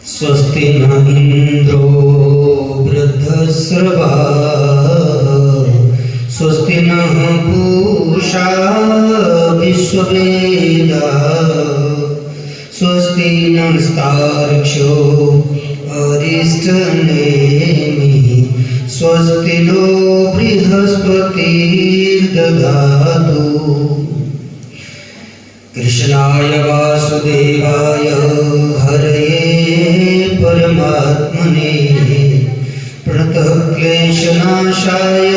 स्वस्ति न इंद्रो वृद्धश्रवा स्वस्ति न पूषा विश्ववेदाः स्वस्ति नस्तार्क्ष्यो अरिष्टनेमिः स्वस्ति नो बृहस्पतिर्दधातु। कृष्णाय वासुदेवाय हरये परमात्मने प्रणतक्लेशनाशाय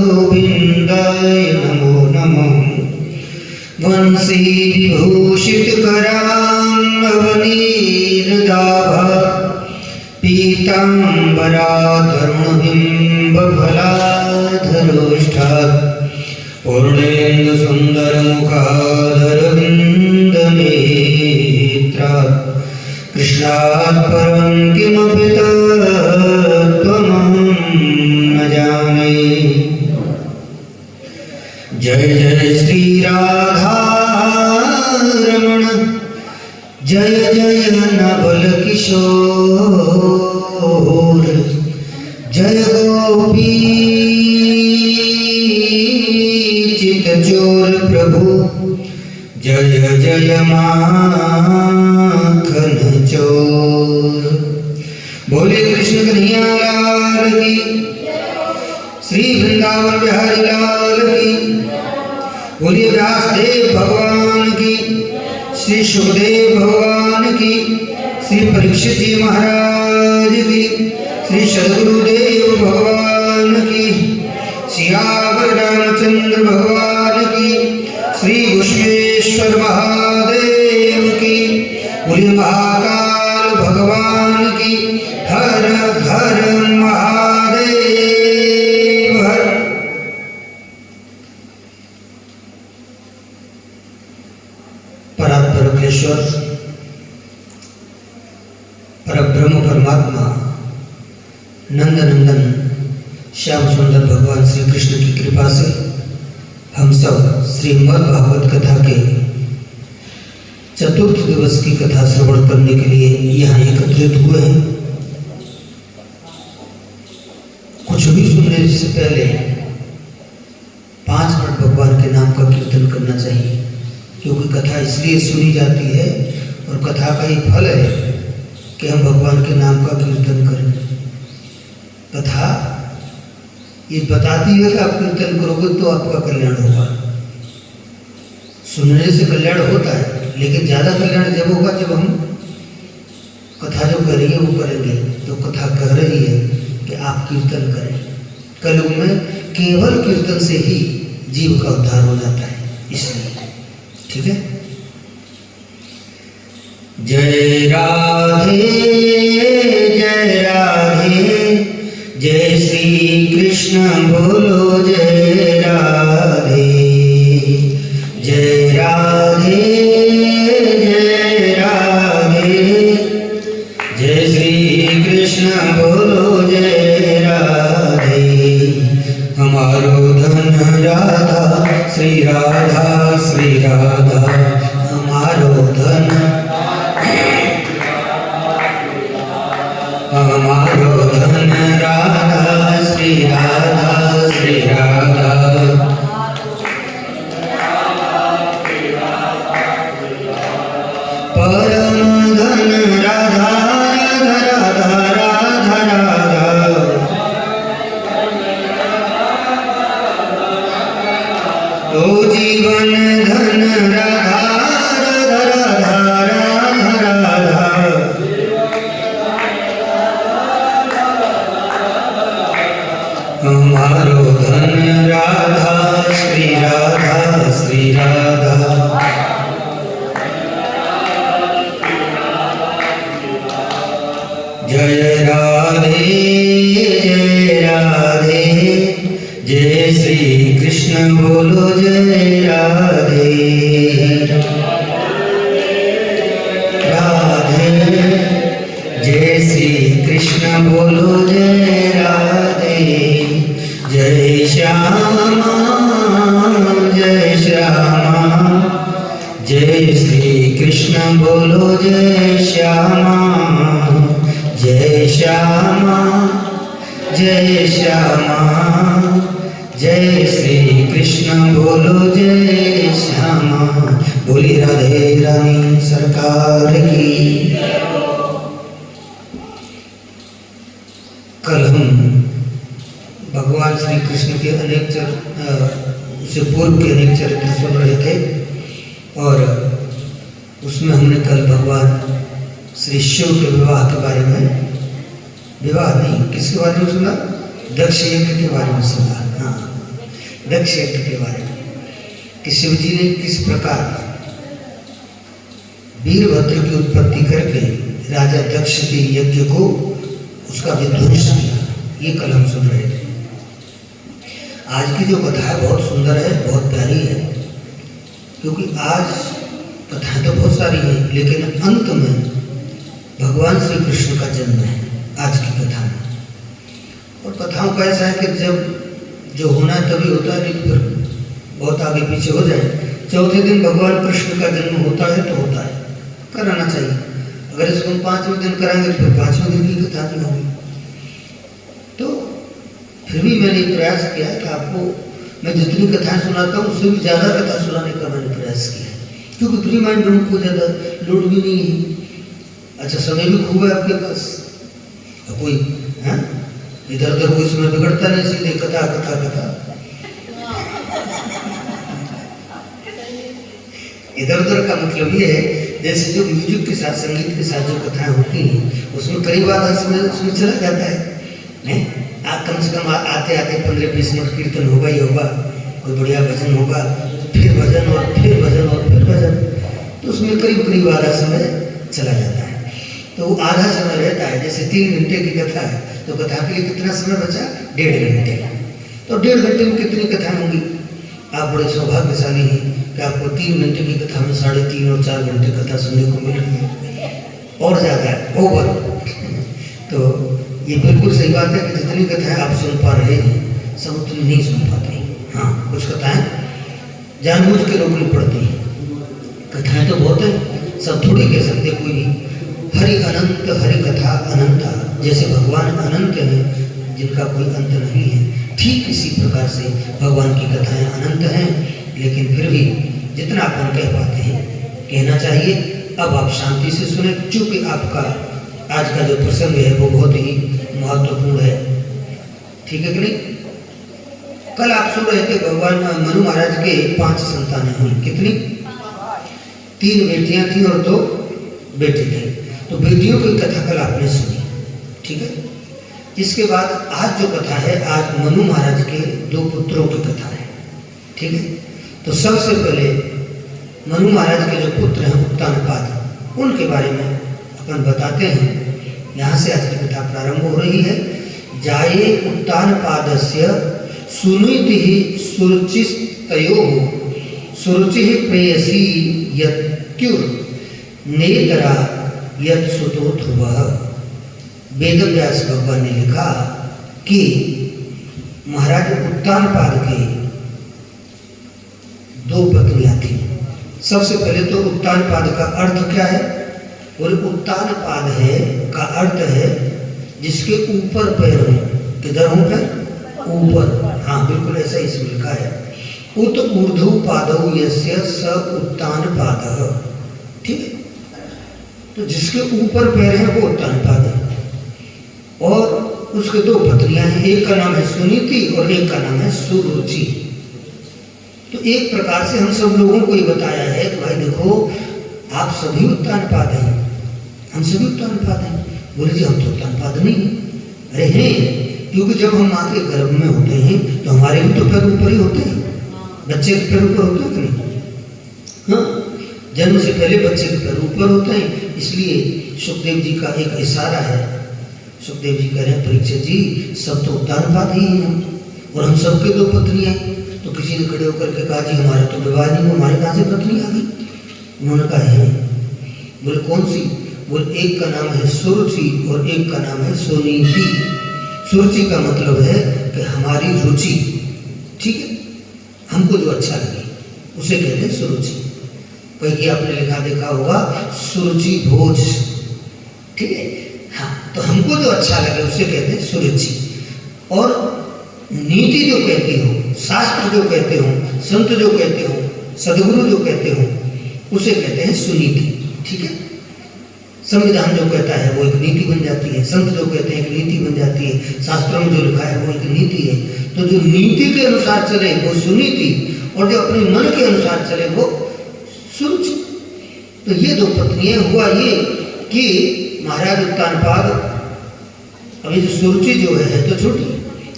गोविन्दाय नमो नमः। वंशी विभूषितकरान्नवनीरदाभा पीताम्बराधरुणबिम्बफलाधरोष्ठात् पूर्णेन्दुसुन्दरमुखादरविन्दनेत्रात् कृष्णात् परं किमपि तत्त्वमहं न जाने। जय जय श्री राधारमण जय जय नवल किशोर जय गोपी चितचोर प्रभु जय जय माखन चोर। बोले कृष्ण कन्हैया लाल की, श्री वृंदावन बिहारी लाल की, बोलिए व्यासदेव भगवान की, श्री सुखदेव भगवान की, श्री परीक्षित जी महाराज की, श्री सद्गुरुदेव भगवान की, सियावर रामचंद्र भगवान की, श्री घुष्मेश्वर महादेव की, बोलिए महाकाल भगवान की। हर हर महादेव हर। परात्परमेश्वर परब्रह्म परमात्मा नंदनंदन श्याम सुंदर भगवान श्री कृष्ण की कृपा से हम सब श्रीमद् भागवत कथा के चतुर्थ दिवस की कथा श्रवण करने के लिए यहाँ एकत्रित हुए हैं। कुछ भी सुनने से पहले 5 मिनट भगवान के नाम का कीर्तन करना चाहिए, क्योंकि कथा इसलिए सुनी जाती है और कथा का ही फल है कि हम भगवान के नाम का कीर्तन करें। कथा ये बताती है कि आप कीर्तन करोगे तो आपका कल्याण होगा। सुनने से कल्याण होता है, लेकिन ज़्यादा कल्याण जब होगा जब हम कथा जो करेंगे वो करेंगे। तो कथा कह रही है कि आप कीर्तन करें। कलयुग में केवल कीर्तन से ही जीव का उद्धार हो जाता है, इसलिए ठीक है। जय राधे जय श्री कृष्ण बोलो जय राधे जय राधे जय श्री कृष्ण बोलो जय राधे। हमारो धन राधा श्री राधा हमारो धन हमारो धन राधा श्री राधा परम धन राधा राधा राधा राधा ओ जीवन धन राधा राधा राधा राधा हमारो धन राधा श्री राधा जय राधे जय श्री कृष्ण बोलो जय राधे जय श्री कृष्ण बोलो जय राधे। जय श्यामा जय श्री कृष्ण बोलो जय श्यामा। श्यामा जय श्यामा, जय श्री कृष्ण बोलो जय श्यामा, बोली राधे रानी सरकार की। कल हम भगवान श्री कृष्ण के अनेक उससे पूर्व के अनेक चरित्र सुन रहे थे और उसमें हमने कल भगवान श्री शिव के विवाह के बारे में, विवाह नहीं किसके बारे में सुना, दक्ष यज्ञ के बारे में सुना। हाँ, दक्ष यज्ञ के बारे में कि शिव जी ने किस प्रकार वीरभद्र की उत्पत्ति करके राजा दक्ष के यज्ञ को उसका विध्वंस किया, ये कल हम सुन रहे थे। आज की जो कथा है बहुत सुंदर है, बहुत प्यारी है, क्योंकि आज कथाएं तो बहुत सारी है लेकिन अंत में भगवान श्री कृष्ण का जन्म है आज की कथा में। और कथाओं का ऐसा है कि जब जो होना है तभी होता है, नहीं फिर बहुत आगे पीछे हो जाए। चौथे दिन भगवान कृष्ण का जन्म होता है तो होता है, कराना चाहिए। अगर इसको हम 5वें दिन कराएंगे तो फिर 5वें दिन की कथा नहीं होगी। तो फिर भी मैंने प्रयास किया है कि आपको मैं जितनी कथाएं सुनाता हूँ उससे भी ज़्यादा कथा सुनाने का मैंने प्रयास किया है, क्योंकि फ्री माइंड रूम को ज़्यादा लोड भी नहीं है। अच्छा, समय भी खूब है आपके पास, कोई है इधर उधर कोई समय बिगड़ता नहीं, सीधे कथा कथा कथा। इधर उधर का मतलब ये है जैसे जो म्यूजिक के साथ, संगीत के साथ जो कथाएं होती हैं उसमें करीब आधा समय उसमें चला जाता है। नहीं, कम से कम आते आते 15-20 मिनट कीर्तन होगा ही होगा, कोई बढ़िया भजन होगा, फिर भजन और फिर भजन और फिर भजन, तो उसमें करीब करीब आधा समय चला जाता है। तो वो आधा समय रहता है, जैसे 3 घंटे की कथा है तो कथा के लिए कितना समय बचा, 1.5 घंटे। तो 1.5 घंटे में कितनी कथाएं होंगी। आप बड़े सौभाग्यशाली हैं कि आपको 3 घंटे की कथा में 3.5 और 4 घंटे कथा सुनने को मिल रही है, और ज़्यादा है, ओवर। तो ये बिल्कुल सही बात है कि जितनी कथाएं आप सुन पा रहे हैं सब उतनी नहीं सुन पाते। हाँ, कुछ कथाएं जानबूझ के रोकनी पड़ती हैं। कथाएं तो बहुत हैं, सब थोड़ी कह सकते कोई भी। हरि अनंत हरि कथा अनंता, जैसे भगवान अनंत हैं जिनका कोई अंत नहीं है, ठीक इसी प्रकार से भगवान की कथाएं अनंत हैं, लेकिन फिर भी जितना अपन कह पाते हैं कहना चाहिए। अब आप शांति से सुने, चूँकि आपका आज का जो प्रसंग है वो बहुत ही महत्वपूर्ण है, ठीक है कि नहीं। कल आप सुन रहे थे भगवान मनु महाराज के 5 संतानें हुई, कितनी, 3 बेटियां थी और 2 बेटे थे। तो बेटियों की कथा कल आपने सुनी, ठीक है। इसके बाद आज जो कथा है, आज मनु महाराज के 2 पुत्रों की कथा है, ठीक है। तो सबसे पहले मनु महाराज के जो पुत्र हैं उत्तानपाद, उनके बारे में अपन बताते हैं। यहाँ से आज की कथा प्रारंभ हो रही है। जाये उत्तानपादस्य सुनीति सुरुचिस्तयोः सुरुचिः प्रेयसी यत्युर नेतरा यत् सुतो ध्रुवः। वेदव्यास भगवान ने लिखा कि महाराज उत्तानपाद के 2 पत्नियां थीं। सबसे पहले तो उत्तानपाद का अर्थ क्या है, बोले उत्तानपाद है का अर्थ है जिसके ऊपर पैर हो। किधर हो पैर, ऊपर। हाँ, बिल्कुल ऐसा इसमें लिखा है, उत ऊर्ध्व पादौ यस्य स उत्तानपादः, ठीक है। तो जिसके ऊपर पैर है वो उत्तानपाद है। और उसके 2 पत्नियां हैं, एक का नाम है सुनीति और एक का नाम है सुरुचि। तो एक प्रकार से हम सब लोगों को ये बताया है कि भाई देखो, आप सभी उत्तानपाद हैं, हम सभी उत्तानपाद हैं। बोले जी हम तो उत्तानपाद नहीं। अरे हैं, क्योंकि जब हम माँ के गर्भ में होते हैं तो हमारे भी तो पैर ऊपर ही होते हैं, बच्चे के पैर ऊपर होते हैं कि नहीं। हाँ, जन्म से पहले बच्चे के पैर ऊपर होते हैं। इसलिए सुखदेव जी का एक इशारा है, सुखदेव जी कह रहे हैं परीक्षित जी सब तो उत्तानपाद ही हैं और हम सबके 2 पत्नियां। तो किसी ने खड़े होकर के कहा जी हमारा तो विवाह नहीं हुआ, हमारे कहाँ से पत्नी आ गई। उन्होंने कहा है। बोले कौन सी, बोले एक का नाम है सुरुचि और एक का नाम है सुनीति। सुरुचि का मतलब है कि हमारी रुचि, ठीक है, हमको जो अच्छा लगे उसे कहते हैं सुरुचि। कहीं आपने लिखा देखा होगा सुरुचि भोज, ठीक है। हाँ, तो हमको जो अच्छा लगे उसे कहते हैं सुरुचि। और नीति जो कहती हो, शास्त्र जो कहते हो, संत जो कहते हो, सदगुरु जो कहते हो, उसे कहते हैं सुनीति। ठीक है, संविधान जो कहता है वो एक नीति बन जाती है, संत जो कहते हैं एक नीति बन जाती है, शास्त्रों में जो लिखा है वो एक नीति है। तो जो नीति के अनुसार चले वो सुनीति, और जो अपने मन के अनुसार चले वो सुरुचि। तो ये दो पत्नियां, हुआ ये कि महाराज उत्तानपाद, अभी जो सुरुचि जो है तो छोटी,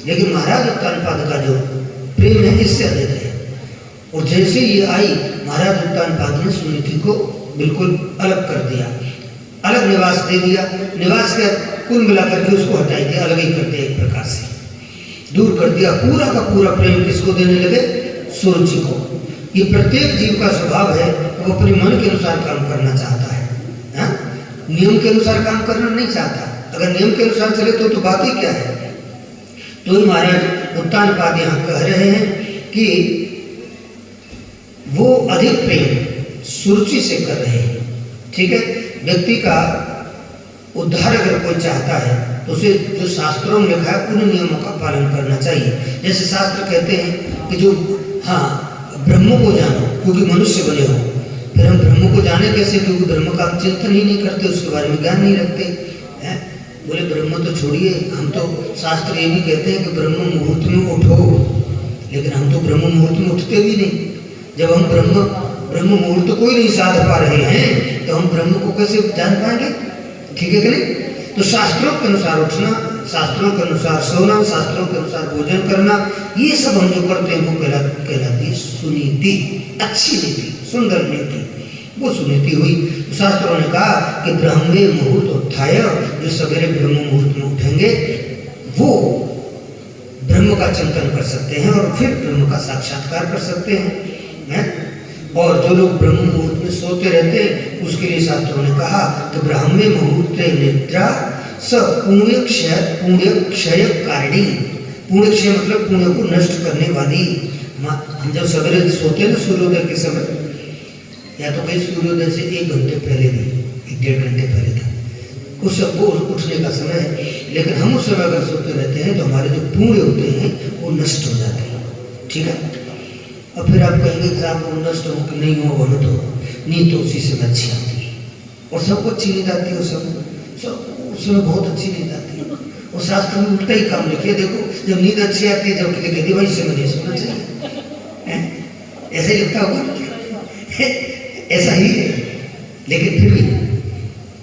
लेकिन महाराज उत्तानपाद का जो प्रेम है इससे अधिक है। और जैसे ये आई, महाराज उत्तानपाद ने सुनीति को बिल्कुल अलग कर दिया, अलग निवास दे दिया। निवास का कुल मिलाकर के उसको हटाई दिया, अलग ही कर दिया, एक प्रकार से दूर कर दिया। पूरा का पूरा प्रेम किसको देने लगे? सुरुचि को। ये प्रत्येक जीव का स्वभाव है, वो अपने मन के अनुसार काम करना चाहता है, हा? नियम के अनुसार काम करना नहीं चाहता। अगर नियम के अनुसार चले तो बात ही क्या है। तो ही महाराज उत्तानपाद यहाँ कह रहे हैं कि वो अधिक प्रेम सुरुचि से कर रहे हैं। ठीक है, व्यक्ति का उद्धार अगर कोई चाहता है तो उसे जो शास्त्रों में लिखा है उन नियमों का पालन करना चाहिए। जैसे शास्त्र कहते हैं कि जो, हाँ, ब्रह्म को जानो क्योंकि मनुष्य बने हो। फिर हम ब्रह्म को जाने कैसे? क्योंकि ब्रह्म का हम चिंतन ही नहीं करते, उसके बारे में ज्ञान नहीं रखते हैं। बोले ब्रह्म तो छोड़िए, हम तो शास्त्र ये भी कहते हैं कि ब्रह्म मुहूर्त में उठो, लेकिन हम तो ब्रह्म मुहूर्त में उठते भी नहीं। जब हम ब्रह्म मुहूर्त को ही नहीं साध पा रहे हैं तो हम ब्रह्म को कैसे जान पाएंगे? ठीक है कि नहीं? तो शास्त्रों के अनुसार उठना, शास्त्रों के अनुसार सोना, शास्त्रों के अनुसार भोजन करना, ये सब हम जो करते हैं वो कहलाती है सुनीति, अच्छी नीति, सुंदर नीति, वो सुनीति हुई। तो शास्त्रों ने कहा कि ब्रह्मे मुहूर्त उत्थाय, जो सवेरे ब्रह्म मुहूर्त में उठेंगे वो ब्रह्म का चिंतन कर सकते हैं और फिर ब्रह्म का साक्षात्कार कर सकते हैं। और जो लोग ब्रह्म मुहूर्त में सोते रहते हैं उसके लिए शास्त्रों ने कहा कि ब्राह्मे मुहूर्ते निद्रा स पुण्य क्षय कारिणी। पुण्य क्षय मतलब पुण्य को नष्ट करने वाली। हम जब सवेरे सोते हैं ना सूर्योदय के समय, या तो कहीं सूर्योदय से 1 घंटे पहले भी, 1-1.5 घंटे पहले तक, उस सब वो उठने का समय है। लेकिन हम उस समय अगर सोते रहते हैं तो हमारे जो पुण्य होते हैं वो नष्ट हो जाते हैं। ठीक है, और फिर आप कहेंगे कि आप नष्ट हो कि नहीं हो, बहुत हो, नींद तो उसी समय अच्छी आती है, और सबको अच्छी नींद आती है उस समय बहुत अच्छी नींद आती है। और शास्त्र में उल्टा ही काम लिखे, देखो जब नींद अच्छी आती है, जब कहते हैं भाई इस समय नहीं सोना चाहिए, ऐसा ही लगता होगा, ऐसा ही है। लेकिन फिर भी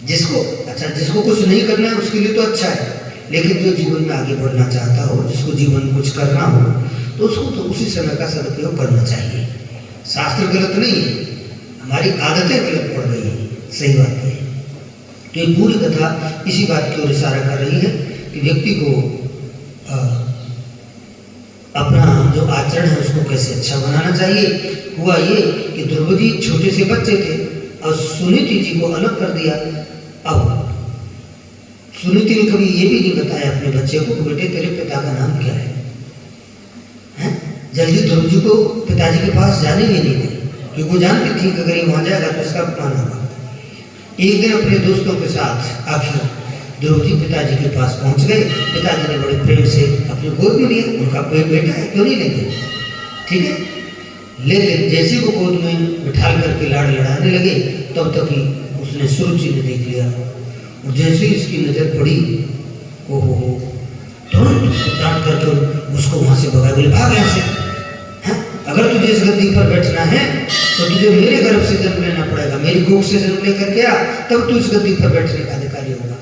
जिसको कुछ नहीं करना है उसके लिए तो अच्छा है, लेकिन जो जीवन में आगे बढ़ना चाहता हो, जिसको जीवन में कुछ करना हो, तो उसको तो उसी समय का सदुपयोग करना चाहिए। शास्त्र गलत नहीं है, हमारी आदतें गलत पड़ रही हैं, सही बात है। तो ये पूरी कथा इसी बात की ओर इशारा कर रही है कि व्यक्ति को अपना जो आचरण है उसको कैसे अच्छा बनाना चाहिए। हुआ ये कि द्रौपदी छोटे से बच्चे थे और सुनीति जी को अलग कर दिया। अब सुनीति ने कभी ये भी नहीं बताया अपने बच्चे को कि बेटे तेरे पिता का नाम क्या है? जल्दी द्रौपदी को पिताजी के पास जाने भी नहीं दी, क्योंकि वो जानती थी कि अगर ये वहां जाएगा तो इसका अपमान होगा। एक दिन अपने दोस्तों के साथ आखिर द्रौपदी पिताजी के पास पहुंच गए। पिताजी ने बड़े प्रेम से अपने गोद में लिया, उनका कोई बेटा है, क्यों नहीं लेंगे? ठीक है, लेकिन जैसे वो गोद में बिठाल करके लाड़ लड़ाने लगे तब तक ही उसने सुरुचि ने देख लिया, और जैसे ही इसकी नजर पड़ी, ओहो, तुरंत उसको डांट करके उसको वहां से भगा दिया, भाग यहाँ से। अगर तुझे इस गद्दी पर बैठना है तो तुझे मेरे गर्भ से जन्म लेना पड़ेगा, मेरी कोख से जन्म लेकर के आ, तब तू इस गद्दी पर बैठने का अधिकारी होगा,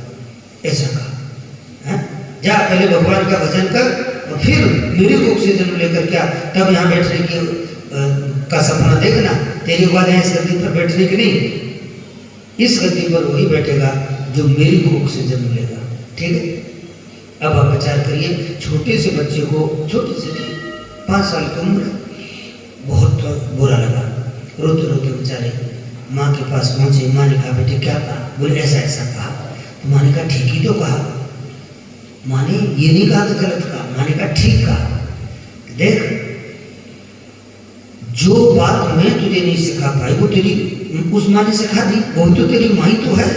ऐसा कहा। जा पहले भगवान का भजन कर और फिर मेरी कोख से जन्म लेकर के आ, तब यहाँ बैठने की का सपना देखना। तेरी बात है इस गद्दी पर बैठने की नहीं, इस गद्दी पर वही बैठेगा जो मेरी कोख से जन्म लेगा। ठीक है, अब आप विचार करिए, छोटे से बच्चे को, छोटे से 5 साल की उम्र, बहुत बुरा लगा, रोते रोते बेचारे माँ के पास पहुँचे। माँ ने कहा बेटे क्या कहा? बोले ऐसा ऐसा कहा। तो माँ ने कहा ठीक ही तो कहा। माँ ने ये नहीं कहा तो गलत कहा, माँ ने कहा ठीक कहा। देख, जो बात मैं तुझे नहीं सिखा पाई वो तेरी उस माँ ने सिखा दी, वो तो तेरी माँ ही तो है,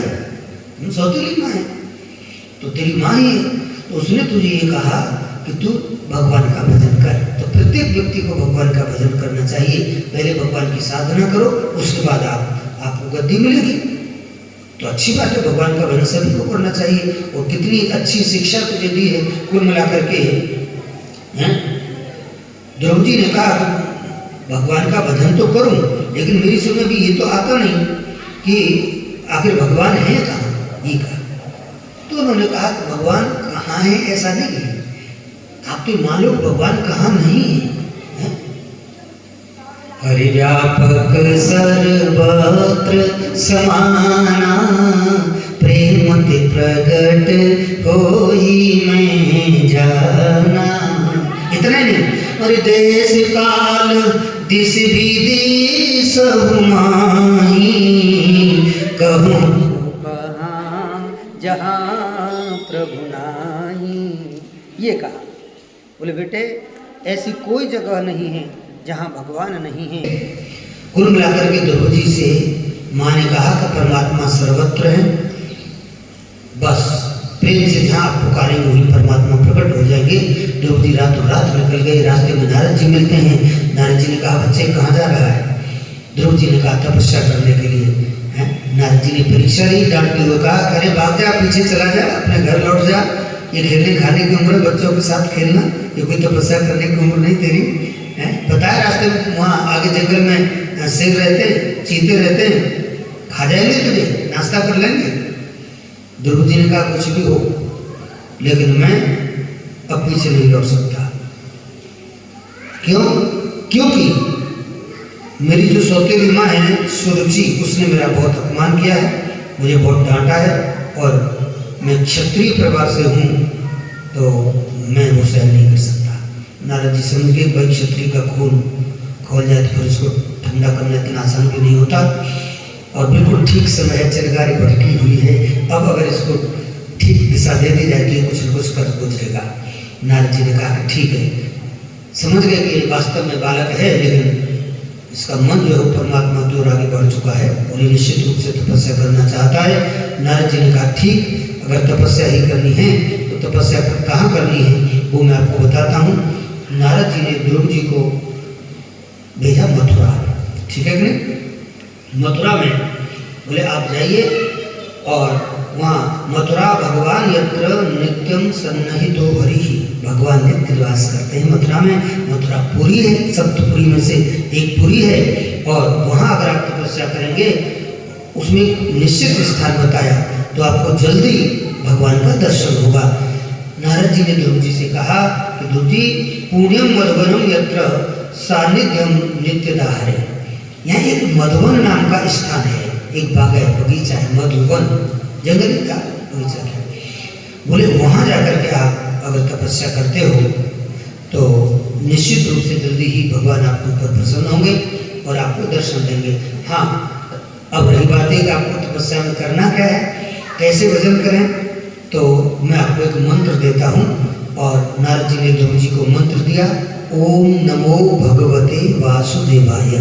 सौतेली माँ है। तो तेरी माँ ही है, तो उसने तुझे ये कहा कि तू भगवान का भजन कर। तो प्रत्येक व्यक्ति को भगवान का भजन करना चाहिए। पहले भगवान की साधना करो, उसके बाद आपको गद्दी मिलेगी। तो अच्छी बात है, भगवान का भजन सभी को करना चाहिए। और कितनी अच्छी शिक्षा तुझे दी है कुल मिलाकर के। ध्रुव जी ने कहा भगवान का भजन तो करूं, लेकिन मेरी समझ भी ये तो आता नहीं कि आखिर भगवान है कहाँ, ये कहा। तो उन्होंने कहा कि भगवान कहाँ है ऐसा नहीं है, आप तो मान लो भगवान कहाँ नहीं है। हरि व्यापक सर्वत्र समाना, प्रेम ते प्रगट होई मैं जाना। इतना ही नहीं, और देश काल दिस विदेश माही, कहूँ कहाँ जहाँ प्रभु नाही। ये कहा, बोले बेटे ऐसी कोई जगह नहीं है जहाँ भगवान नहीं है। कुल मिलाकर के ध्रुव जी से माँ ने कहा कि परमात्मा सर्वत्र है, बस प्रेम से जहाँ आप पुकारेंगे वहीं परमात्मा प्रकट हो जाएंगे। ध्रुव जी रातों रात निकल गए। रास्ते में नारद जी मिलते हैं। नारद जी ने कहा बच्चे कहाँ जा रहा है? ध्रुव जी ने कहा तपस्या करने के लिए। नारद जी ने परीक्षा ली, डांटते हुए कहा अरे भाग जा, पीछे चला जा, अपने घर लौट जा। ये खेलने खाने की उम्र है, बच्चों के साथ खेलना, ये कोई तपस्या करने की उम्र नहीं तेरी है। पता है रास्ते में वहाँ आगे जंगल में शेर रहते, चीते रहते हैं, खा जाएंगे तुझे, नाश्ता कर लेंगे। ध्रुव जी ने कहा कुछ भी हो, लेकिन मैं अब पीछे नहीं लौट सकता। क्यों? क्योंकि मेरी जो सौतेली माँ है सुरुचि, उसने मेरा बहुत अपमान किया है, मुझे बहुत डांटा है, और मैं क्षत्रिय परिवार से हूँ, तो मैं वो सहन नहीं कर सकता। नारद जी समझ गए भाई क्षत्रिय का खून खोल जाए तो फिर उसको ठंडा करना इतना आसान भी नहीं होता। और बिल्कुल ठीक समय है, चिरगारी भटकी हुई है, अब अगर इसको ठीक दिशा दे दी जाए तो कुछ न कुछ कर गुजरेगा। नारद जी ने कहा कि ठीक है, समझ गए कि वास्तव में बालक है, लेकिन इसका मन जो है परमात्मा की ओर आगे बढ़ चुका है और ये निश्चित रूप से तपस्या करना चाहता है। नारद जी ने कहा ठीक, अगर तपस्या ही करनी है तो तपस्या कहाँ करनी है वो मैं आपको बताता हूँ। नारद जी ने ध्रुव जी को भेजा मथुरा, ठीक है कि नहीं? मथुरा में बोले आप जाइए, और वहाँ मथुरा भगवान यत्र नित्यम सन्निहितो हरिः, भगवान नित्य निवास करते हैं मथुरा में। मथुरा पुरी है, सप्तपुरी में से एक पुरी है, और वहाँ अगर आप तपस्या करेंगे, उसमें निश्चित स्थान बताया, तो आपको जल्दी भगवान का दर्शन होगा। नारद जी ने ध्रुव जी से कहा कि ध्रुव जी पुण्यम मधुवनम यत्र सानिध्यम नित्यदाहरे, यहाँ एक मधुवन नाम का स्थान है, एक बाग है, बगीचा है, मधुवन जंगल का बगीचा है। बोले वहाँ जाकर के आप अगर तपस्या करते हो तो निश्चित रूप से जल्दी ही भगवान आपके ऊपर प्रसन्न होंगे और आपको दर्शन देंगे। हाँ, अब रही बात है कि आपको तपस्या में करना क्या है, कैसे भजन करें, तो मैं आपको एक मंत्र देता हूँ। और नारद जी ने ध्रुव जी को मंत्र दिया, ओम नमो भगवते वासुदेवाय।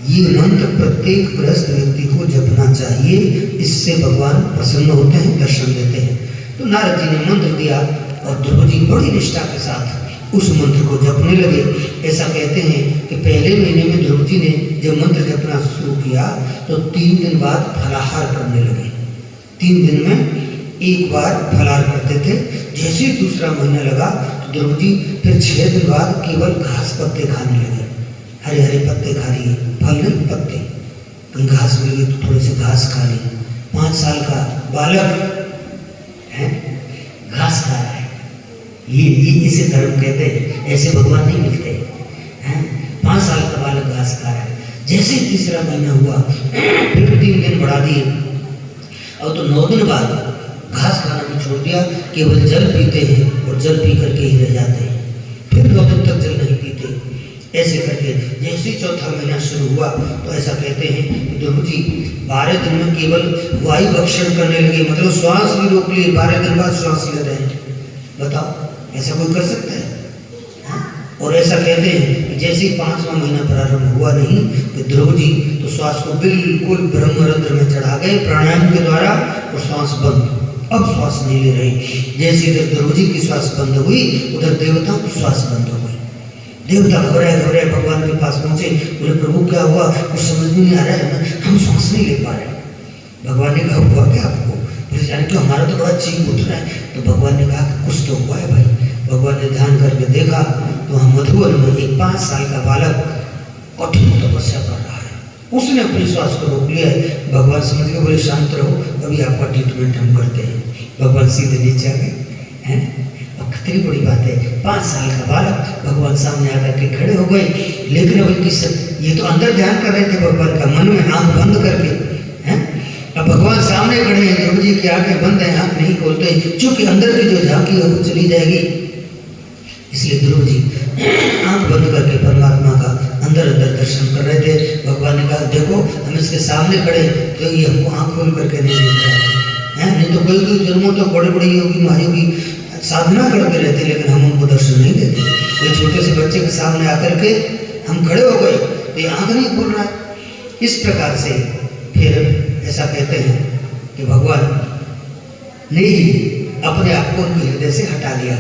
ये मंत्र प्रत्येक गृहस्थ व्यक्ति को जपना चाहिए, इससे भगवान प्रसन्न होते हैं, दर्शन देते हैं। तो नारद जी ने मंत्र दिया और ध्रुव जी बड़ी निष्ठा के साथ उस मंत्र को जपने लगे। ऐसा कहते हैं कि पहले महीने में ध्रुव जी ने जब मंत्र जपना शुरू किया तो 3 दिन बाद फलाहार करने लगे। 3 दिन में एक बार फलाहार करते थे। जैसे ही दूसरा महीना लगा तो ध्रुव जी फिर 6 दिन बाद केवल घास पत्ते खाने लगे। हरे हरे पत्ते खा लिए, फल नहीं पत्ते, कहीं घास मिल गई तो थोड़े से घास खा ली। 5 साल का बालक है, घास खा रहा है, ये इसे धर्म कहते हैं, ऐसे भगवान नहीं मिलते हैं। 5 साल का बालक घास खा रहा है। जैसे ही तीसरा महीना हुआ फिर 3 दिन बढ़ा दिए, और तो 9 दिन बाद घास खाना भी छोड़ दिया, केवल जल पीते हैं और जल पी करके ही रह जाते हैं। फिर 9 दिन तक जल नहीं पीते। ऐसे करके जैसे ही चौथा महीना शुरू हुआ तो ऐसा कहते हैं कि ध्रुव जी 12 दिन में केवल वायु भक्षण करने लगे, मतलब श्वास भी रोक लिए, 12 दिन बाद श्वास ले रहे हैं। बताओ ऐसा कोई कर सकता है? और ऐसा कहते हैं कि जैसे ही 5वां महीना प्रारंभ हुआ नहीं कि ध्रुव जी तो श्वास को बिल्कुल ब्रह्मरंध्र में चढ़ा गए प्राणायाम के द्वारा, और श्वास बंद, अब श्वास नहीं ले रहे। जैसे इधर द्रौपदी की श्वास बंद हुई, उधर देवताओं की श्वास बंद हो गई। देवता घबराए भगवान के पास पहुंचे, बोले प्रभु क्या हुआ, कुछ समझ में नहीं आ रहा है, हम श्वास नहीं ले पा रहे। भगवान ने कहा हुआ क्या आपको? बोले जाने कि हमारा तो बड़ा चीख उठ रहा है। तो भगवान ने कहा कुछ तो हुआ है भाई। भगवान ने ध्यान करके देखा तो हम मधुवन में एक 5 साल का बालक कठिन तपस्या कर रहा है। उसने अपनी श्वास को रोक लिया है। भगवान समझ गए, बोले शांत रहो, अभी आपका ट्रीटमेंट हम करते हैं। भगवान सीधे नीचे आ गए हैं। अब कितनी बड़ी बात है, 5 साल का बालक भगवान सामने आकर के खड़े हो गए। लेकिन अब ये तो अंदर ध्यान कर रहे थे भगवान का, मन में आंख बंद करके हैं। अब भगवान सामने खड़े हैं, द्रौपदी की आंखें बंद है, आंख नहीं खोलते, चूंकि अंदर की जो झांकी है वो चली जाएगी। इसलिए द्रौपदी आंख बंद करके परमात्मा का अंदर दर्शन कर रहे थे। भगवान ने कहा देखो हम इसके सामने खड़े तो ये हमको आंख खोल करके नहीं देख रहा है, नहीं तो कोई जन्मों तो बड़े बड़े योगी महायोगी साधना करते रहते, लेकिन हम उनको दर्शन नहीं देते। ये छोटे से बच्चे के सामने आकर के हम खड़े हो गए तो ये आंख नहीं खोल रहा है। इस प्रकार से फिर ऐसा कहते हैं कि भगवान ने ही अपने आप को उनके हृदय से हटा लिया,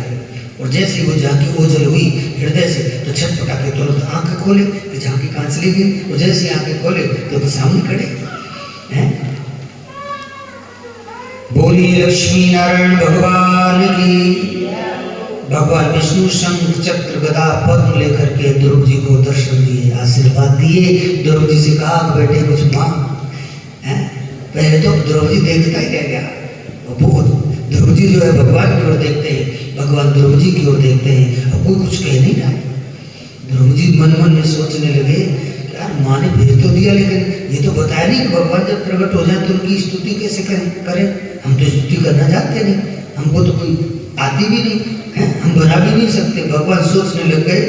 और जैसे वो झांकी ओझल हुई हृदय से तो छटपटा के तुरंत आंखें खोले कि झांकी कहाँ चली गई, और जैसे आंखें खोले तो सामने खड़े हैं। बोलिए लक्ष्मी नारायण भगवान की। भगवान विष्णु शंख चक्र गदा पद्म लेकर के द्रौपदी को दर्शन दिए, आशीर्वाद दिए। द्रौपदी से कहा बेटे कुछ मांग। पहले तो द्रौपदी देखता ही रह गया, द्रौपदी जो है भगवान की ओर देखते हैं, भगवान द्रौपदी की ओर देखते हैं, अब कोई कुछ कह नहीं रहा। द्रौपदी मन में सोचने लगे यार माँ ने भेज तो दिया, लेकिन ये तो बताया नहीं कि भगवान जब प्रकट हो जाए तो उनकी स्तुति कैसे करें। हम तो स्तुति करना जानते नहीं, हमको तो कोई आती भी नहीं है, हम बना भी नहीं सकते। भगवान सोचने लग गए,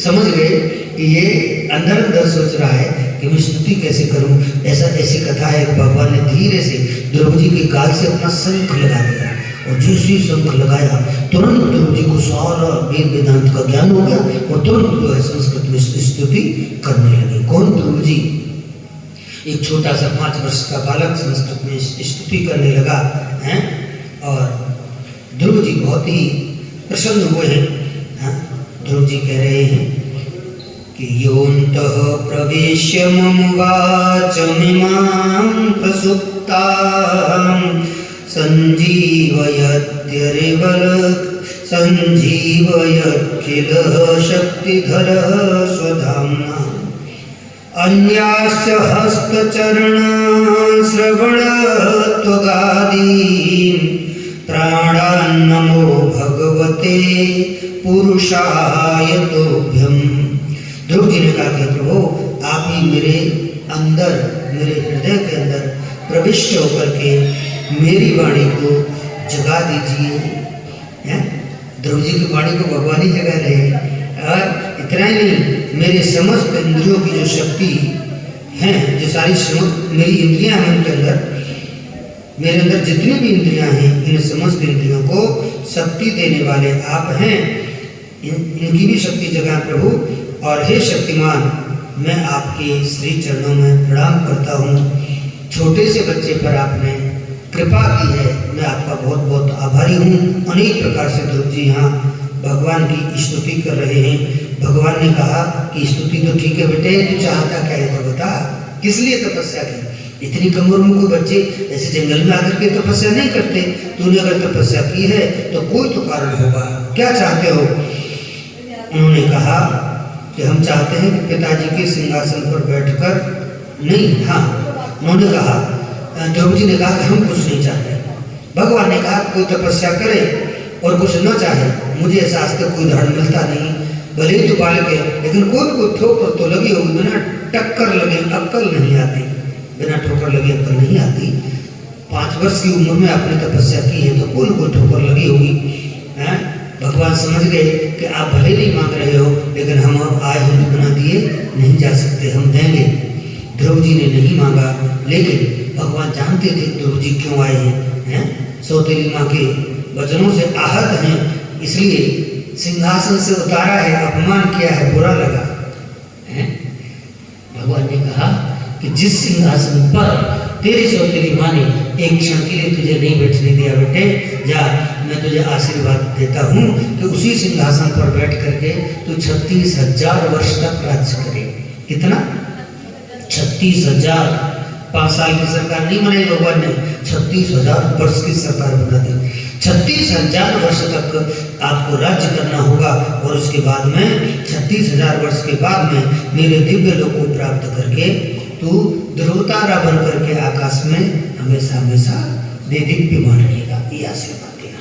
समझ गए कि ये अंदर अंदर सोच रहा है कि मैं स्तुति कैसे करूं। ऐसी कथा है कि भगवान ने धीरे से द्रौपदी के गाल से अपना शंख लगा दिया, और जैसे शंख लगाया तुरंत द्रौपदी को सारा वेद वेदांत का ज्ञान हो गया, और तुरंत जो है संस्कृत में स्तुति करने लगी। कौन? द्रौपदी। एक छोटा सा 5 वर्ष का बालक संस्कृत में स्तुति करने लगा है, और द्रौपदी बहुत ही प्रसन्न हुए हैं। द्रौपदी कह रहे हैं कि योऽन्तः प्रवेश्य मम वाचमिमां प्रसुप्तां संजीवयत्किल शक्तिधरः स्वधाम्ना अन्याश्च हस्तचरणश्रवणत्वगादीन् प्राणान्नमो भगवते पुरुषाय तुभ्यम्। द्रौपदी ने कहा कि प्रभु आप ही मेरे अंदर, मेरे हृदय के अंदर प्रविष्ट होकर के मेरी वाणी को जगा दीजिए। द्रौपदी की वाणी को भगवान ही जगा रहे हैं। और इतना ही नहीं, मेरे समस्त इंद्रियों की जो शक्ति है, जो सारी मेरी इंद्रियां हैं उनके अंदर, मेरे अंदर जितनी भी इंद्रियां हैं, इन समस्त इंद्रियों को शक्ति देने वाले आप हैं। इनकी भी शक्ति जगा प्रभु। और हे शक्तिमान, मैं आपके श्री चरणों में प्रणाम करता हूँ। छोटे से बच्चे पर आपने कृपा की है, मैं आपका बहुत बहुत आभारी हूँ। अनेक प्रकार से द्रौपदी यहाँ भगवान की स्तुति कर रहे हैं। भगवान ने कहा कि स्तुति तो ठीक है बेटे, तू चाहता क्या है तो बता, किस लिए तपस्या की? इतनी कम उम्र में कोई बच्चे ऐसे जंगल में आकर के तपस्या नहीं करते। तूने अगर तपस्या की है तो कोई तो कारण होगा, क्या चाहते हो? उन्होंने कहा कि हम चाहते हैं कि पिताजी के सिंहासन पर बैठकर, नहीं, हाँ, उन्होंने कहा, द्रौपदी ने कहा कि हम कुछ नहीं चाहते। भगवान ने कहा कोई तपस्या करे और कुछ न चाहे, मुझे ऐसा आज तक कोई उदाहरण मिलता नहीं। भले ही तो बालक है, लेकिन कोई ठोकर तो लगी होगी, बिना टक्कर लगे अक्कल नहीं आती, बिना ठोकर लगे अक्कल नहीं आती। 5 वर्ष की उम्र में आपने तपस्या की है तो कोई ठोकर लगी होगी। भगवान समझ गए कि आप भले नहीं मांग रहे हो, लेकिन हम आए हो तो बिना दिए नहीं जा सकते, हम देंगे। द्रौपदी ने नहीं मांगा, लेकिन भगवान जानते थे द्रौपदी क्यों आए हैं। सौतेली माँ के वचनों से आहत हैं, इसलिए सिंहासन से उतारा है, अपमान किया है, बुरा लगा है। भगवान ने कहा कि जिस सिंहासन पर तेरी सौतेली माँ ने एक क्षण के लिए तुझे नहीं बैठने दिया बेटे, जा मैं तुझे आशीर्वाद देता हूँ कि उसी सिंहासन पर बैठ करके तू 36,000 वर्ष तक राज्य करे। कितना? 36,000। 5 साल की सरकार नहीं बनाई भगवान ने, 36,000 वर्ष की सरकार बना दी। 36,000 वर्ष तक आपको राज्य करना होगा और उसके बाद में 36,000 वर्ष के बाद में मेरे दिव्य लोक को प्राप्त करके तू ध्रुवतारा बन करके आकाश में हमेशा हमेशा देदीप्यमान रहेगा। ये आशीर्वाद दिया।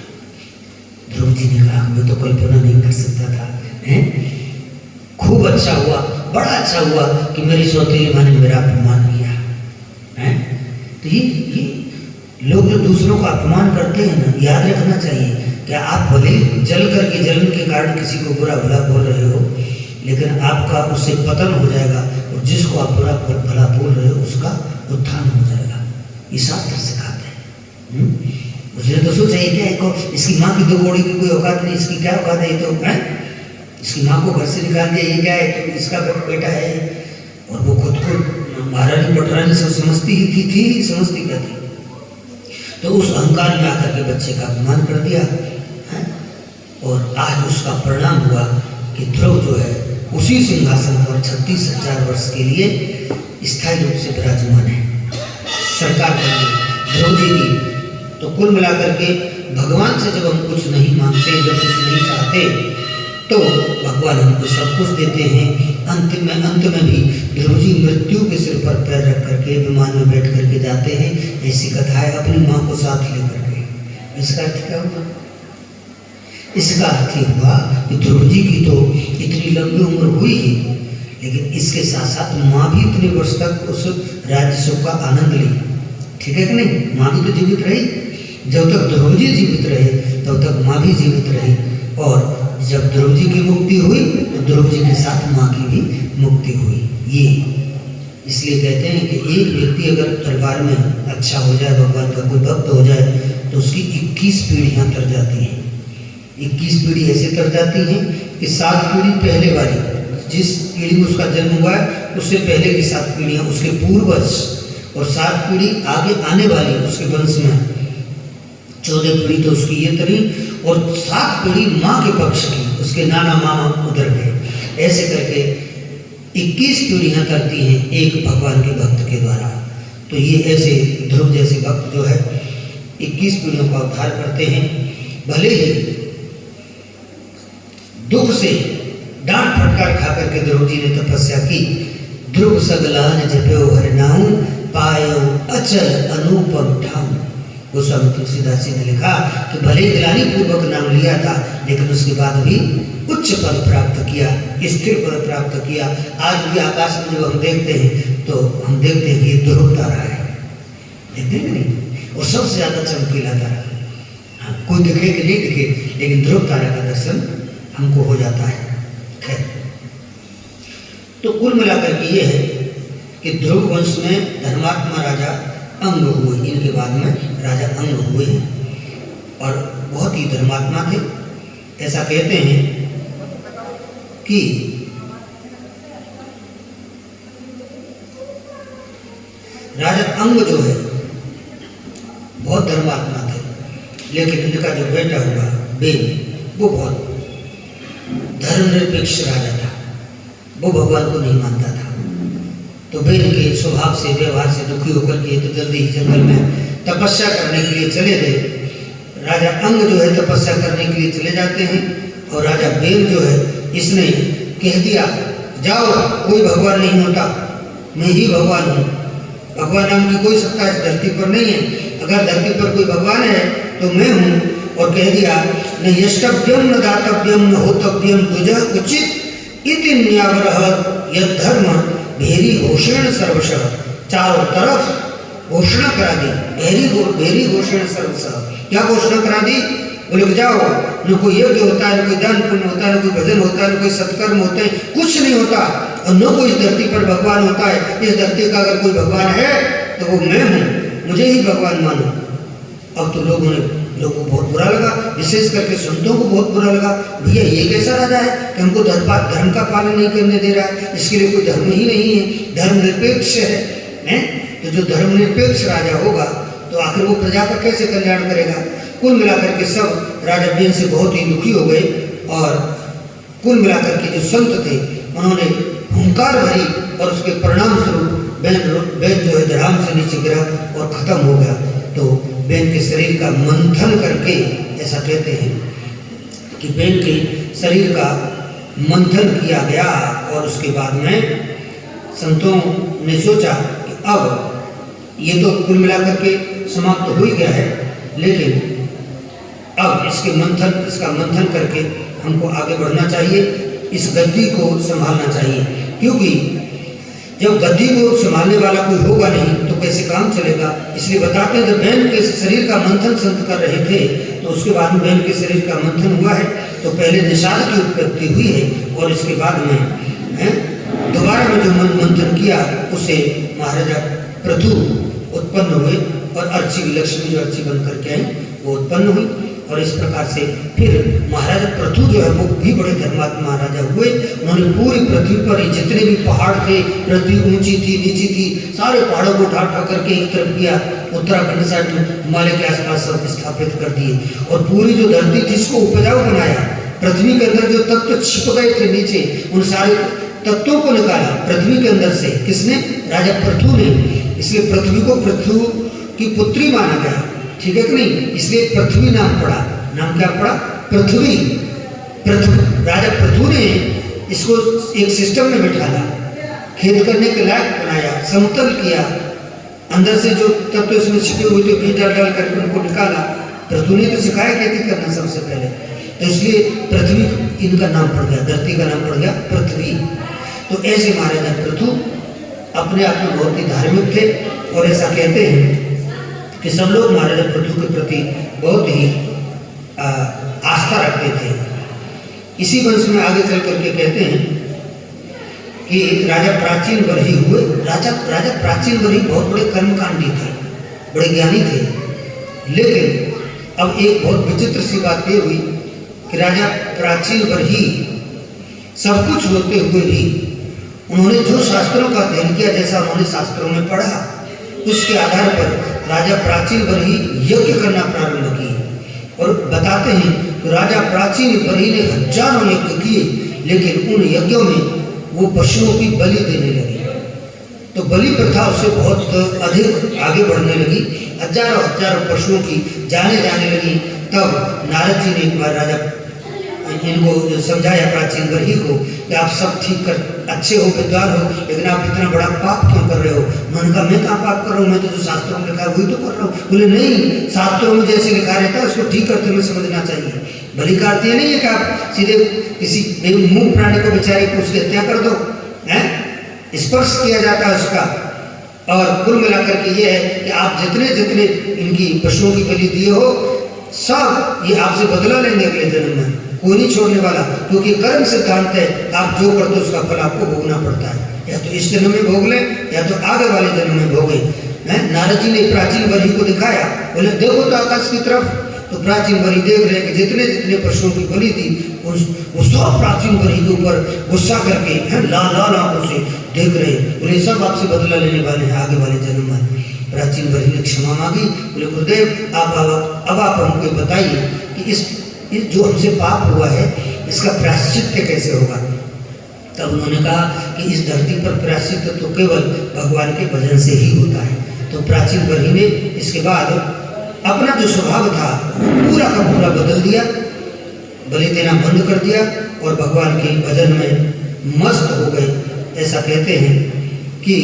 ध्रुव जी ने कहा मैं तो कल्पना नहीं कर सकता था, हैं? खूब अच्छा हुआ, बड़ा अच्छा हुआ कि मेरी सौतेली माँ ने मेरा अपमान किया, हैं? तो ये लोग जो दूसरों का अपमान करते हैं ना, याद रखना चाहिए कि आप भले जल करके जलन के कारण किसी को बुरा भला बोल रहे हो, लेकिन आपका उससे पतन हो जाएगा और जिसको आप बुरा भला बोल रहे हो उसका उत्थान हो जाएगा। ये शास्त्र सिखाते हैं। उसने तो सोचा ये क्या है, इसकी माँ की 2 कौड़ी की कोई औकात नहीं, इसकी क्या औकात है, ये तो है इसकी माँ को घर से निकाल दिया, ये क्या है, तो इसका बेटा है। और वो खुद को महारानी पटरानी सब समझती ही थी समझती क्या थी। तो उस अहंकार में आकर के बच्चे का अपमान कर दिया है। और आज उसका परिणाम हुआ कि ध्रुव जो है उसी सिंहासन पर 36,000 वर्ष के लिए स्थायी रूप से विराजमान है, सरकार बनी ध्रुव जी की। तो कुल मिलाकर के भगवान से जब हम कुछ नहीं मांगते, जब कुछ नहीं चाहते, तो भगवान हमको सब कुछ देते हैं। अंत में भी ध्रुव जी मृत्यु के सिर पर पैर रख करके विमान में बैठ करके जाते हैं। ऐसी कथा है, अपनी माँ को साथ लेकर के। इसका अर्थ क्या हुआ? इसका अर्थ ये हुआ कि ध्रुव जी की तो इतनी लंबी उम्र हुई ही, लेकिन इसके साथ साथ माँ भी इतने वर्ष तक उस राज्य सुख का आनंद ली। ठीक है कि नहीं? माँ भी तो जीवित रही। जब तक ध्रुव जी जीवित रहे तब तक माँ भी जीवित रही। और जब ध्रुव जी की मुक्ति हुई तो ध्रुव जी के साथ माँ की भी मुक्ति हुई। ये इसलिए कहते हैं कि एक व्यक्ति अगर दरबार में अच्छा हो जाए, भगवान का कोई भक्त हो जाए, तो उसकी 21 पीढ़ियाँ तर जाती हैं। 21 पीढ़ी ऐसे तर जाती हैं कि 7 पीढ़ी पहले वाली, जिस पीढ़ी में उसका जन्म हुआ है उससे पहले की 7 पीढ़ियाँ उसके पूर्वज, और 7 पीढ़ी आगे आने वाली उसके वंश में, 14 पीढ़ी तो उसकी ये तरी, और 7 पीढ़ी माँ के पक्ष की, उसके नाना मामा उधर गए। ऐसे करके 21 पीढ़ियाँ तरती हैं एक भगवान के भक्त के द्वारा। तो ये ऐसे ध्रुव जैसे भक्त जो है 21 पीढ़ियों का उद्धार करते हैं। भले ही दुख से डांट फटकार खा करके ध्रुव जी ने तपस्या की। ध्रुव सगलान जप्यो हरिनाम, पायो अचल अनुपम ठाम। गोस्वामी तुलसीदास जी ने लिखा कि भले ग्लानि पूर्वक नाम लिया था, लेकिन उसके बाद भी उच्च पद प्राप्त किया, स्थिर पद प्राप्त किया। आज भी आकाश में जब हम देखते हैं तो हम देखते हैं कि ये ध्रुव तारा है, देखते हैं नहीं? और सबसे ज्यादा चमकीला तारा। हाँ, कोई दिखे कि नहीं दिखे, लेकिन ध्रुव तारा का दर्शन हमको हो जाता है। खैर, तो कुल मिलाकर के ये है कि ध्रुव वंश में धर्मात्मा राजा अंग हुए, इनके बाद में राजा अंग हुए और बहुत ही धर्मात्मा थे। ऐसा कहते हैं कि राजा अंग जो है बहुत धर्मात्मा थे, लेकिन इनका जो बेटा हुआ बेन, वो बहुत धर्मनिरपेक्ष राजा था। वो भगवान को नहीं मानता था। तो बेन के स्वभाव से, व्यवहार से दुखी होकर के तो जल्दी ही जंगल में तपस्या करने के लिए चले गए। राजा अंग जो है तपस्या करने के लिए चले जाते हैं और राजा बेन जो है इसने कह दिया, जाओ, कोई भगवान नहीं होता, मैं ही भगवान हूँ। भगवान नाम की कोई सत्ता इस धरती पर नहीं है। अगर धरती पर कोई भगवान है तो मैं हूँ। और कह दिया, न यष्टव्यम न दातव्यम न होतव्यम तुझ उचित इति न्यावरः यद धर्म भेरी घोषण सर्वशः। चारों तरफ घोषणा करा दी, भेरी घोषण सर्वशः। क्या घोषणा करा दी? बोले जाओ, न कोई यज्ञ होता है, न कोई दान पुण्य होता है, न कोई भजन होता है, न कोई सत्कर्म होते हैं, कुछ नहीं होता। और न कोई इस धरती पर भगवान होता है। इस धरती का अगर कोई भगवान है तो वो मैं हूँ, मुझे ही भगवान मानो। अब तो लोगों को बहुत बुरा लगा, विशेष करके संतों को बहुत बुरा लगा। भैया ये कैसा राजा है कि हमको धर्म का पालन नहीं करने दे रहा है, इसके लिए कोई धर्म ही नहीं है, धर्मनिरपेक्ष है। तो जो धर्मनिरपेक्ष राजा होगा तो तो आखिर वो प्रजा का कैसे कल्याण करेगा। कुल मिलाकर के सब राजा बेन से बहुत ही दुखी हो गए और कुल मिलाकर के जो संत थे उन्होंने हुंकार भरी और उसके परिणाम स्वरूप बेन जो है धड़ाम से नीचे गिरा और खत्म हो गया। तो बेन के शरीर का मंथन करके, ऐसा कहते हैं कि बेन के शरीर का मंथन किया गया और उसके बाद में संतों ने सोचा कि अब ये तो कुल मिलाकर के समाप्त हो ही गया है, लेकिन अब इसका मंथन करके हमको आगे बढ़ना चाहिए, इस गद्दी को संभालना चाहिए, क्योंकि जब गद्दी को संभालने वाला कोई होगा नहीं तो कैसे काम चलेगा। इसलिए बताते हैं जब बैन के शरीर का मंथन संत कर रहे थे तो उसके बाद में बैन के शरीर का मंथन हुआ है, तो पहले निषाद की उत्पत्ति हुई है और इसके बाद में दोबारा में जो मंथन किया उसे महाराजा पृथु उत्पन्न हुए और अर्ची लक्ष्मी जो अर्ची बन करके आई वो उत्पन्न हुई। और इस प्रकार से फिर महाराजा पृथु जो है वो भी बड़े धर्मात्मा महाराजा हुए। उन्होंने पूरी पृथ्वी पर जितने भी पहाड़ थे, पृथ्वी ऊंची थी नीची थी, सारे पहाड़ों को उठा करके एक तरफ किया, उत्तराखंड साइड में हिमालय के आसपास सब स्थापित कर दिए और पूरी जो धरती थी इसको उपजाऊ बनाया। पृथ्वी के अंदर जो तत्व छिप गए थे नीचे, उन सारे तत्वों को निकाला पृथ्वी के अंदर से। किसने? राजा पृथु ने। इसलिए पृथ्वी को पृथु की पुत्री माना गया, ठीक है कि नहीं, इसलिए पृथ्वी नाम पड़ा। नाम क्या पड़ा? पृथ्वी। राजा पृथु ने इसको एक सिस्टम में बिठाया, खेत करने के लायक बनाया, समतल किया, अंदर से जो तत्व इसमें छिपे हुए थे बीज डाल करके उनको निकाला। पृथु ने तो सिखाया खेती करना सबसे पहले, तो इसलिए पृथ्वी इनका नाम पड़ गया, धरती का नाम पड़ गया पृथ्वी। तो ऐसे महाराजा पृथु अपने आप में बहुत ही धार्मिक थे और ऐसा कहते हैं कि सब लोग महाराजा पृथु के प्रति बहुत ही आस्था रखते थे। इसी वंश में आगे चल करके कहते हैं कि राजा प्राचीन बरही हुए। राजा प्राचीन बरही बहुत बड़े कर्मकांडी थे, बड़े ज्ञानी थे, लेकिन अब एक बहुत विचित्र सी बात ये हुई कि राजा प्राचीन बरही सब कुछ होते हुए भी उन्होंने जो शास्त्रों का अध्ययन किया, जैसा उन्होंने शास्त्रों में पढ़ा, उसके आधार पर राजा प्राचीन बरही यज्ञ करना प्रारंभ किए। और बताते हैं कि राजा प्राचीन बरही ने हजारों यज्ञ किए, लेकिन उन यज्ञों में वो पशुओं की बलि देने लगे, तो बलि प्रथा उससे बहुत अधिक आगे बढ़ने लगी, हजारों पशुओं की जाने लगी। तब नारद जी ने एक बार राजा इनको समझाया प्राचीन बरही को कि आप सब ठीक कर अच्छे हो, विद्वान हो, लेकिन आप इतना बड़ा पाप क्यों कर रहे हो। उन्होंने कहा मैं कहाँ पाप कर रहा हूँ, मैं तो जो शास्त्रों में लिखा है वही तो कर रहा हूँ। बोले नहीं, शास्त्रों में जैसे लिखा रहता है उसको ठीक करते हुए समझना चाहिए। बलि का अर्थ ये नहीं है कि आप सीधे किसी मूक प्राणी को बेचारे को उसकी हत्या कर दो, है स्पर्श किया जाता है उसका। और कुल मिलाकर के ये है कि आप जितने इनकी पशुओं की बलि दिए हो, सब ये आपसे बदला लेंगे अगले जन्म में, कोई नहीं छोड़ने वाला, क्योंकि कर्म सिद्धांत है, आप जो करते हो उसका फल आपको भोगना पड़ता है, या तो इस जन्म में भोग ले या तो आगे वाले जन्म में भोगे। नारद जी ने प्राचीन बरही को दिखाया, बोले देखो तो आकाश की तरफ। तो प्राचीन बरही देख रहे हैं कि जितने पशुओं की बलि थी वो सब प्राचीन बरही के ऊपर गुस्सा करके लाल आंखों से देख रहे हैं। बोले सब आपसे बदला लेने वाले हैं आगे वाले जन्म में। प्राचीन बरही ने क्षमा मांगी, बोले गुरुदेव अब आप हमको बताइए कि इस जो हमसे पाप हुआ है इसका प्रायश्चित कैसे होगा। तब उन्होंने कहा कि इस धरती पर प्रायश्चित तो केवल भगवान के भजन से ही होता है। तो प्राचीन बरही ने इसके बाद अपना जो स्वभाव था पूरा का पूरा बदल दिया, बलि देना बंद कर दिया और भगवान के भजन में मस्त हो गए। ऐसा कहते हैं कि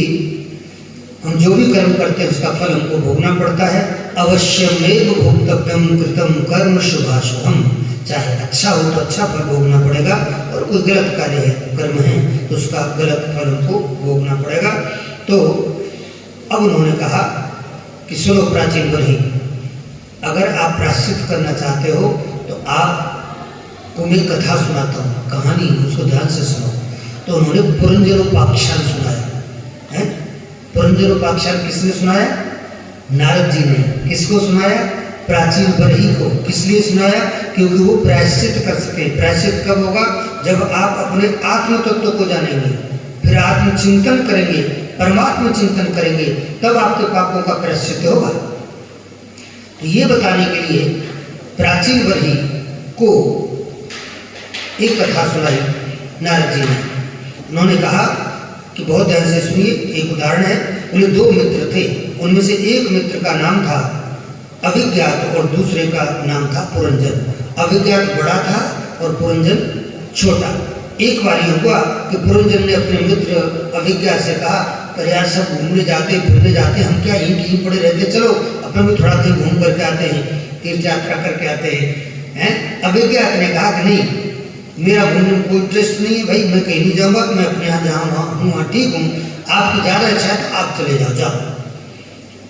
हम जो भी कर्म करते हैं उसका फल हमको भोगना पड़ता है। अवश्यमेव भोक्तव्यम कृतम कर्म शुभाशुभम, चाहे अच्छा हो तो अच्छा फल भोगना पड़ेगा, और कोई गलत कार्य है कर्म है तो उसका गलत फल हमको भोगना पड़ेगा। तो अब उन्होंने कहा कि सुनो प्राचीन बरही, अगर आप प्रायश्चित करना चाहते हो तो आपको मैं कथा सुनाता हूँ, कहानी, उसको ध्यान से सुनो। तो उन्होंने पुरंजरोपाख्यान सुनाया है। पुरंजरोपाख्यान किसने सुनाया? नारद जी ने। किसको सुनाया? प्राचीन बरही को। किस लिए सुनाया? क्योंकि वो प्रायश्चित कर सके। प्रायश्चित कब होगा? जब आप अपने आत्म तत्व को जानेंगे, फिर आत्मचिंतन करेंगे, परमात्मा चिंतन करेंगे, तब आपके पापों का प्रायश्चित होगा। तो ये बताने के लिए प्राचीन बरही को एक कथा सुनाई नारद जी ने। उन्होंने कहा कि बहुत ध्यान से सुनिए, एक उदाहरण है। बोले 2 मित्र थे, उनमें से एक मित्र का नाम था अभिज्ञात और दूसरे का नाम था पुरंजन। अभिज्ञात बड़ा था और पुरंजन छोटा। एक बार ये हुआ कि पुरंजन ने अपने मित्र अभिज्ञात से कहा, अरे यार सब घूमने जाते फिरने जाते, हम क्या यहीं पड़े रहते, चलो अपना भी थोड़ा कहीं घूम करके आते हैं, तीर्थ यात्रा करके आते हैं। अभिज्ञात ने कहा कि नहीं, मेरा घूमने में कोई इंटरेस्ट नहीं है भाई, मैं कहीं नहीं जाऊँगा, मैं अपने यहाँ जहाँ हूँ वहाँ ठीक हूँ, आपकी ज़्यादा इच्छा है तो आप चले जाओ जाओ।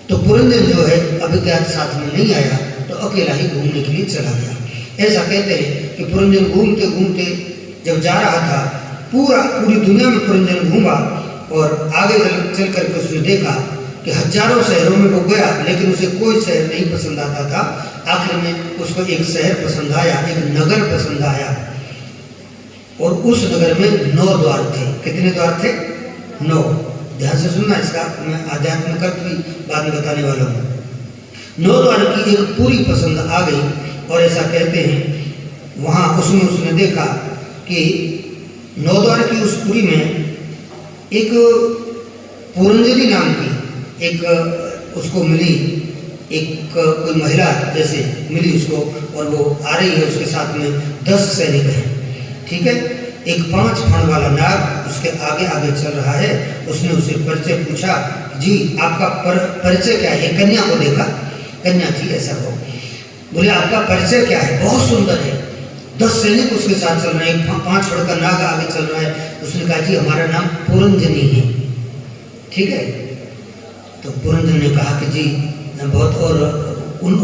तो पुरंजन जो है अभिज्ञात साथ में नहीं आया, तो अकेला ही घूमने के लिए चला गया। ऐसा कहते हैं कि पुरंजन घूमते घूमते जब जा रहा था, पूरी दुनिया में पुरंजन घूमा और आगे चल करके उसने देखा कि हजारों शहरों में वो गया, लेकिन उसे कोई शहर नहीं पसंद आता था। आखिर में उसको एक शहर पसंद आया, एक नगर पसंद आया, और उस नगर में 9 द्वार थे। कितने द्वार थे? 9। ध्यान से सुनना, इसका मैं आध्यात्मिक अर्थ भी बाद में बताने वाला हूँ। 9 द्वार की एक पूरी पसंद आ गई, और ऐसा कहते हैं वहाँ उसमें उसने देखा कि 9 द्वार की उस पूरी में एक पुरंजनी नाम की एक उसको मिली, एक कोई महिला जैसे मिली उसको, और वो आ रही है, उसके साथ में 10 सैनिक हैं। ठीक है, एक 5 फण वाला नाग उसके आगे आगे चल रहा है। उसने उसे परिचय पूछा, जी आपका परिचय क्या है? कन्या को देखा, कन्या थी ऐसा हो। बोले आपका परिचय क्या है? बहुत सुंदर है। 10 सैनिक उसके साथ चल रहे हैं, 5 फण का नाग आगे चल रहा है। उसने कहा जी हमारा नाम पुरंजनी है। ठीक है, तो पुरंजन ने कहा कि जी बहुत, और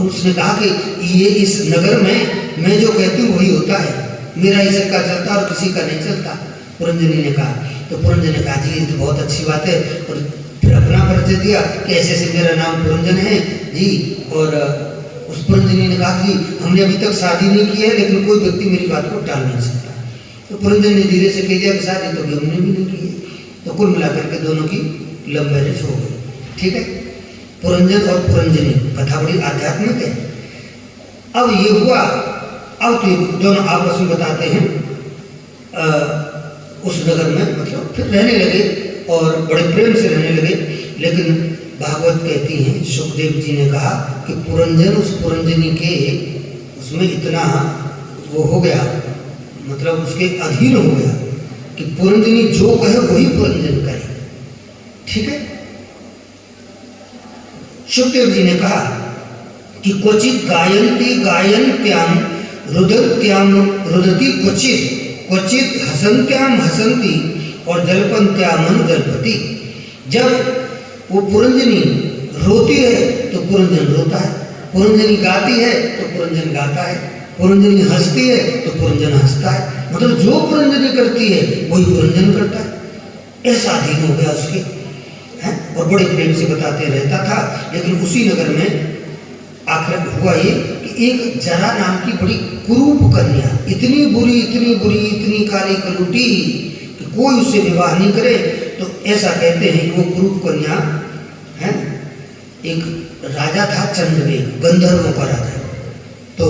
उसने कहा कि ये इस नगर में मैं जो कहती हूँ वही होता है, मेरा ही सिर का चलता और किसी का नहीं चलता। पुरंजनी ने कहा, तो पुरंजन ने कहा जी ये तो बहुत अच्छी बात है, और फिर अपना परिचय दिया कि ऐसे ऐसे मेरा नाम पुरंजन है जी। और उस पुरंजनी ने कहा कि हमने अभी तक शादी नहीं की है, लेकिन कोई व्यक्ति मेरी बात को टाल नहीं सकता। तो पुरंजन ने धीरे से कह दिया कि शादी तो हमने भी नहीं की है। तो कुल मिलाकर के दोनों की लव मैरिज हो गई। ठीक है, पुरंजन और पुरंजनी, कथा बड़ी आध्यात्मिक है। अब ये हुआ, अब तो दोनों आपस में बताते हैं उस नगर में, मतलब फिर रहने लगे और बड़े प्रेम से रहने लगे। लेकिन भागवत कहती हैं, सुखदेव जी ने कहा कि पुरंजन उस पुरंजनी के उसमें इतना वो हो गया, मतलब उसके अधीन हो गया कि पुरंजनी जो कहे वही पुरंजन करे। ठीक है, सुखदेव जी ने कहा कि क्वचित गायन्ति गायन्त्याम रुदत्याम रुदति क्वचित क्वचित हसन्त्याम हसन्ति और जल्पन्त्याम जल्पति। जब वो पुरंजनी रोती है तो पुरंजन रोता है, पुरंजनी गाती है तो पुरंजन गाता है, पुरंजनी हंसती है तो पुरंजन हंसता है। मतलब जो पुरंजनी करती है वही पुरंजन करता है। ऐसा अधीन हो गया उसके, है, और बड़े प्रेम से बताते रहता था। लेकिन उसी नगर में आखिर हुआ ये कि एक जरा नाम की बड़ी कुरूप कन्या, इतनी बुरी इतनी काली कलुटी कि कोई उससे विवाह नहीं करे। तो ऐसा कहते हैं कि वो कुरूप कन्या है, एक राजा था चंद्रवेग, गंधर्वों का राजा, तो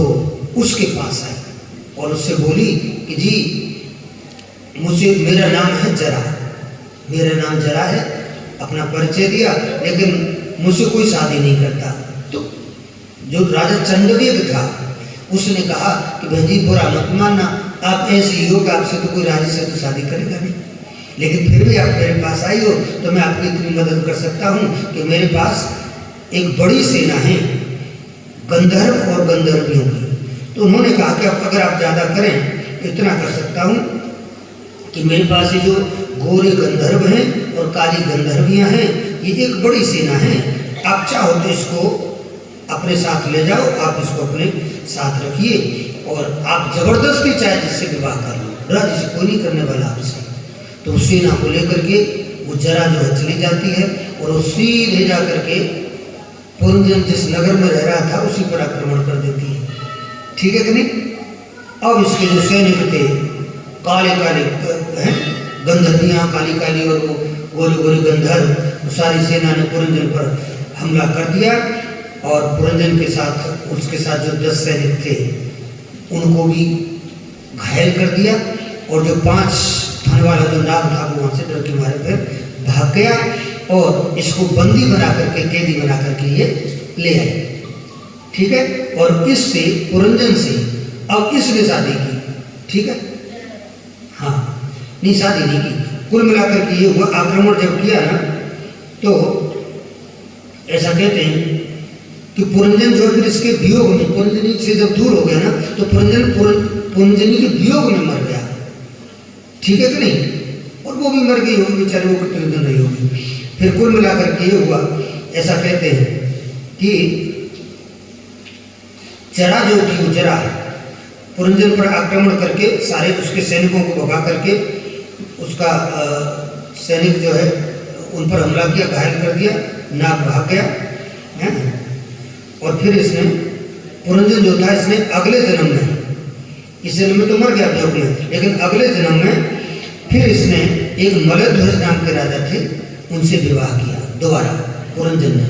उसके पास आई और उससे बोली कि जी मुझे, मेरा नाम है जरा, मेरा नाम जरा है, अपना परिचय दिया, लेकिन मुझसे कोई शादी नहीं करता। तो जो राजा चंद्रवेग था उसने कहा कि बहन जी बुरा मत मानना, आप ऐसे ही हो कि आपसे तो कोई राजी से तो शादी करेगा नहीं, लेकिन फिर भी आप मेरे पास आई हो तो मैं आपकी इतनी मदद कर सकता हूँ कि मेरे पास एक बड़ी सेना है गंधर्व और गंधर्वियों की। तो उन्होंने कहा कि अब अगर आप ज़्यादा करें तो इतना कर सकता हूँ कि मेरे पास ये जो गोरे गंधर्व हैं और काली गंधर्वियाँ हैं, ये एक बड़ी सेना है। आप चाहो तो इसको अपने साथ ले जाओ, आप इसको अपने साथ रखिए और आप जबरदस्ती चाहे जिससे विवाह कर लो, राजी से कोई नहीं करने वाला आपसे। तो उस सेना को लेकर के वो जरा जो है चली जाती है और वो सीधे जा करके पुरंजन जिस नगर में रह रहा था उसी पर आक्रमण कर देती है। ठीक है कि नहीं? अब इसके जो सैनिक थे काले काले हैं, गंधर्वियाँ काली काली और वो गोरे गोरे गंधर्व, सारी सेना ने पुरंजन पर हमला कर दिया और पुरंजन के साथ उसके साथ जो 10 सैनिक थे उनको भी घायल कर दिया, और जो 5 फन वाला जो नाग था वो वहाँ से डर के मारे फिर भाग गया, और इसको बंदी बना करके, कैदी बना करके ये ले आए। ठीक है, और इससे पुरंजन से अब इसने शादी की। ठीक है, हाँ, नहीं शादी नहीं की, कुल मिलाकर के ये हुआ। आक्रमण जब किया ना तो ऐसा कहते हैं कि पुरंजन जो है इसके वियोग में, पुरंजनी से जब दूर हो गया ना तो पुरंजनी के वियोग में मर गया। ठीक है कि नहीं, और वो भी मर गई होगी बेचारे, वो कितने दिन रही होगी। फिर कुल मिलाकर के ये हुआ, ऐसा कहते हैं कि जरा जो थी वो जरा पुरंजन पर आक्रमण करके सारे उसके सैनिकों को भगा करके उसका सैनिक जो है उन पर हमला किया, घायल कर दिया, नाग भाग गया है। और फिर इसने पुरंजन जो था इसने अगले जन्म में, इस जन्म में तो मर गया वियोग में, लेकिन अगले जन्म में फिर इसने एक मलध्वज नाम के राजा थे उनसे विवाह किया दोबारा पुरंजन ने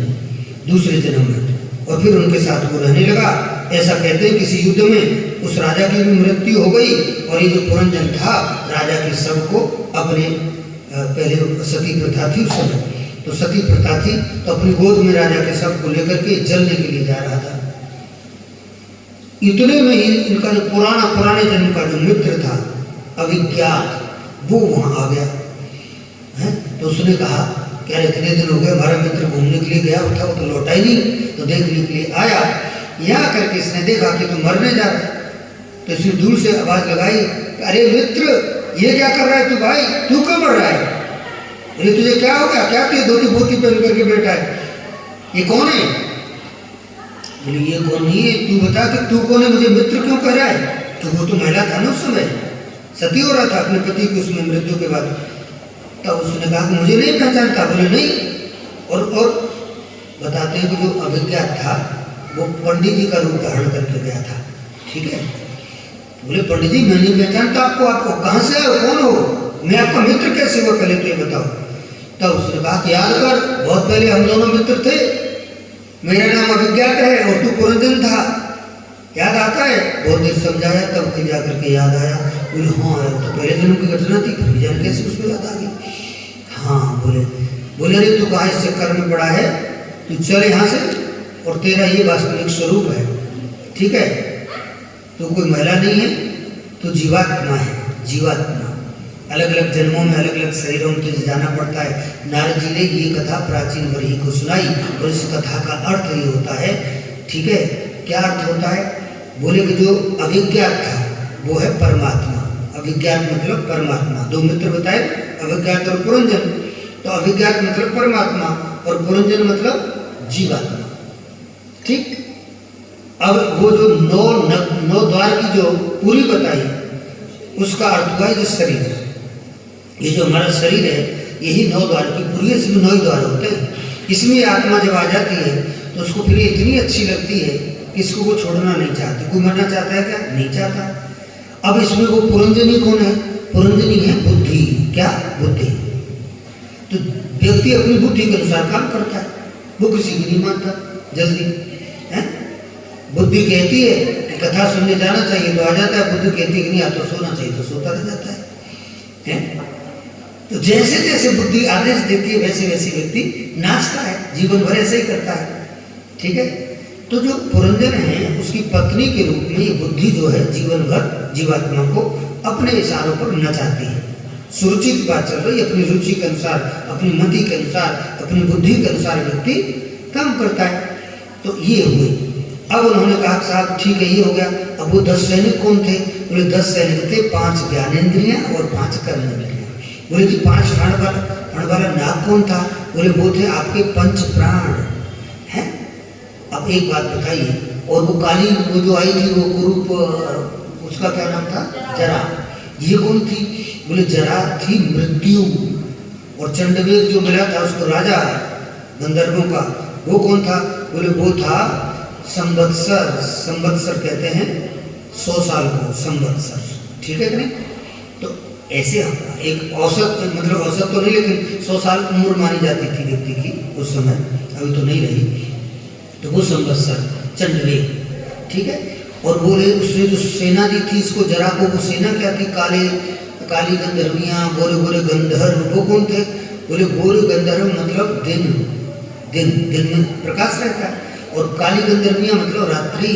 दूसरे जन्म में, और फिर उनके साथ वो रहने लगा। ऐसा कहते हैं किसी युद्ध में उस राजा की भी मृत्यु हो गई, और ये जो पुरंजन था राजा के शव को अपने पहले सती प्रथा थी उस समय, तो सती प्रथा थी तो अपनी गोद में राजा के शव को लेकर के जलने के लिए जा रहा था। इतने में ही इनका जो पुराने जन्म का जो मित्र था अभिज्ञात, वो वहां आ गया है। तो उसने कहा क्या इतने दिन हो गए हमारा मित्र घूमने के लिए गया था, वो तो लौटा ही नहीं, तो देखने के लिए आया। यहाँ करके इसने देखा कि तू मरने जा रहा है, तो इसने दूर से आवाज लगाई, अरे मित्र ये क्या कर रहा है तू भाई, तू क्यों मर रहा है, अरे तुझे क्या हो गया, क्या तुझे धोती बोती पहन करके बैठा है, ये कौन है? बोले ये कौन नहीं है, तू बता कि तू कौन है, मुझे मित्र क्यों कह रहा है? तो वो तो महिला था ना उस समय, सती हो रहा था अपने पति की उसमें मृत्यु के बाद। तब उसने कहा मुझे नहीं पहचानता। बोले नहीं, और बताते हैं कि जो अभिज्ञात था वो पंडित जी का रूप धारण करके गया था। ठीक है, बोले पंडित जी मैं नहीं पहचानता आपको, आपको कहाँ से आए, कौन हो, मैं आपका मित्र कैसे हुआ, पहले तो ये बताओ। तब उसने कहा कि याद कर, बहुत पहले हम दोनों मित्र थे, मेरा नाम अभिज्ञात है और तू पुरंजन था, याद आता है? बहुत देर समझाया, तब फिर जाकर के याद आया। बोले हाँ तो पहले जन्म की घटना थी, फिर जान कैसे उसको याद आ गई। हाँ बोले अरे तू कहाँ इस चक्कर में पड़ा है, तू चल यहाँ से, और तेरा ये वास्तविक स्वरूप है। ठीक है, तो कोई महिला नहीं है, तो जीवात्मा है, जीवात्मा। अलग अलग जन्मों में अलग अलग शरीरों में तुझे जाना पड़ता है। नारद जी ने ये कथा प्राचीन वरी को सुनाई, और इस कथा का अर्थ ये होता है। ठीक है, क्या अर्थ होता है? बोले कि जो अभिज्ञात था वो है परमात्मा। अभिज्ञात मतलब परमात्मा। दो मित्र बताए, अभिज्ञात और पुरंजन। तो अभिज्ञात मतलब परमात्मा और पुरंजन मतलब जीवात्मा। ठीक, अब वो जो नौ द्वार की जो पूरी बताई उसका अर्थ हुआ जो शरीर, ये जो हमारा शरीर है यही 9 द्वार की पूरी, इसमें 9 द्वार होते हैं। इसमें आत्मा जब आ जाती है तो उसको फिर इतनी अच्छी लगती है कि इसको वो छोड़ना नहीं चाहती। कोई मरना चाहता है क्या? नहीं चाहता। अब इसमें वो पुरंजनी कौन है? पुरंजनी है बुद्धि। क्या? बुद्धि। तो व्यक्ति अपनी बुद्धि के अनुसार काम करता है, वो किसी की नहीं मानता जल्दी है। बुद्धि कहती है कि कथा सुनने जाना चाहिए तो आ जाता है, बुद्धि कहती है कि नहीं, आ तो सोना चाहिए तो सोता रह जाता है। तो जैसे जैसे बुद्धि आदेश देती है वैसे वैसे व्यक्ति नाचता है, जीवन भर ऐसे ही करता है। ठीक है, तो जो पुरंजन है उसकी पत्नी के रूप में ये बुद्धि जो है जीवन भर जीवात्मा को अपने इशारों पर नचाती है। सुरुचि की बात चल रही, अपनी रुचि के अनुसार, अपनी मति के अनुसार, अपनी बुद्धि के अनुसार व्यक्ति काम करता है। तो ये हुए। अब उन्होंने कहा साहब ठीक है ये हो गया। अब वो 10 सैनिक कौन थे? बोले 10 सैनिक थे, 5 ज्ञानेंद्रियां और 5 कर्मेंद्रियां। बोले कि 5 फण वाला नाग कौन था? बोले वो थे आपके 5 प्राण हैं। अब एक बात बताइए, और वो काली वो जो आई थी वो कुरूप, उसका क्या नाम था? जरा। ये कौन थी? बोले जरा थी मृत्यु। और चंडवेग जो मिला था उसको राजा गंधर्वों का, वो कौन था? बोले वो था संवत्सर। संवत्सर कहते हैं 100 साल को, संवत्सर। ठीक है कि नहीं? तो ऐसे एक औसत, मतलब औसत तो नहीं लेकिन 100 साल उम्र मानी जाती थी व्यक्ति की उस समय, अभी तो नहीं रही। तो वो संवत्सर चंडवेग, ठीक है। और बोले उसने जो सेना दी थी इसको जरा को, वो सेना क्या थी, काली गंधर्वियाँ, गोरे गोरे गंधर्व, वो कौन थे? बोले गोरे गंधर्व मतलब दिन में प्रकाश रहता है, और काली गंधर्वियाँ मतलब रात्रि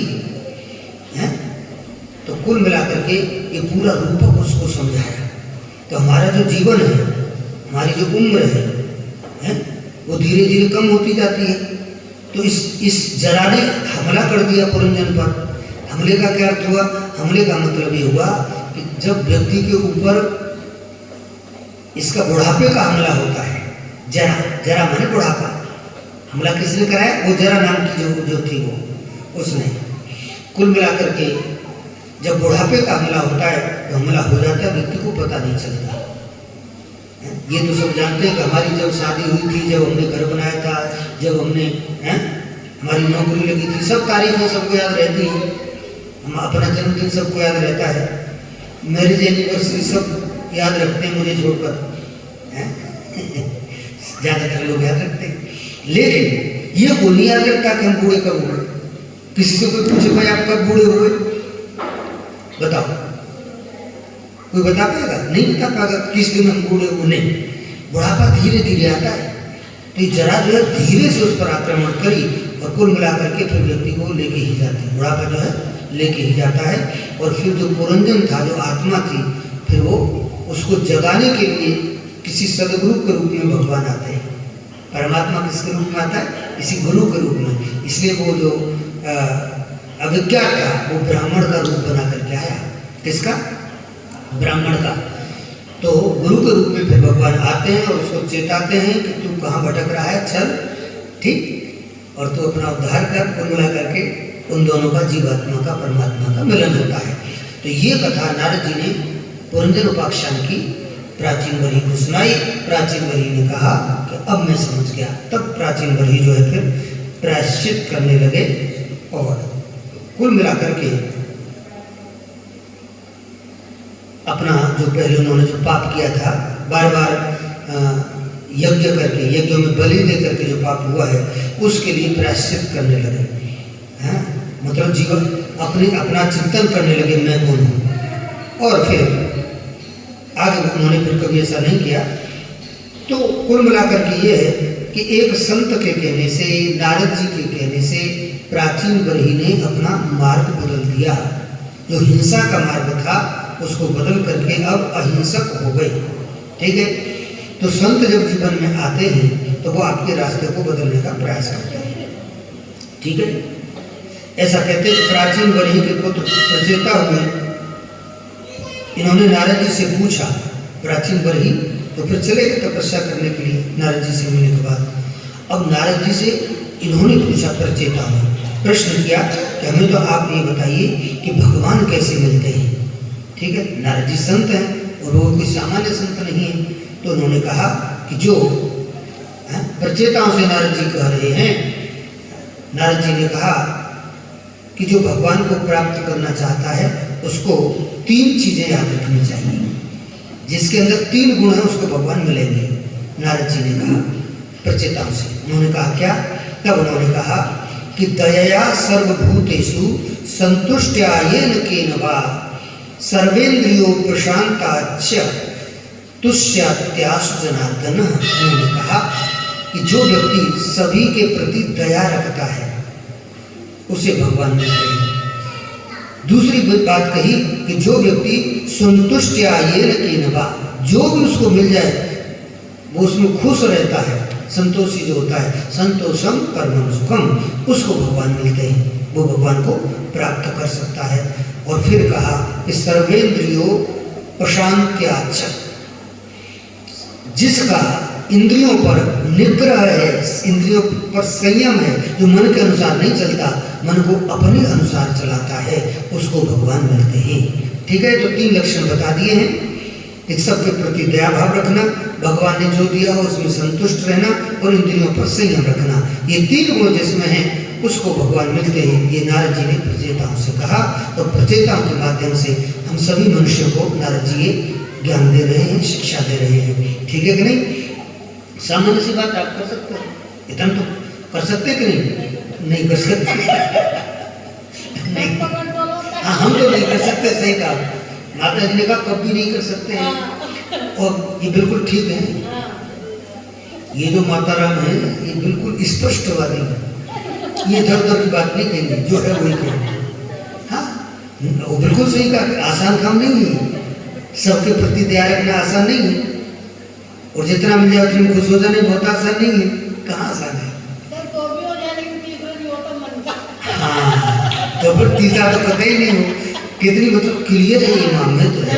है। तो कुल मिलाकर के ये पूरा रूपक उसको समझाया। तो हमारा जो जीवन है, हमारी जो उम्र है वो धीरे धीरे कम होती जाती है। तो इस जरा ने हमला कर दिया पुरंजन पर। हमले का क्या अर्थ हुआ? हमले का मतलब ये हुआ कि जब व्यक्ति के ऊपर इसका बुढ़ापे का हमला होता है, जरा माने बुढ़ापा, हमला किसने कराया? वो जरा नाम की जो थी वो, उसने। कुल मिलाकर के जब बुढ़ापे का हमला होता है तो हमला हो जाता है, व्यक्ति को पता नहीं चलता। ये तो सब जानते हैं कि हमारी जब शादी हुई थी, जब हमने घर बनाया था, जब हमने हमारी नौकरी लगी थी, सब तारीखें सबको याद रहती हैं। हम अपना जन्मदिन सबको याद रहता है, मैरिज एनिवर्सरी सब याद रखते हैं मुझे छोड़कर, ज़्यादातर लोग याद रखते हैं। लेकिन ये कोई नहीं याद रखता कि हम बूढ़े कब हुए। किसी से कोई पूछे भाई आप कब बूढ़े हुए, बताओ, कोई बता पाएगा? नहीं बता पाएगा किस दिन हम बूढ़े हुए। नहीं, बुढ़ापा धीरे धीरे आता है। तो ये जरा जो है धीरे से उस पर आक्रमण करी और कुल मिलाकर के फिर व्यक्ति को लेके ही जाती है। बुढ़ापा जो है लेके ही जाता है। और फिर जो पुरंजन था, जो आत्मा थी, फिर वो उसको जगाने के लिए किसी सदगुरु के रूप में भगवान आते हैं। परमात्मा किसके रूप में आता है? किसी गुरु के रूप में। इसलिए वो जो अविज्ञात था वो ब्राह्मण का रूप बना करके आया। किसका? ब्राह्मण का। तो गुरु के रूप में फिर भगवान आते हैं और उसको चेताते हैं कि तू कहाँ भटक रहा है, चल, ठीक, और तू अपना उद्धार कर। कुल मिला करके उन दोनों का, जीवात्मा का परमात्मा का मिलन होता है। तो ये कथा नारद जी ने पुरंजन उपाख्यान की प्राचीन बलि को सुनाई। प्राचीन बलि ने कहा कि अब मैं समझ गया। तब प्राचीन बलि जो है फिर प्रायश्चित करने लगे। और कुल मिलाकर के अपना जो पहले उन्होंने जो पाप किया था, बार बार यज्ञ करके, यज्ञों में बलि दे करके जो पाप हुआ है उसके लिए प्रायश्चित करने लगे। मतलब जीवन अपना चिंतन करने लगे, मैं कौन हूँ। और फिर आगे उन्होंने फिर कभी ऐसा नहीं किया। तो कुल मिलाकर के ये है कि एक संत के कहने से, नारद जी के कहने से प्राचीन बरही ने अपना मार्ग बदल दिया। जो हिंसा का मार्ग था उसको बदल करके अब अहिंसक हो गए, ठीक है। तो संत जब जीवन में आते हैं तो वो आपके रास्ते को बदलने का प्रयास करते हैं, ठीक है। ऐसा कहते हैं प्राचीन बरही के पुत्र प्रचेता हुए। इन्होंने नारद जी से पूछा, प्राचीन बरही तो फिर चले गए तपस्या करने के लिए नारद जी से मिलने के बाद। अब नारद जी से इन्होंने पूछा, प्रचेता हुए प्रश्न किया कि हमें तो आप ये बताइए कि भगवान कैसे मिलते हैं, ठीक है। नारद जी संत हैं और वो कोई सामान्य संत नहीं है। तो उन्होंने कहा कि जो प्रचेताओं से नारद जी कह रहे हैं, नारद जी ने कहा कि जो भगवान को प्राप्त करना चाहता है उसको 3 चीजें याद रखनी चाहिए। जिसके अंदर 3 गुण हैं उसको भगवान मिलेंगे। नारद जी ने कहा प्रचेताओं से। उन्होंने कहा क्या? तब उन्होंने कहा कि दयया सर्वभूतेषु संतुष्ट्या येन केन वा सर्वेन्द्रियो प्रशांताच्च तुष्यात्यासु जनार्दन। उन्होंने कहा कि जो व्यक्ति सभी के प्रति दया रखता है उसे भगवान मिलते हैं। दूसरी बात कही कि जो व्यक्ति संतुष्ट्या येन केन वा, जो भी उसको मिल जाए वो उसमें खुश रहता है, संतोषी जो होता है, संतोषम परमं सुखम, उसको भगवान मिलते हैं, वो भगवान को प्राप्त कर सकता है। और फिर कहा कि सर्वेंद्रियो प्रशांत्याच्च, जिसका इंद्रियों पर निग्रह है, इंद्रियों पर संयम है, जो मन के अनुसार नहीं चलता, मन को अपने अनुसार चलाता है, उसको भगवान मिलते हैं, ठीक है। तो 3 लक्षण बता दिए हैं। एक सबके प्रति दया भाव रखना, भगवान ने जो दिया हो उसमें संतुष्ट रहना और इंद्रियों पर संयम रखना। ये 3 गुण जिसमें हैं उसको भगवान मिलते हैं। ये नारद जी ने प्रचेताओं से कहा। तो प्रचेताओं के माध्यम से हम सभी मनुष्यों को नारद जी ज्ञान दे रहे हैं, शिक्षा दे रहे हैं, ठीक है कि नहीं। सामान्य सी बात आप कर सकते हो, इतना तो कर सकते कि नहीं? नहीं कर सकते। नहीं, हाँ हम तो नहीं कर सकते, सही कहा माता जी ने कहा कभी नहीं कर सकते हैं। और ये बिल्कुल ठीक है, ये जो माता राम है ये बिल्कुल स्पष्टवादी है, ये दर दर की बात नहीं कहेंगे, जो है वही कहेंगे। हाँ वो बिल्कुल सही कहा, आसान काम नहीं है, सबके प्रति दया रखना आसान नहीं है, और जितना मिल जाए उतनी खुश हो जाने बहुत आसान नहीं है। कहाँ आसान है? हाँ तो फिर तीसरा तो कतई ही नहीं हो, कितनी मतलब क्लियर है ये मामले तो है।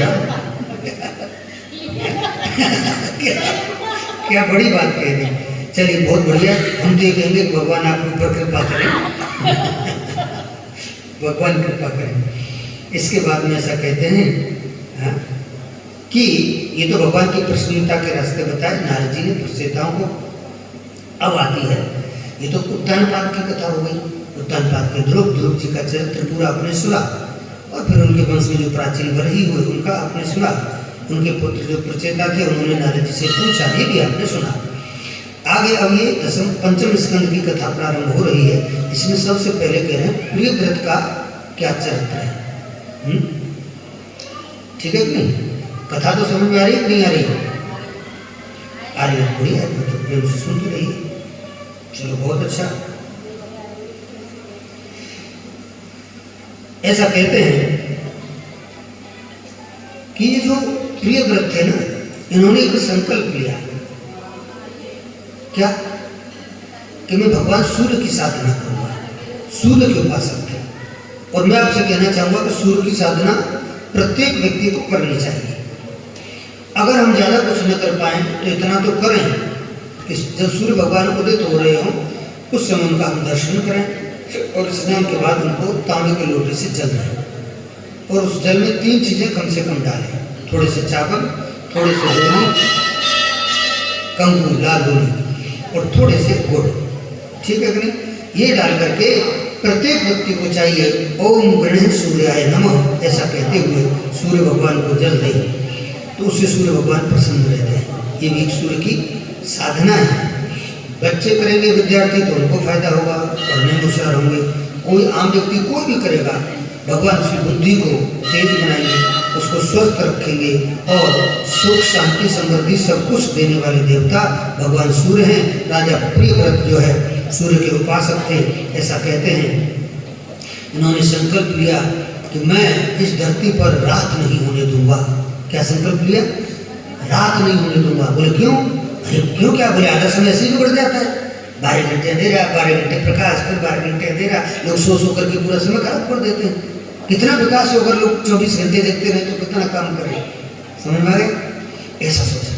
क्या बड़ी बात कह दी। चलिए बहुत बढ़िया, हम तो ये कहेंगे भगवान आपके ऊपर कृपा करें, भगवान कृपा करें। इसके बाद में ऐसा कहते हैं हाँ, कि ये तो भगवान की प्रसन्नता के रास्ते बताए नारद जी ने प्रचेताओं को। अब आती है, ये तो उत्तानपाद की कथा हो गई। उत्तानपाद के ध्रुव जी का चरित्र पूरा आपने सुना, और फिर उनके वंश में जो प्राचीन बरही हुए उनका आपने सुना। उनके पुत्र जो प्रचेता थे उन्होंने नारद जी से पूछा, ये भी आपने सुना। आगे अब ये पंचम स्कंद की कथा प्रारंभ हो रही है। इसमें सबसे पहले कह रहे हैं प्रियव्रत का क्या चरित्र है। ठीक है कि नहीं? कथा तो समझ में आ रही है नहीं आ रही? आ रही है, बढ़िया है, तो प्रेम से सुनते रहिए। चलो बहुत अच्छा। ऐसा कहते हैं कि ये जो प्रियव्रत थे ना, इन्होंने एक संकल्प लिया, क्या कि मैं भगवान सूर्य की साधना करूंगा। सूर्य के उपासक थे, और मैं आपसे कहना चाहूंगा कि सूर्य की साधना प्रत्येक व्यक्ति को करनी चाहिए। अगर हम ज़्यादा कुछ न कर पाएँ तो इतना तो करें कि जब सूर्य भगवान उदित हो रहे हों उस समय उनका हम दर्शन करें, और स्नान के बाद उनको तांबे के लोटे से जल दें, और उस जल में 3 चीज़ें कम से कम डालें, थोड़े से चावल, थोड़े से रोली, कंगू लाल रोली, और थोड़े से गुड़। ठीक है कि नहीं? ये डाल करके प्रत्येक व्यक्ति को चाहिए ओम गणेश सूर्याय नमः ऐसा कहते हुए सूर्य भगवान को जल दें, तो उससे सूर्य भगवान प्रसन्न रहते हैं। ये भी एक सूर्य की साधना है। बच्चे करेंगे, विद्यार्थी, तो उनको फायदा होगा, पढ़ने में होशियार होंगे। कोई आम व्यक्ति कोई भी करेगा, भगवान उसकी बुद्धि को तेज बनाएंगे, उसको स्वस्थ रखेंगे, और सुख शांति समृद्धि सब कुछ देने वाले देवता भगवान सूर्य हैं। राजा प्रियव्रत जो है सूर्य के उपासक थे, ऐसा कहते हैं। इन्होंने संकल्प लिया कि मैं इस धरती पर रात नहीं होने दूंगा। क्या संकल्प लिया? रात नहीं होने दूंगा। बोले क्यों? अरे क्यों क्या? बोले आधा समय ऐसे ही बढ़ जाता है, 12 घंटे अंधेरा, 12 घंटे प्रकाश, फिर 12 घंटे अंधेरा, लोग सो करके पूरा समय खराब कर देते हैं। कितना विकास हो, अगर लोग 24 घंटे देखते रहे तो कितना काम करें। समझ में आ गया? ऐसा सोचा,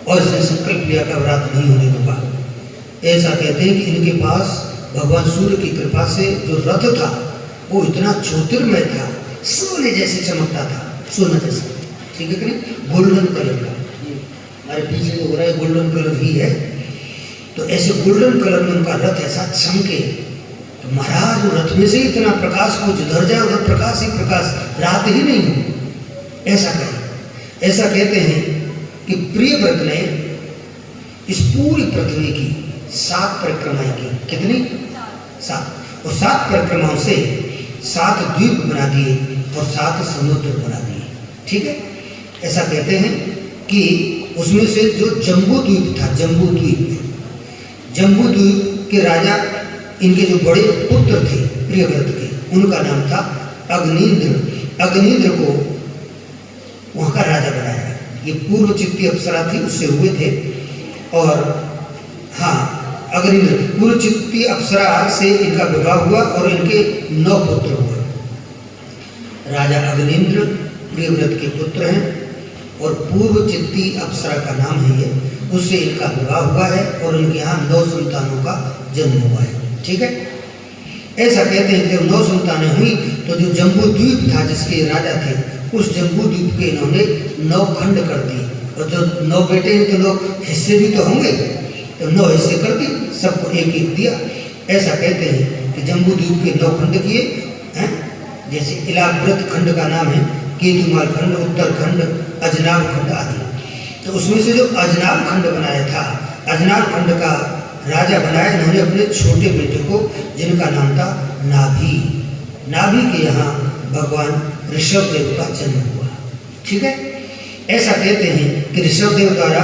और इसने संकल्प लिया कि रात नहीं होने दूंगा। ऐसा कहते हैं कि इनके पास भगवान सूर्य की कृपा से जो रथ था वो इतना ज्योतिर्मय था, सोने जैसे चमकता था, सोना जैसा। ठीक है कि नहीं? गोल्डन कलर का, हमारे पीछे जो हो रहा है गोल्डन कलर ही है, तो ऐसे गोल्डन कलर में उनका रथ ऐसा चमके। तो महाराज रथ में से इतना प्रकाश को जिधर जाए उधर प्रकाश ही प्रकाश, रात ही नहीं हो। ऐसा कहें, ऐसा कहते हैं कि प्रियव्रत ने इस पूरी पृथ्वी की 7 परिक्रमाएं की। कितनी? 7। और 7 परिक्रमाओं से 7 द्वीप बना दिए और 7 समुद्र बना दिए। ठीक है? ऐसा कहते हैं कि उसमें से जो जम्बू द्वीप था, जम्बू द्वीप के राजा, इनके जो बड़े पुत्र थे प्रियव्रत के, उनका नाम था अग्निंद्र। अग्निंद्र को वहाँ का राजा बनाया। ये पूर्व चित्ती अप्सरा थी, उससे हुए थे। और हाँ, अग्निंद्र पूर्व चित्ती अप्सरा से इनका विवाह हुआ और इनके 9 पुत्र हुए। राजा अग्निंद्र प्रियव्रत के पुत्र हैं, और पूर्व चित्ती अप्सरा का नाम है ये, उससे इनका विवाह हुआ है, और इनके यहाँ 9 संतानों का जन्म हुआ है। ठीक है? ऐसा कहते हैं कि जब 9 संतानें हुई तो जो जम्बू द्वीप था जिसके राजा थे, उस जम्बू द्वीप के इन्होंने 9 खंड कर दिए। और जो 9 बेटे हैं तो लोग हिस्से भी तो होंगे, तो 9 हिस्से कर दिए, सबको एक एक दिया। ऐसा कहते हैं कि जम्बू द्वीप के 9 खंड किए हैं। जैसे इलाव्रत खंड का नाम है केतुमाल खंड, उत्तरखंड, अजनाब खंड आदि। तो उसमें से जो अजनाब खंड बनाया था, अजनाब खंड का राजा बनाया इन्होंने अपने छोटे बेटे को, जिनका नाम था नाभि। नाभि के यहाँ भगवान ऋषभदेव का जन्म हुआ। ठीक है, ऐसा कहते हैं कि ऋषभदेव द्वारा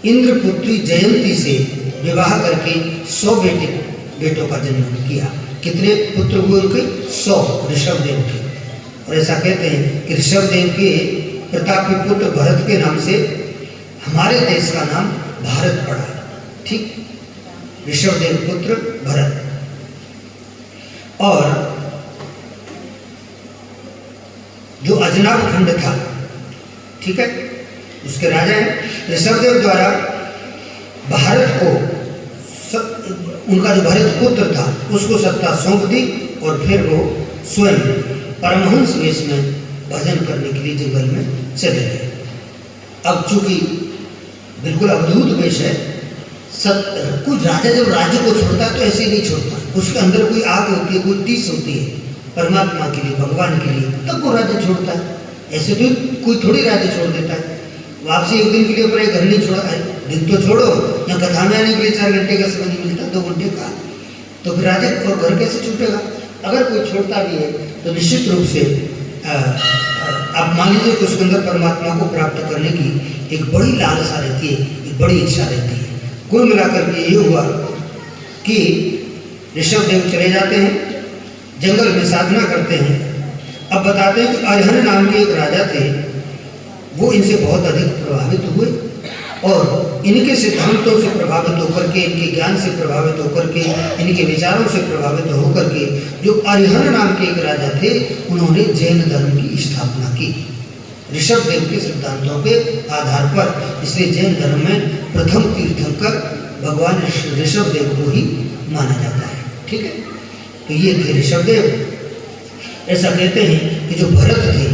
इंद्रपुत्री जयंती से विवाह करके 100 बेटों का जन्म किया। कितने पुत्र हुए उनके? 100 ऋषभदेव के। और ऐसा कहते हैं कि ऋषभदेव के प्रतापी पुत्र भरत के नाम से हमारे देश का नाम भारत पड़ा। ठीक, ऋषभदेव पुत्र भरत। और जो अजनाब खंड था, ठीक है, उसके राजा हैं ऋषभदेव द्वारा भारत को उनका जो भरत पुत्र था उसको सत्ता सौंप दी और फिर वो स्वयं परमहंस वेश में भजन करने के लिए जंगल में चले गए। अब चूंकि बिल्कुल अद्भुत वेश है, कुछ राजा जब राज्य को छोड़ता है तो ऐसे नहीं छोड़ता, उसके अंदर कोई आग होती है, कोई टीस होती है परमात्मा के लिए, भगवान के लिए, तब वो राज्य छोड़ता है। ऐसे तो कोई थोड़ी राज्य छोड़ देता है। वापसी एक दिन के लिए अपने घर नहीं छोड़ा, दिन तो छोड़ो, या कथा में आने के लिए 4 घंटे का समय नहीं मिलता, 2 घंटे का, तो फिर राज्य और घर कैसे छूटेगा? अगर कोई छोड़ता भी है तो निश्चित रूप से आप मान लीजिए कि उसके अंदर परमात्मा को प्राप्त करने की एक बड़ी लालसा रहती है, एक बड़ी इच्छा रहती है। कुल मिलाकर के ये हुआ कि ऋषभदेव चले जाते हैं, जंगल में साधना करते हैं। अब बताते हैं कि अरहन नाम के एक राजा थे, वो इनसे बहुत अधिक प्रभावित हुए और इनके सिद्धांतों से प्रभावित होकर के, इनके ज्ञान से प्रभावित होकर के, इनके विचारों से प्रभावित होकर के जो अरहन नाम के एक राजा थे, उन्होंने जैन धर्म की स्थापना की ऋषभदेव के सिद्धांतों के आधार पर। इसलिए जैन धर्म में प्रथम तीर्थंकर भगवान ऋषभदेव को ही माना जाता है। ठीक है, तो ये थे ऋषभदेव। ऐसा कहते हैं कि जो भरत थे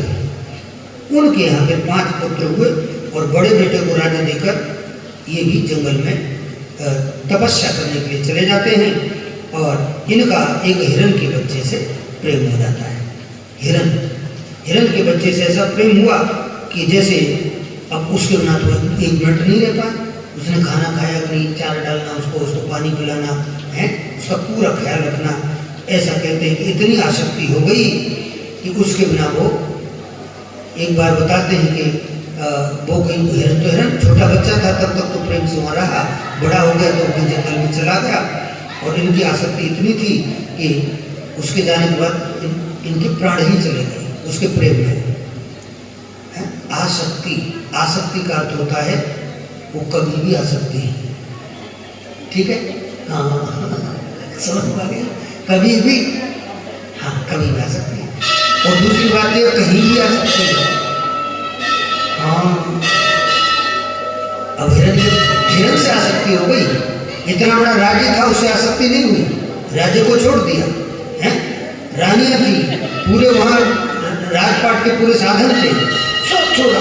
उनके यहाँ पे 5 पुत्र हुए और बड़े बेटे को राज्य देकर ये भी जंगल में तपस्या करने के लिए चले जाते हैं और इनका एक हिरण के बच्चे से प्रेम हो जाता है। हिरण के बच्चे से ऐसा प्रेम हुआ कि जैसे अब उसके बिना तो 1 मिनट नहीं रह पाए। उसने खाना खाया नहीं, चारा डालना, उसको पानी पिलाना है, उसका पूरा ख्याल रखना। ऐसा कहते हैं कि इतनी आसक्ति हो गई कि उसके बिना वो, एक बार बताते हैं कि वो कहीं हिरण छोटा बच्चा था तब तक तो प्रेम से वहाँ रहा, बड़ा हो गया तो अपने जंगल में चला गया और इनकी आसक्ति इतनी थी कि उसके जाने के बाद इनके प्राण ही चले गए उसके प्रेम में। आसक्ति का अर्थ होता है वो कभी भी आ सकती है। ठीक है, हाँ समझ पा गया, कभी भी, हाँ कभी भी आ सकती है। और दूसरी बात ये कहीं भी आ सकती है। हाँ, अब हिरण से आसक्ति हो गई, इतना बड़ा राज्य था उससे आसक्ति नहीं हुई, राज्य को छोड़ दिया है। रानियां थी, पूरे वहां राजपाट के पूरे साधन थे, सब छोड़ा,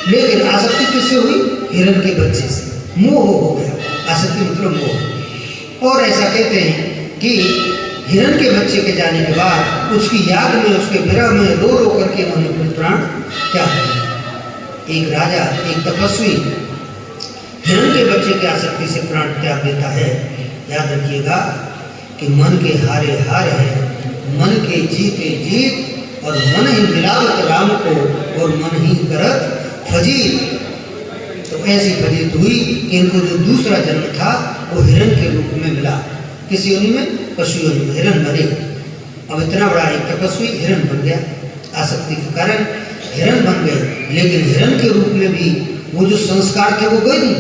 लेकिन आसक्ति किससे हुई? हिरण के बच्चे से। मोह हो गया, आसक्ति मतलब मोह। और ऐसा कहते हैं कि हिरण के बच्चे के जाने के बाद उसकी याद में, उसके विरह में रो रो करके उन्होंने अपने प्राण त्याग दिए। एक राजा, एक तपस्वी हिरण के बच्चे की आसक्ति से प्राण त्याग देता है। याद रखिएगा कि मन के हारे हार है, मन के जीते जीत, और मन ही मिलावत राम को और मन ही करत फजीत। तो ऐसी फजीत हुई कि इनको जो दूसरा जन्म था वो हिरण के रूप में मिला। किस योनि में? पशु योनि में हिरण बने। अब इतना बड़ा एक तपस्वी हिरण बन गया, आसक्ति के कारण हिरण बन गए, लेकिन हिरण के रूप में भी वो जो संस्कार थे वो गए नहीं,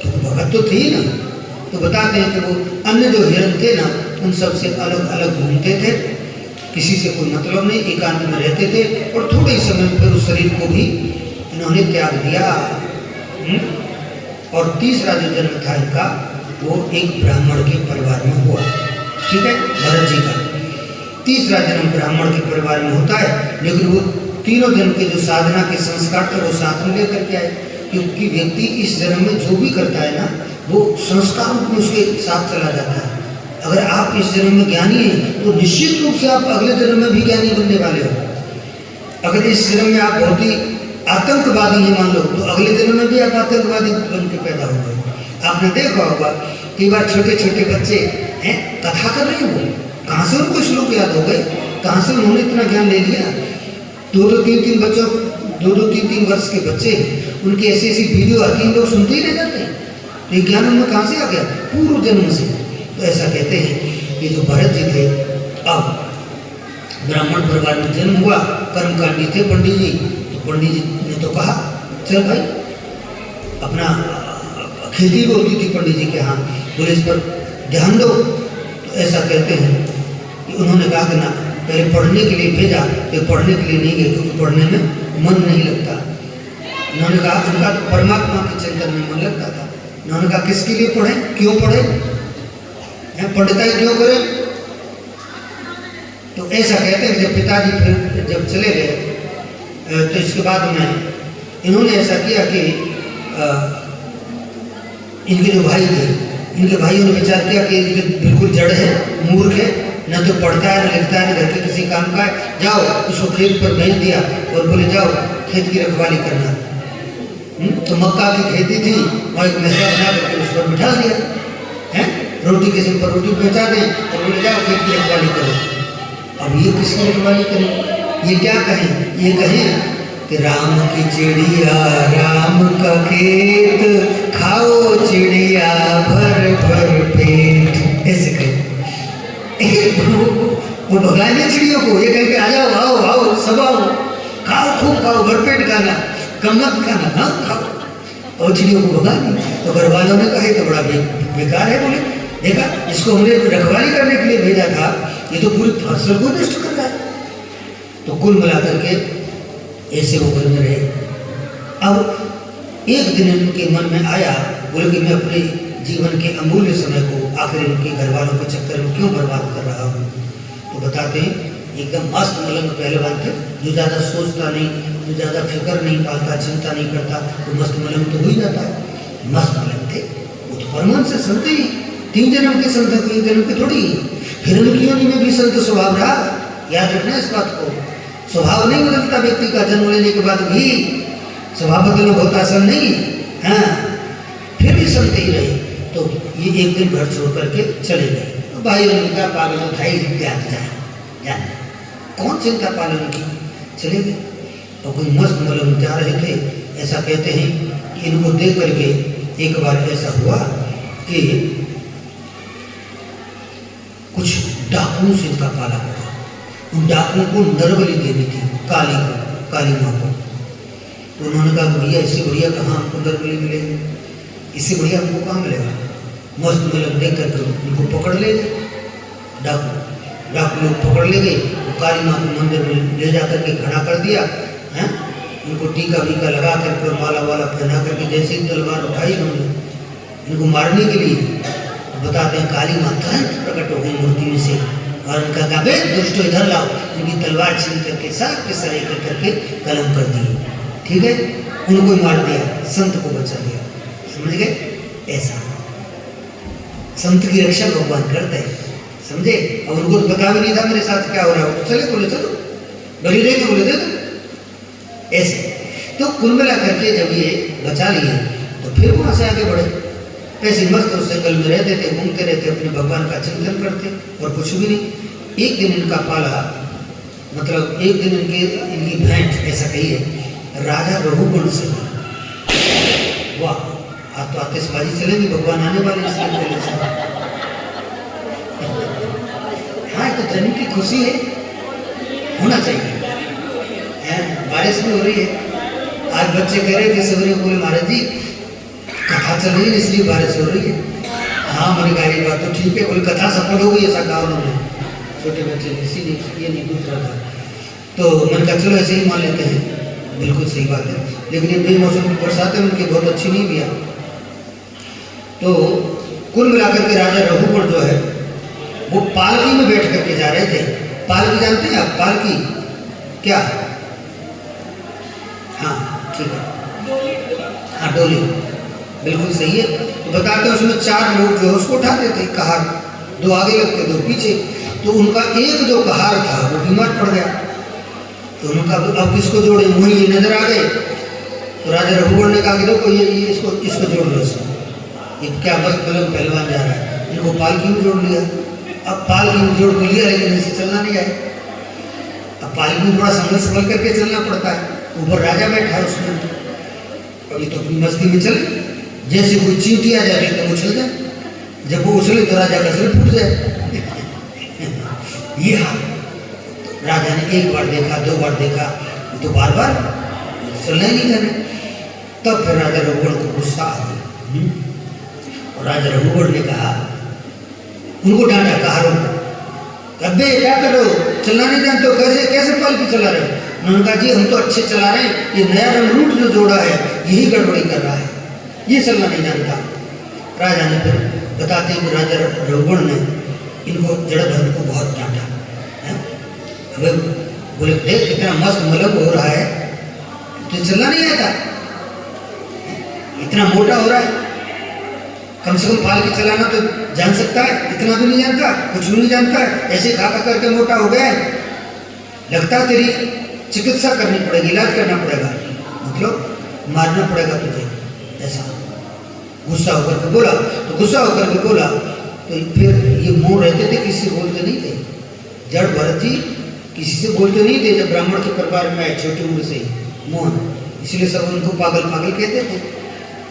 क्योंकि भगत तो थे ही ना। तो बताते हैं कि वो अन्य जो हिरण थे ना, उन सब से अलग अलग घूमते थे, किसी से कोई मतलब नहीं, एकांत में रहते थे और थोड़े ही समय फिर उस शरीर को भी इन्होंने त्याग दिया। और तीसरा जो जन्म था इनका वो एक ब्राह्मण के परिवार में हुआ। ठीक है, भरत जी का तीसरा जन्म ब्राह्मण के परिवार में होता है, लेकिन वो तीनों जन्म के जो साधना के संस्कार थे वो साथ में लेकर के आए, क्योंकि व्यक्ति इस जन्म में जो भी करता है ना वो संस्कार रूप में उसके साथ चला जाता है। अगर आप इस जन्म में ज्ञानी हैं तो निश्चित रूप से आप अगले जन्म में भी ज्ञानी बनने वाले हो। अगर इस जन्म में आप बहुत ही आतंकवादी हैं मान लो, तो अगले जन्म में भी आप आतंकवादी बन के पैदा हो गए। आपने देखा होगा कई बार छोटे छोटे बच्चे हैं कथा कर रहे हैं, वो कहाँ से उनको श्लोक याद हो गए, कहाँ से उन्होंने इतना ज्ञान ले लिया। 2-3 वर्ष के बच्चे, उनकी ऐसी ऐसी वीडियो आती है, लोग सुनते ही रह जाते हैं। तो ये ज्ञान उनमें कहाँ से आ गया? पूर्व जन्म से। तो ऐसा कहते हैं कि जो भरत जी थे, अब ब्राह्मण परिवार में जन्म हुआ, कर्मकांडी थे पंडित जी। तो पंडित जी ने तो कहा चल भाई अपना खेती भी होती थी पंडित जी के यहाँ, बोले इस पर ध्यान दो। तो ऐसा कहते हैं कि उन्होंने कहा कि ना, पहले पढ़ने के लिए भेजा, तो पढ़ने के लिए नहीं गए क्योंकि पढ़ने में मन नहीं लगता। उन्होंने कहा उनका तो परमात्मा के चिंतन में मन लगता था। उन्होंने कहा किसके लिए पढ़े, क्यों पढ़े, पंडिताई क्यों करें? तो ऐसा कहते हैं जब पिताजी फिर जब चले गए तो इसके बाद में इन्होंने ऐसा किया कि इनके जो भाई थे, इनके भाइयों ने विचार किया कि बिल्कुल जड़ है, मूर्ख है, न तो पढ़ता है न लिखता है, घर के किसी काम का है, जाओ उसको खेत पर भेज दिया और बोले जाओ खेत की रखवाली करना। तो मक्का की खेती थी, वहाँ एक मैसा बना करके उस पर बिठा दिया है, रोटी के सिम पर रोटी पहुँचा दें और बोले जाओ खेत की रखवाली करो। अब ये किसकी रखवाली करें? ये क्या कहें? ये कहें कि राम की चिड़िया राम का खेत, खाओ चिड़िया भर भर पेट, ऐसे कहें। वो भगाने चिड़ियों को, ये कहें कि आ जाओ, आओ आओ सब आओ, खाओ खूब खाओ, भरपेट खाना, कम मत खाना, हाँ खाओ। और चिड़ियों को भगा दी। तो घर वालों ने कहा तो बड़ा बेकार है, बोले देखा इसको हमने रखवाली करने के लिए भेजा था, ये तो पूरी फसल को नष्ट कर रहा है। तो कुल मिलाकर के ऐसे वो घर में रहे। अब एक दिन उनके मन में आया, बोले कि मैं अपने जीवन के अमूल्य समय को आखिर इनके घर वालों के चक्कर में क्यों बर्बाद कर रहा हूँ। तो बताते हैं एकदम मस्त मलंग पहलवान थे, जो ज़्यादा सोचता नहीं, जो ज़्यादा फिक्र नहीं पालता, चिंता नहीं करता, तो मस्त मलंग तो हो ही जाता है। मस्त मलंग थे वो, तो परमान से संत ही, 3 जन्म के संत, 3 जन्म के थोड़ी। फिर उनकी योनि में भी संत स्वभाव रहा, याद रखना इस बात को। स्वभाव नहीं बदलता व्यक्ति का, जन्म लेने के बाद भी स्वभाव बदलना बहुत आसान नहीं, हाँ फिर भी संत ही रहे। तो ये एक दिन घर छोड़ करके चले गए। तो भाई उनका पागल भाई जा, कौन चिंता पालन की, चले गए। और कोई मस्त मलंग जा रहे थे। ऐसा कहते हैं कि इनको देख करके एक बार ऐसा हुआ कि कुछ डाकुओं से इनका पाला पड़ा। उन डाकुओं को नरबली देनी थी, काली माँ को। तो उन्होंने कहा भैया इससे बढ़िया कहाँ हमको नरबली मिलेगी, इससे बढ़िया हमको कहाँ मिलेगा। मस्त मलंग देख करके उनको पकड़ ले गए, डाकू लोग पकड़ ले गए। तो काली माँ को मंदिर में ले जा करके खड़ा कर दिया है, उनको टीका वीका लगा करके माला वाला पहना करके, जैसे ही तलवार उठाई उन्होंने इनको मारने के लिए। बताते हैं काली माँ तुरंत प्रकट हो गई मूर्ति में से और उनका कहा बे दुष्टो इधर लाओ, उनकी तलवार छीन करके सारे के सारे करके कलम कर दिए। ठीक है, उनको मार दिया, संत को बचा दिया। समझ गए? ऐसा संत की रक्षा भगवान करते हैं, समझे। और उनको तो पता भी नहीं था मेरे साथ क्या हो रहा है, चले बोले चलो बड़ी रही, बोले दे दो ऐसे। तो कुल मिला करके जब ये बचा लिए तो फिर वहाँ से आगे बढ़े। ऐसे मस्त उस जंगल में रहते थे, घूमते रहते, अपने भगवान का चिंतन करते और कुछ भी नहीं। एक दिन इनका पाला, मतलब एक दिन इनकी भेंट ऐसा कही है राजा रघुगण से। वाह, आज तो आतिशबाजी चलेगी, भगवान आने वाले इसलिए पहले से। हाँ तो जन्म की खुशी है, होना चाहिए। बारिश भी हो रही है, आज बच्चे कह रहे थे सवेरे, बोले महाराज जी कथा चल रही है इसलिए बारिश हो रही है। हाँ मैंने कहा ये बात तो ठीक है, बोले कथा सफल हो गई, ऐसा कहा उन्होंने छोटे बच्चे ने, इसीलिए ये नहीं दूसरा था। तो मैंने कहा चलो ऐसे ही मान लेते हैं, बिल्कुल सही बात है। लेकिन ये बेमौसम की बरसातें उनकी बहुत अच्छी नहीं भी है। तो कुल मिलाकर के राजा रघुगण जो है वो पालकी में बैठ करके जा रहे थे। पालकी जानते हैं आप? पालकी क्या? हाँ ठीक है, हाँ डोली, बिल्कुल सही है। तो बताते हैं उसमें 4 लोग जो है उसको उठाते थे, कहार, 2 आगे लगते 2 पीछे। तो उनका एक जो कहार था वो बीमार पड़ गया। तो उनका अब किसको जोड़े, वही ये नजर आ गए। तो राजा रघुगण ने कहा कि देखो ये इसको जोड़ लो इसको। ये क्या बस पहलवान जा रहा है, इनको पालकी में जोड़ लिया। अब पालकी में जोड़ के लिया लेकिन ऐसे चलना नहीं आए। अब पालकी में थोड़ा संभल करके चलना पड़ता है। ऊपर राजा बैठा है उसमें, और ये तो अपनी मस्ती में चले, जैसे कोई चींटी आ जाए तो उछल जाए, जब वो उछले तो राजा का सिर फूट जाए। ये हाँ, तो राजा ने एक बार देखा, 2 बार देखा, तो बार बार चलना ही नहीं जाने। तब फिर राजा रघुगण को गुस्सा आ गया, और राजा रघुगण ने कहा, उनको डांटा, कहा रोको, अबे क्या कर रहे हो, चलना नहीं जानते हो, कैसे कैसे पालकी चला रहे हो? उन्होंने कहा जी हम तो अच्छे चला रहे हैं, ये नया रंगरूट जो जोड़ा है यही गड़बड़ी कर रहा है, ये चलना नहीं जानता। राजा ने फिर बताते हैं कि राजा रघुगण ने इनको जड़भद्र को बहुत डांटा। अबे बोले देख कितना मस्त मलंग हो रहा है, तो चलना नहीं आता, इतना मोटा हो रहा है, कम से कम पालकी चलाना तो जान सकता है, इतना भी नहीं जानता, कुछ भी नहीं जानता है, ऐसे खा करके मोटा हो गया है, लगता है तेरी चिकित्सा करनी पड़ेगी, इलाज करना पड़ेगा, मतलब मारना पड़ेगा तुझे। ऐसा गुस्सा होकर के बोला, तो गुस्सा होकर के बोला तो फिर ये मोह रहते थे, किसी से बोलते नहीं थे। जड़ भरत जी किसी से बोलते नहीं थे, जब ब्राह्मण के परिवार में आए छोटी उम्र से मोहन, इसलिए सब उनको पागल पागल कहते थे।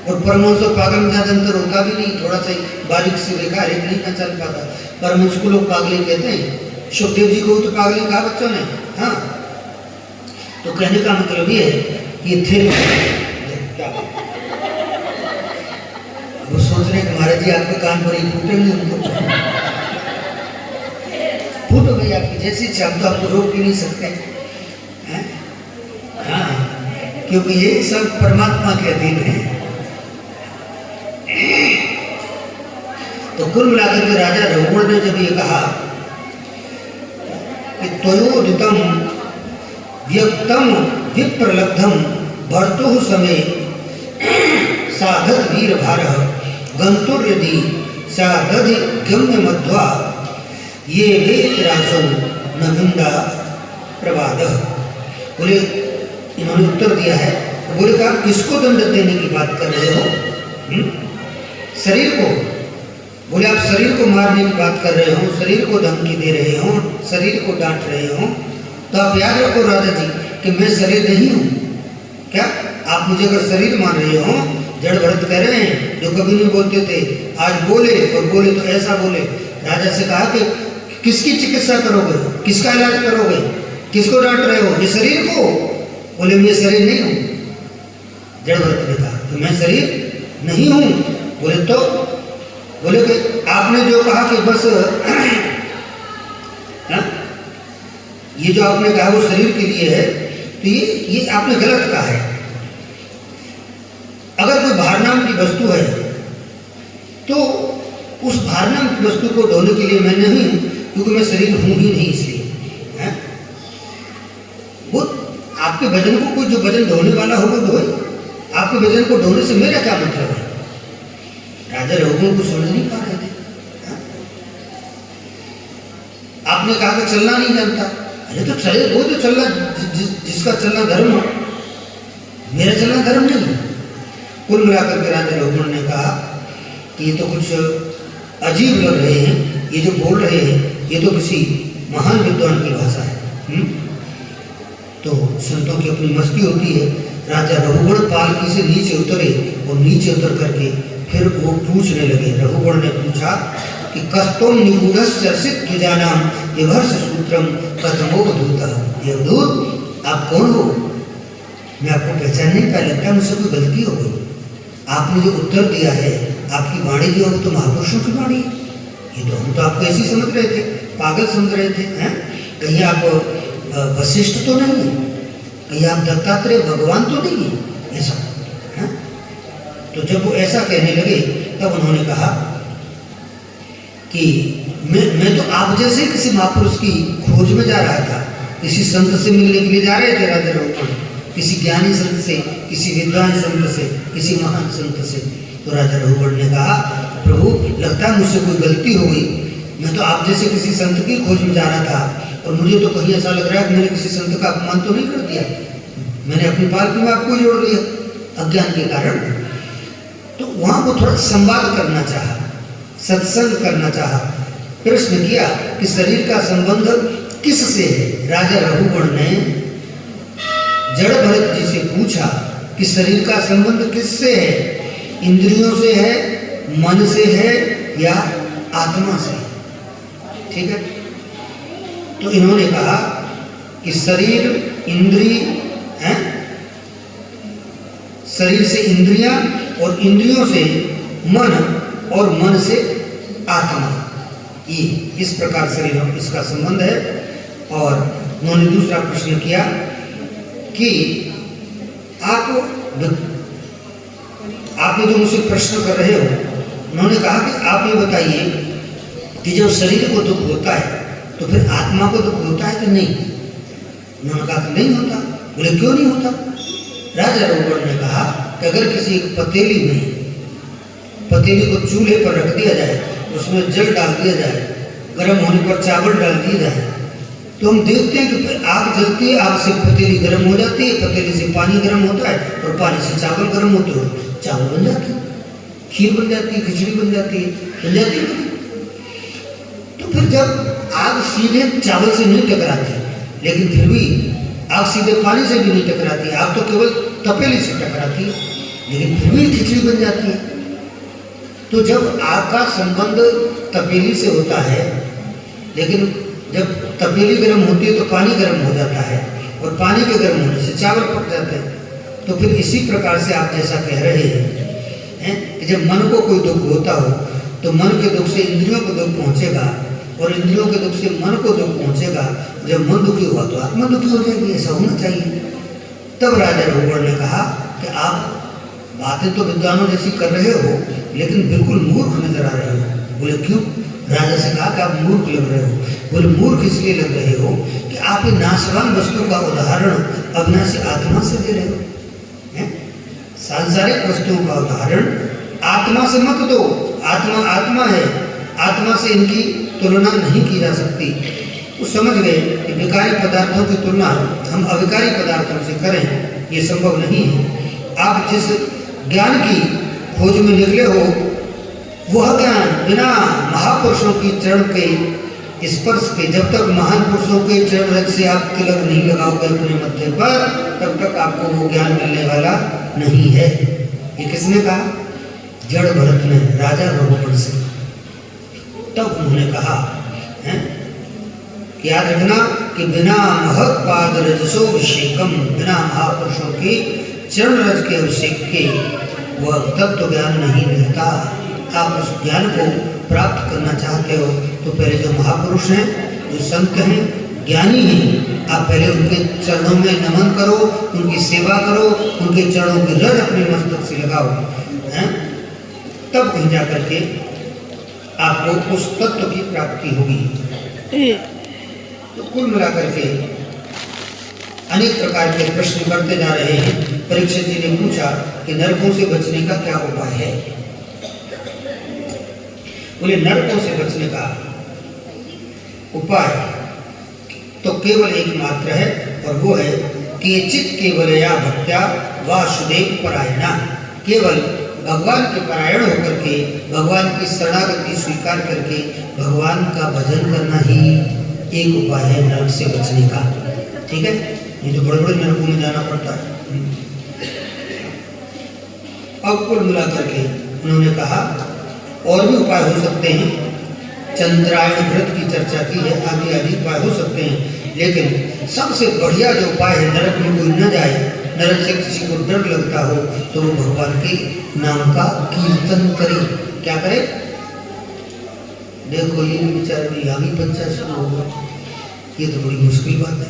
और परमहंस और पागल में ज़्यादा अंतर होता भी नहीं, थोड़ा सा बारीक से रेखा एक नहीं पहचान पाता। परमहंस को लोग पागल ही कहते हैं, सुखदेव जी को तो पागल ही कहा बच्चों ने। हाँ, तो कहने का मतलब ये है कि थे क्या वो सोच रहे कि महाराज जी आपके कान पर ही फूटेंगे, उनको फूटो भाई, आपकी जैसी इच्छा, हम तो आपको रोक भी नहीं सकते हैं। हाँ, क्योंकि ये सब परमात्मा के अधीन है। तो कुल मिलाकर के राजा रघुगण ने जब ये कहा कि त्वयोदितम व्यक्तम विप्रलब्धम भर्तुः समय साधत वीर भारः गंतुर यदि साधधि गम्य मध्वा ये वेतरासो नभिंदा प्रवादः। बोले इन्होंने उत्तर दिया है, बोले कि आप किसको दंड देने की बात कर रहे हो? शरीर को? बोले आप शरीर को मारने की बात कर रहे हो, शरीर को धमकी दे रहे हो, शरीर को डांट रहे हो, तो आप याद रखो राजा जी कि मैं शरीर नहीं हूँ। क्या आप मुझे अगर शरीर मान रहे हो, जड़ भरत कह रहे हैं जो कभी नहीं बोलते थे, आज बोले, और बोले तो ऐसा बोले। राजा से कहा कि किसकी चिकित्सा करोगे, किसका इलाज करोगे, किसको डांट रहे हो? ये शरीर को? बोले मैं शरीर नहीं हूँ। जड़ भरत ने कहा तो मैं शरीर नहीं हूँ। बोले कि आपने जो कहा कि बस ये जो आपने कहा वो शरीर के लिए है, तो ये आपने गलत कहा है। अगर कोई भार नाम की वस्तु है तो उस भार नाम की वस्तु को ढोने के लिए मैं नहीं हूं, क्योंकि मैं शरीर हूं ही नहीं, इसलिए है। वो आपके वजन को कोई जो वजन ढोने वाला होगा ढोए, आपके वजन को ढोने से मेरा क्या मतलब है? राजा रघुगण को समझ नहीं पा रहे थे। आपने कहा कि चलना नहीं जानता, अरे तो चले, वो तो चलना जिसका चलना धर्म हो, मेरा चलना धर्म नहीं। कुल मिलाकर के राजा रघुगण ने कहा कि ये तो कुछ अजीब लग रहे हैं, ये जो बोल रहे हैं ये तो किसी महान विद्वान की भाषा है। तो संतों की अपनी मस्ती होती है। राजा रघुगण पालकी से नीचे उतरे और नीचे उतर करके फिर वो पूछने लगे। रघुगण ने पूछा कि कस्तोम निगूढ़श्चर्षित द्विजानाम विभर्ष सूत्रम कथमोपधूतः। देवदूत आप कौन हो? मैं आपको पहचान नहीं पाया, लगता है मुझसे कोई गलती हो गई। आपने जो उत्तर दिया है, आपकी वाणी जो है तो महापुरुषों की वाणी है। ये तो हम तो आपको ऐसी समझ रहे थे, पागल समझ रहे थे। हैं कहीं आप वशिष्ठ तो नहीं है, कहीं आप दत्तात्रेय भगवान तो नहीं है, ऐसा है। तो जब वो ऐसा कहने लगे तब उन्होंने कहा कि मैं तो आप जैसे किसी महापुरुष की खोज में जा रहा था, किसी संत से मिलने के लिए जा रहे थे राजा रघुगण, किसी ज्ञानी संत से, किसी विद्वान संत से, किसी महान संत से। तो राजा रघुगण ने कहा प्रभु लगता है मुझसे कोई गलती हो गई, मैं तो आप जैसे किसी संत की खोज में जा रहा था और मुझे तो कहीं ऐसा लग रहा है कि मैंने किसी संत का अपमान तो नहीं कर दिया, मैंने अपनी पालकी में आपको जोड़ लिया अज्ञान के कारण। तो वहां वो थोड़ा संवाद करना चाहा, सत्संग करना चाहा। प्रश्न किया कि शरीर का संबंध किससे है। राजा रघुगण ने जड़ भरत जी से पूछा कि शरीर का संबंध किससे है, इंद्रियों से है, मन से है या आत्मा से। ठीक है, तो इन्होंने कहा कि शरीर इंद्रिय है, शरीर से इंद्रियां और इंद्रियों से मन और मन से आत्मा, ये इस प्रकार शरीर इसका संबंध है। और उन्होंने दूसरा प्रश्न किया कि आप जो मुझसे प्रश्न कर रहे हो, उन्होंने कहा कि आप ये बताइए कि जब शरीर को दुख होता है तो फिर आत्मा को दुख होता है कि नहीं। उन्होंने कहा कि नहीं होता। बोले क्यों नहीं होता। राजा रघुगण ने कहा कि अगर किसी पतीली को चूल्हे पर रख दिया जाए, उसमें जल डाल दिया जाए, गर्म होने पर चावल डाल दिया जाए, तो हम देखते हैं कि आग जलती है, आग से पतीली गर्म हो जाती है, पतीली से पानी गर्म होता है और पानी से चावल गर्म होते हो, चावल बन जाते हैं, खीर बन जाती है, खिचड़ी बन जाती है। तो फिर जब आग सीधे चावल से नहीं टकराती, लेकिन फिर भी आग सीधे पानी से भी नहीं टकराती, आग तो केवल तपेली से टकराती है, लेकिन फिर भी खिचड़ी बन जाती है। तो जब आग का संबंध तपेली से होता है, लेकिन जब तपेली गर्म होती है तो पानी गर्म हो जाता है, और पानी के गर्म होने से चावल पक जाते हैं। तो फिर इसी प्रकार से आप जैसा कह रहे हैं कि जब मन को कोई दुख होता हो तो मन के दुख से इंद्रियों को दुख पहुंचेगा, और इंद्रियों के दुख से मन को दुख पहुंचेगा। जब मन दुखी हुआ तो आत्मा दुखी हो जाएगी, ऐसा होना चाहिए। तब राजा रघुगण ने कहा कि आप बातें तो विद्वानों जैसी कर रहे हो, लेकिन बिल्कुल मूर्ख नजर आ रहे हो। बोले क्यों। राजा से कहा कि आप मूर्ख लग रहे हो। बोले मूर्ख इसलिए लग रहे हो कि आप ये नाशवान वस्तु का उदाहरण अविनाशी आत्मा से दे रहे हो। सांसारिक वस्तुओं का उदाहरण आत्मा से मत दो। आत्मा आत्मा है, आत्मा से इनकी तुलना नहीं की जा सकती। वो समझ गए कि विकारी पदार्थों की तुलना हम अविकारी पदार्थों से करें, ये संभव नहीं है। आप जिस ज्ञान की खोज में निकले हो, वह ज्ञान बिना महापुरुषों की चरण के स्पर्श के, जब तक महान पुरुषों के चरण रज से आप तिलक नहीं लगाओगे अपने मध्य पर, तब तक आपको वो ज्ञान मिलने वाला नहीं है। ये किसने कहा। जड़ भरत ने राजा रघुगण से। तब उन्होंने कहा है, याद रखना कि बिना महत पाद रजसो अभिषेकम, बिना महापुरुषों के चरण रज के अभिषेक के वह तत्व ज्ञान नहीं मिलता। आप उस ज्ञान को प्राप्त करना चाहते हो तो पहले जो महापुरुष हैं, जो संत हैं, ज्ञानी हैं, आप पहले उनके चरणों में नमन करो, उनकी सेवा करो, उनके चरणों की रज अपने मस्तक से लगाओ, हैं? तब कहीं जा करके आपको उस तत्व की प्राप्ति होगी। तो कुल मिलाकर के अनेक प्रकार के प्रश्न करते जा रहे हैं। परीक्षित जी ने पूछा कि नरकों से बचने का क्या उपाय है। बोले नरकों से बचने का उपाय तो केवल एक मात्र है, और वो है केचित केवलया भक्त्या वासुदेव परायणा। केवल भगवान के परायण होकर के, भगवान की शरणागति स्वीकार करके भगवान का भजन करना ही एक उपाय है नरक से बचने का। ठीक है, ये जो बड़े बड़े नरकों में जाना पड़ता है। अब कुल मिलाकर के उन्होंने कहा और भी उपाय हो सकते हैं। चंद्रायण व्रत की चर्चा की है, आदि आदि उपाय हो सकते हैं, लेकिन सबसे बढ़िया जो उपाय है, नरक में कोई न जाए, नरक से किसी को डर लगता हो तो वो भगवान के नाम का कीर्तन करे। क्या करे। देखो ये बेचारे में यहाँ भी पंचायत शुरू होगा, ये तो बड़ी मुश्किल बात है।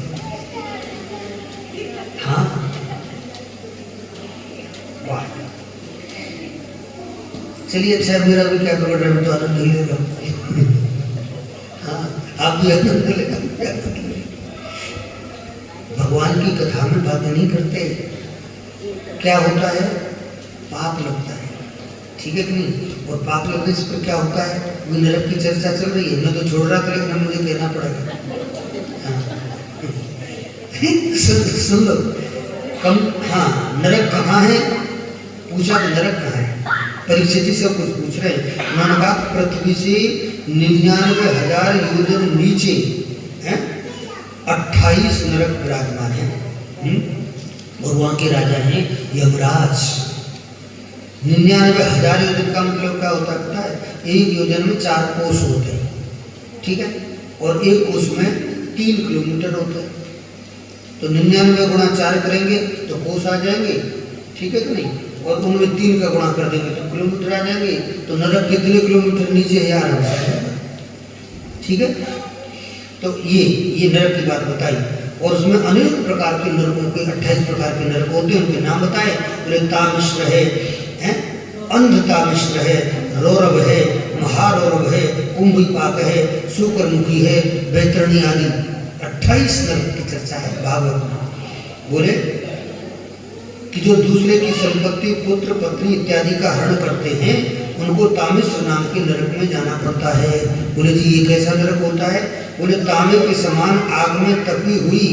हाँ वाह, चलिए अच्छा, मेरा भी क्या खबर है, मैं तो आनंद नहीं ले रहा हूँ। हाँ, आप भी आनंद लेगा। भगवान की कथा में बातें नहीं करते, क्या होता है, पाप लगता है। ठीक है कि नहीं। और पाप लगने से फिर क्या होता है, वो नरक की चर्चा चल रही है। मैं तो छोड़ रहा था, लेकिन अब मुझे कहना पड़ेगा। सुन लो कम। हाँ, नरक कहाँ है पूछा तो नरक कहाँ है, परीक्षित जी सब कुछ पूछ रहे हैं। उन्होंने कहा पृथ्वी से 99,000 योजन नीचे हैं 28 नरक विराजमान हैं और वहाँ के राजा हैं यमराज। 99,000 योजन का मतलब क्या होता है पता है? एक योजन में 4 कोस होते हैं, ठीक है, और एक कोस में 3 किलोमीटर होता है। तो 99 गुणा 4 करेंगे तो कोस आ जाएंगे, ठीक है कि नहीं, और उनमें 3 का गुणा कर देंगे तो किलोमीटर आ जाएंगे। तो नरक कितने किलोमीटर नीचे है आराम से, ठीक है। तो ये नरक की बात बताई और उसमें अनेक प्रकार के नरकों के 28 प्रकार के नरक होते हैं, उनके नाम बताए। बोले तामिश्र है, अंधतामिश्र है, रौरव है, महारौरव है, कुंभीपाक है, शुक्रमुखी है, बैतरणी आदि 28 नरक की चर्चा है भागवत में। बोले कि जो दूसरे की संपत्ति, पुत्र, पत्नी इत्यादि का हरण करते हैं उनको तामिश्र नाम के नरक में जाना पड़ता है। बोले जी ये कैसा नरक होता है? बोले तांबे के समान आग में तपी हुई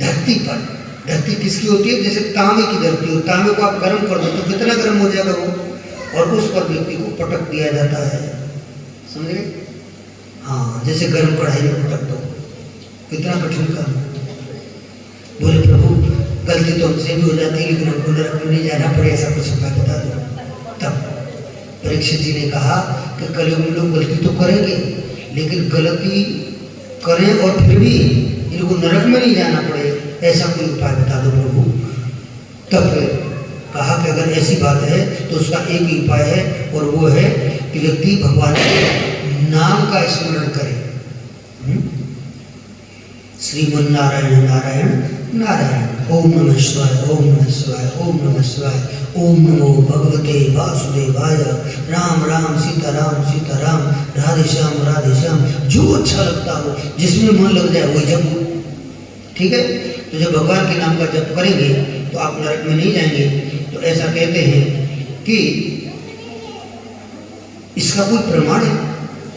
धरती पर, धरती किसकी होती है? जैसे तांबे की धरती हो, तांबे को आप गर्म कर दो तो कितना गर्म हो जाएगा वो, और उस पर व्यक्ति को पटक दिया जाता है, समझ गए? हाँ, जैसे गर्म कढ़ाई में पटक दो, कितना कठिन काम। बोले प्रभु गलती तो हमसे भी हो जाती है लेकिन हमको नरक में नहीं जाना पड़े, ऐसा कुछ उपाय बता दो। तब परीक्षित जी ने कहा कि कलयुग में लोग गलती तो करेंगे लेकिन गलती करें और फिर भी इनको नरक में नहीं जाना पड़े, ऐसा कोई उपाय बता दो प्रभु। तब कहा कि अगर ऐसी बात है तो उसका एक ही उपाय है और वो है कि व्यक्ति भगवान के नाम का स्मरण करे। श्रीमन नारायण नारायण नारायण, ओम नमः शिवाय, ओम नमः शिवाय, ओम नमः शिवाय, ओम नमो भगवते वासुदेवाय, राम राम सीताराम सीताराम, राधे श्याम, जो अच्छा लगता हो, जिसमें मन लग जाए वही जप, ठीक है। तो जब भगवान के नाम का जप करेंगे तो आप नरक में नहीं जाएंगे। तो ऐसा कहते हैं कि इसका कोई प्रमाण है?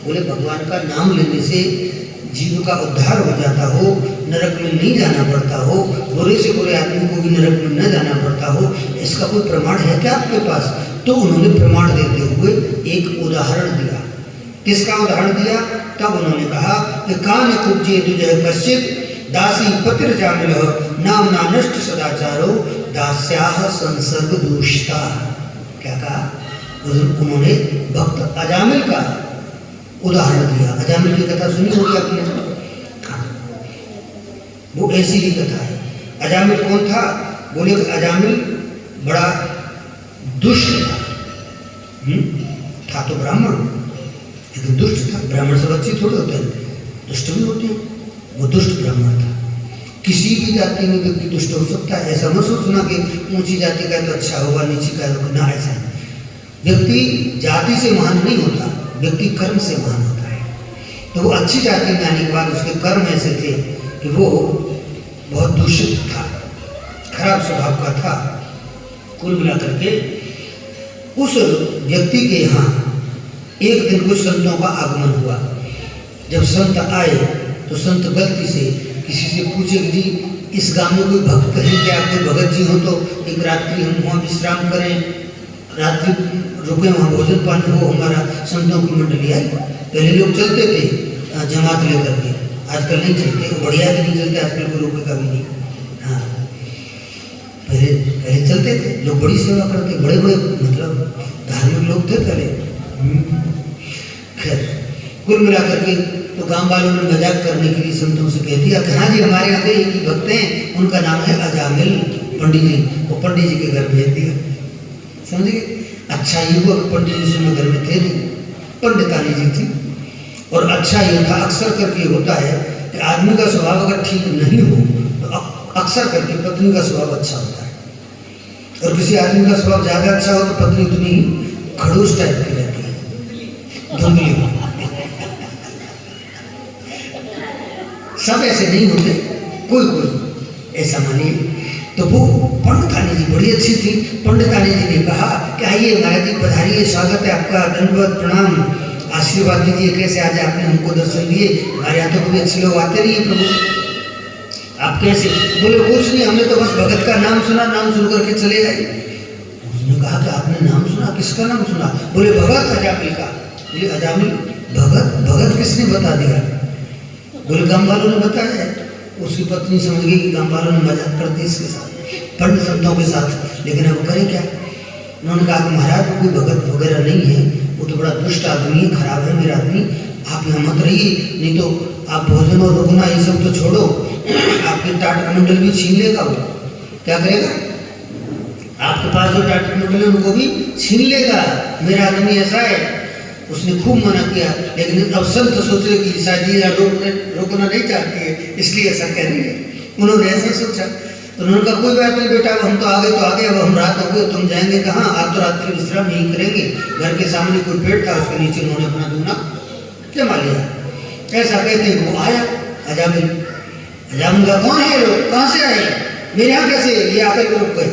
बोले भगवान का नाम लेने से जीव का उद्धार हो जाता हो, नरक में नहीं जाना पड़ता हो, बुरे से बुरे आदमी को भी नरक में न जाना पड़ता हो, इसका कोई प्रमाण है क्या आपके पास? तो उन्होंने प्रमाण देते हुए एक उदाहरण दिया। किसका उदाहरण दिया? तब उन्होंने कहा कि कान कुब्जे तुझे कश्चित दासी पतिर जामिल नाम ना नष्ट सदाचारो दास्याह संसर्ग दूषिता। क्या कहा? उन्होंने भक्त अजामिल का उदाहरण दिया। अजामिल की कथा सुनी होगी आपने? वो ऐसी ही कथा है। अजामिल कौन था? बोले अजामिल बड़ा दुष्ट था तो ब्राह्मण, लेकिन दुष्ट था। ब्राह्मण सब अच्छे थोड़े होते हैं, दुष्ट भी होते हैं। वो दुष्ट ब्राह्मण था। किसी भी जाति में व्यक्ति दुष्ट हो सकता है, ऐसा मत सोचना कि ऊंची जाति का तो अच्छा होगा, नीची का तो ना, ऐसा व्यक्ति जाति से महान नहीं होता, व्यक्ति कर्म से महान होता है। तो वो अच्छी जाति में आने के बाद उसके कर्म ऐसे थे कि वो बहुत दूषित था, खराब स्वभाव का था। कुल मिलाकर के उस व्यक्ति के यहाँ एक दिन कुछ संतों का आगमन हुआ। जब संत आए तो संत गलती से किसी से पूछे कि जी इस गांव में कोई भक्त है क्या? कोई भगत जी हो तो एक रात्रि हम वहाँ विश्राम करें, रात्रि रुके, वहाँ भोजन पानी हो। हमारा संतों की मंडली आई। पहले लोग चलते थे जमात लेकर के, आजकल नहीं चलते, बढ़िया भी नहीं चलते आजकल, कोई रोके का भी नहीं। हाँ, पहले चलते थे लोग, बड़ी सेवा करते, बड़े बड़े मतलब धार्मिक लोग थे पहले। खैर कुल मिलाकर के तो गांव वालों ने मजाक करने के लिए संतों से कह दिया कि हाँ जी हमारे यहाँ पे एक ही भक्त हैं, उनका नाम है अजामिल पंडित जी। वो पंडित जी के घर भेज दिया, समझ गए? अच्छा युवक पंडित जी से घर में थे नहीं, पंडितानी जी थी। और अच्छा ये था, अक्सर करके होता है कि आदमी का स्वभाव अगर ठीक नहीं हो तो अक्सर करके पत्नी का स्वभाव अच्छा होता है, और किसी आदमी का स्वभाव ज़्यादा अच्छा हो तो पत्नी उतनी खड़ूस टाइप की रहती है, धुंधली। सब ऐसे नहीं होते, कोई कोई ऐसा मानिए। तो वो पंडितानी जी बड़ी अच्छी थी। पंडितानी जी ने कहा कि आइए महाराज जी पधारिए, स्वागत है आपका, दंडवत प्रणाम, आशीर्वाद दीजिए, कैसे आज आपने हमको दर्शन दिए, हमारे यहाँ तो कभी अच्छे लोग आते नहीं है प्रभु, आप कैसे? बोले कुछ नहीं, हमने तो बस भगत का नाम सुना, नाम सुन करके चले आए। उसने कहा कि आपने नाम सुना? किसका नाम सुना? बोले भगत अजामिल का। बोले अजामिल भगत? भगत किसने बता दिया? बोले गांव वालों ने बताया है। उसकी पत्नी समझ गई कि गांव वालों ने मजाक कर दी इसके साथ, पंडित संतों के साथ, लेकिन अब करें क्या? उन्होंने कहा कि महाराज कोई भगत वगैरह नहीं है, वो तो बड़ा दुष्ट आदमी है, खराब है मेरा आदमी, आप यहाँ मत रहिए, नहीं तो आप भोजन और रुकना ये सब तो छोड़ो, आपके टाट कमंडल भी छीन लेगा। वो क्या करेगा? आपके पास जो टाट कमंडल है उनको भी छीन लेगा, मेरा आदमी ऐसा है। उसने खूब मना किया, लेकिन अब संत सोचे कि शायद ये रोकना नहीं चाहती है, इसलिए ऐसा कह रही है। उन्होंने ऐसा सोचा, तो उन्होंने कहा कोई बात नहीं बेटा, हम तो आगे तो आगे, अब हम रात हो गए, तुम जाएंगे कहाँ? आप तो रात्रि विश्राम यहीं करेंगे। घर के सामने कोई पेड़ था, उसके नीचे उन्होंने अपना दूना जमा लिया। ऐसा कहते वो आया अजामिल। अजामिल का कौन है लोग, कहाँ से आए, मेरे यहाँ कैसे ये आकर के रुक गए?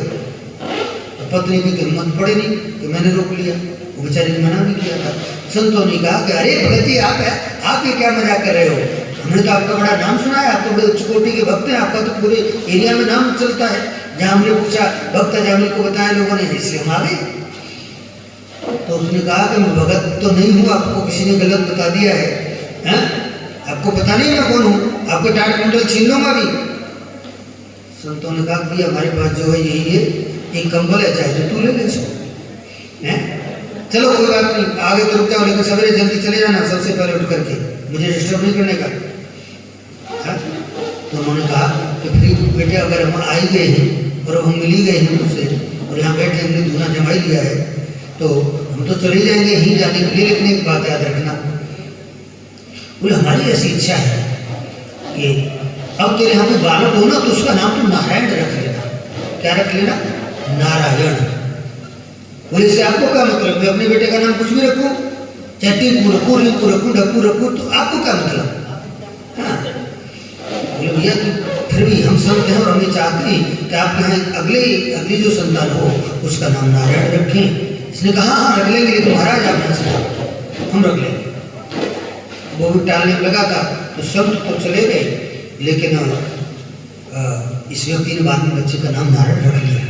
पत्नी की हिम्मत पड़े नहीं कि मैंने रोक लिया, वो बेचारी ने मना भी किया था। संतों ने कहा कि अरे भगत जी आप ये क्या मजाक कर रहे हो? हमने तो आपका बड़ा नाम सुना है, आप तो बड़े उच्च कोटि के भक्त हैं, आपका तो पूरे एरिया में नाम चलता है। जहाँ हमने पूछा भक्त अजामिल को बताया लोगों ने, इसलिए हम आ गए। तो उसने कहा कि मैं भगत तो नहीं हूँ, आपको किसी ने गलत बता दिया है, हैं? आपको पता नहीं मैं कौन हूँ, आपके टाट कुंडल छीन लूंगा भी। संतों ने कहा कि हमारे पास जो है यही है, एक कंबल है, चाहे तो तू ले ले इसको, हैं? चलो कोई बात नहीं, आगे तो रुक जाओ, लेकिन सवेरे जल्दी चले जाना, सबसे पहले उठ करके, मुझे डिस्टर्ब नहीं करने का। तो उन्होंने कहा कि फिर बेटे अगर हम आ ही गए हैं और हम मिल ही गए हैं उससे, और यहाँ बैठे हमने धूना जमा ही लिया है, तो हम तो चले जाएंगे यहीं जाने के लिए, लेकिन एक बात याद रखना। बोले हमारी ऐसी इच्छा है कि अब तेरे यहाँ पे बालक हो ना, तो उसका नाम तो नारायण रख लेना। क्या रख लेना? नारायण। बोले इससे आपको क्या मतलब? मैं अपने बेटे का नाम कुछ भी रखूँ, चाहे टीकू रखूँ, रिंकू रखूँ, डप्पू रखूँ, तो आपको क्या मतलब? हाँ, बोले भैया तो फिर भी हम संत हैं और हमें चाहते हैं कि आप यहाँ अगली जो संतान हो उसका नाम नारायण रखें। इसने कहा हाँ रख लेंगे, लेकिन महाराज आप यहाँ से हम रख लेंगे। वो भी टालने लगा था, तो संत तो चले गए, लेकिन इस व्यक्ति ने बाद में बच्चे का नाम नारायण रख लिया।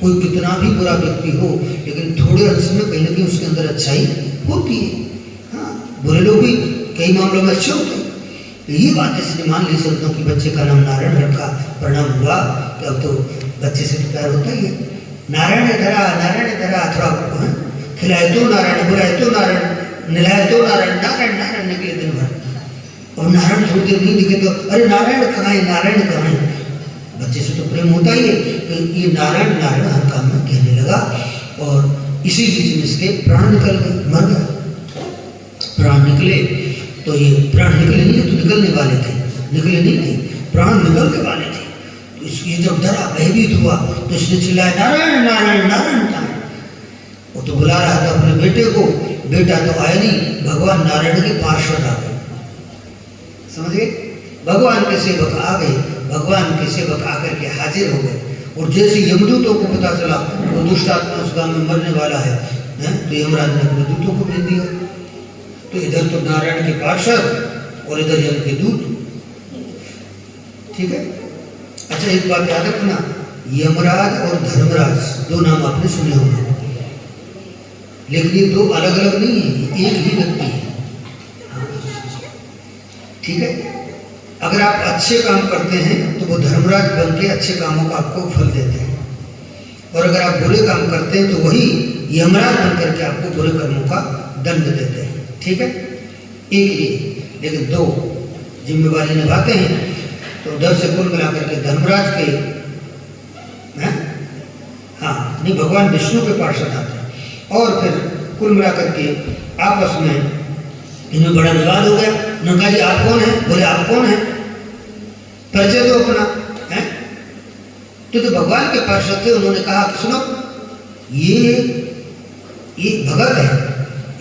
कोई कितना भी बुरा व्यक्ति हो, लेकिन थोड़े अंश में कहीं ना कहीं उसके अंदर अच्छाई होती है। हाँ, बुरे लोग भी कई मामलों में अच्छे होते हैं। ये बात इसने मान ली संतों की, बच्चे का नाम नारायण रखा, परिणाम हुआ कि अब तो बच्चे से तो प्यार होता ही है। नारायण धरा थोड़ा खिलाए तो नारायण, बुलाए तो नारायण, निलाए तो नारायण, नारायण नारायण निकले दिन भर। और नारायण थोड़ी देर नहीं दिखे तो अरे नारायण कहाँ है, नारायण कहाँ है? बच्चे से तो प्रेम होता ही है, तो ये नारायण नारायण हर काम में कहने लगा, और इसी बीच में इसके प्राण निकल गए, मर गया। प्राण निकले तो ये प्राण निकले नहीं तो निकलने वाले थे, निकले नहीं थे, प्राण निकलने वाले थे। तो इसकी जब डरा भयभीत हुआ तो इसने चिल्लाया नारायण नारायण नारायण नारायण। वो तो बुला रहा था अपने बेटे को, बेटा तो आया नहीं, भगवान नारायण के पार्षद आ गए। समझ गए? भगवान के सेवक आ गए, भगवान के सेवक आकर के हाजिर हो गए। और जैसे यमदूतों को पता चला वो दुष्ट आत्मा उस गांव में मरने वाला है, तो यमराज ने अपने दूतों को भेज दिया। तो इधर तो नारायण के पार्षद और इधर यम के दूत। ठीक है? अच्छा एक बात याद रखना, यमराज और धर्मराज दो नाम आपने सुने होंगे, लेकिन ये दो अलग अलग नहीं है, एक ही व्यक्ति है। ठीक है? अगर आप अच्छे काम करते हैं तो वो धर्मराज बन के अच्छे कामों का आपको फल देते हैं, और अगर आप बुरे काम करते हैं तो वही यमराज बन करके आपको बुरे कर्मों का दंड देते हैं। ठीक है? एक ही, लेकिन दो जिम्मेवारी निभाते हैं। तो उधर से कुल मिलाकर के धर्मराज के हैं, हाँ नहीं, भगवान विष्णु के पार्षद आते हैं, और फिर कुल मिलाकर के आपस में इनमें बड़ा विवाद हो गया। उन्होंने कहा जी आप कौन हैं? बोले आप कौन हैं, परिचय दो अपना, है? तो भगवान के पार्षद थे, उन्होंने कहा कि सुनो ये भगत है,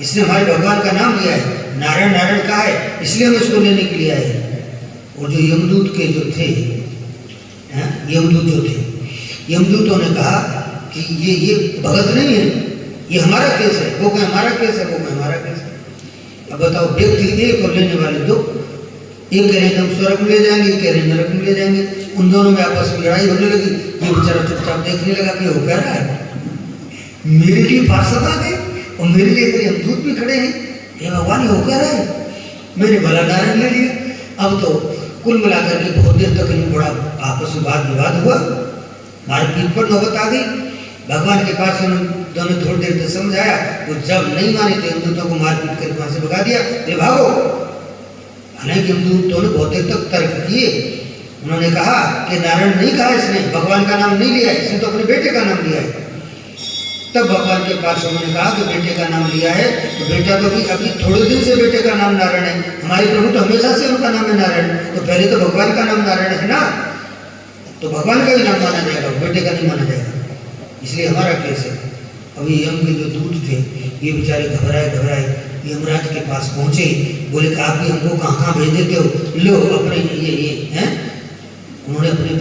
इसने हमारे भगवान का नाम लिया है, नारायण नारायण कहा है, इसलिए हम इसको लेने के लिए आए। और जो यमदूत के जो थे, यमदूत जो थे, यमदूतों ने कहा कि ये भगत नहीं है, ये हमारा केस है, वो कहे हमारा केस है, वो कहे हमारा केस है। अब बताओ, व्यक्ति एक और लेने वाले दो, एक कह रहे हम स्वर्ग में ले जाएंगे, कह रहे नरक में ले जाएंगे। उन दोनों में आपस में लड़ाई होने लगी। ये बेचारा चुपचाप देखने लगा कि वो कह रहा है, मेरे लिए पार्षद आ गए और मेरे लिए तेरे यमदूत भी खड़े हैं, हे भगवान ये होकर है, मैंने भला नारायण ले लिया। अब तो कुल मिलाकर के बहुत देर तक इनको बड़ा आपस में वाद विवाद हुआ, मारपीट पर नौबत आ गई। भगवान के पास दोनों थोड़ी देर तक समझाया, वो जब नहीं माने तो यमदूतों को मारपीट करके वहां से भगा दिया, ये भागो। हालांकि यमदूतों ने बहुत देर तक तर्क किए, उन्होंने कहा कि नारायण नहीं कहा इसने, भगवान का नाम नहीं लिया, इसने तो अपने बेटे का नाम लिया है। तब भगवान के पास उन्होंने कहा कि बेटे का नाम लिया है तो बेटा तो अभी थोड़े दिन से बेटे का नाम नारायण है, हमारे प्रभु तो हमेशा से उनका नाम है नारायण, तो पहले तो भगवान का नाम नारायण है ना, तो भगवान का ही नाम माना जाएगा, बेटे का नहीं माना जाएगा, इसलिए हमारा केस है। अभी यम के जो दूत थे ये बेचारे घबराए यमराज के पास पहुंचे, बोले कि आप भी हमको कहाँ कहाँ भेज देते हो, लो अपने ये हैं। उन्होंने अपने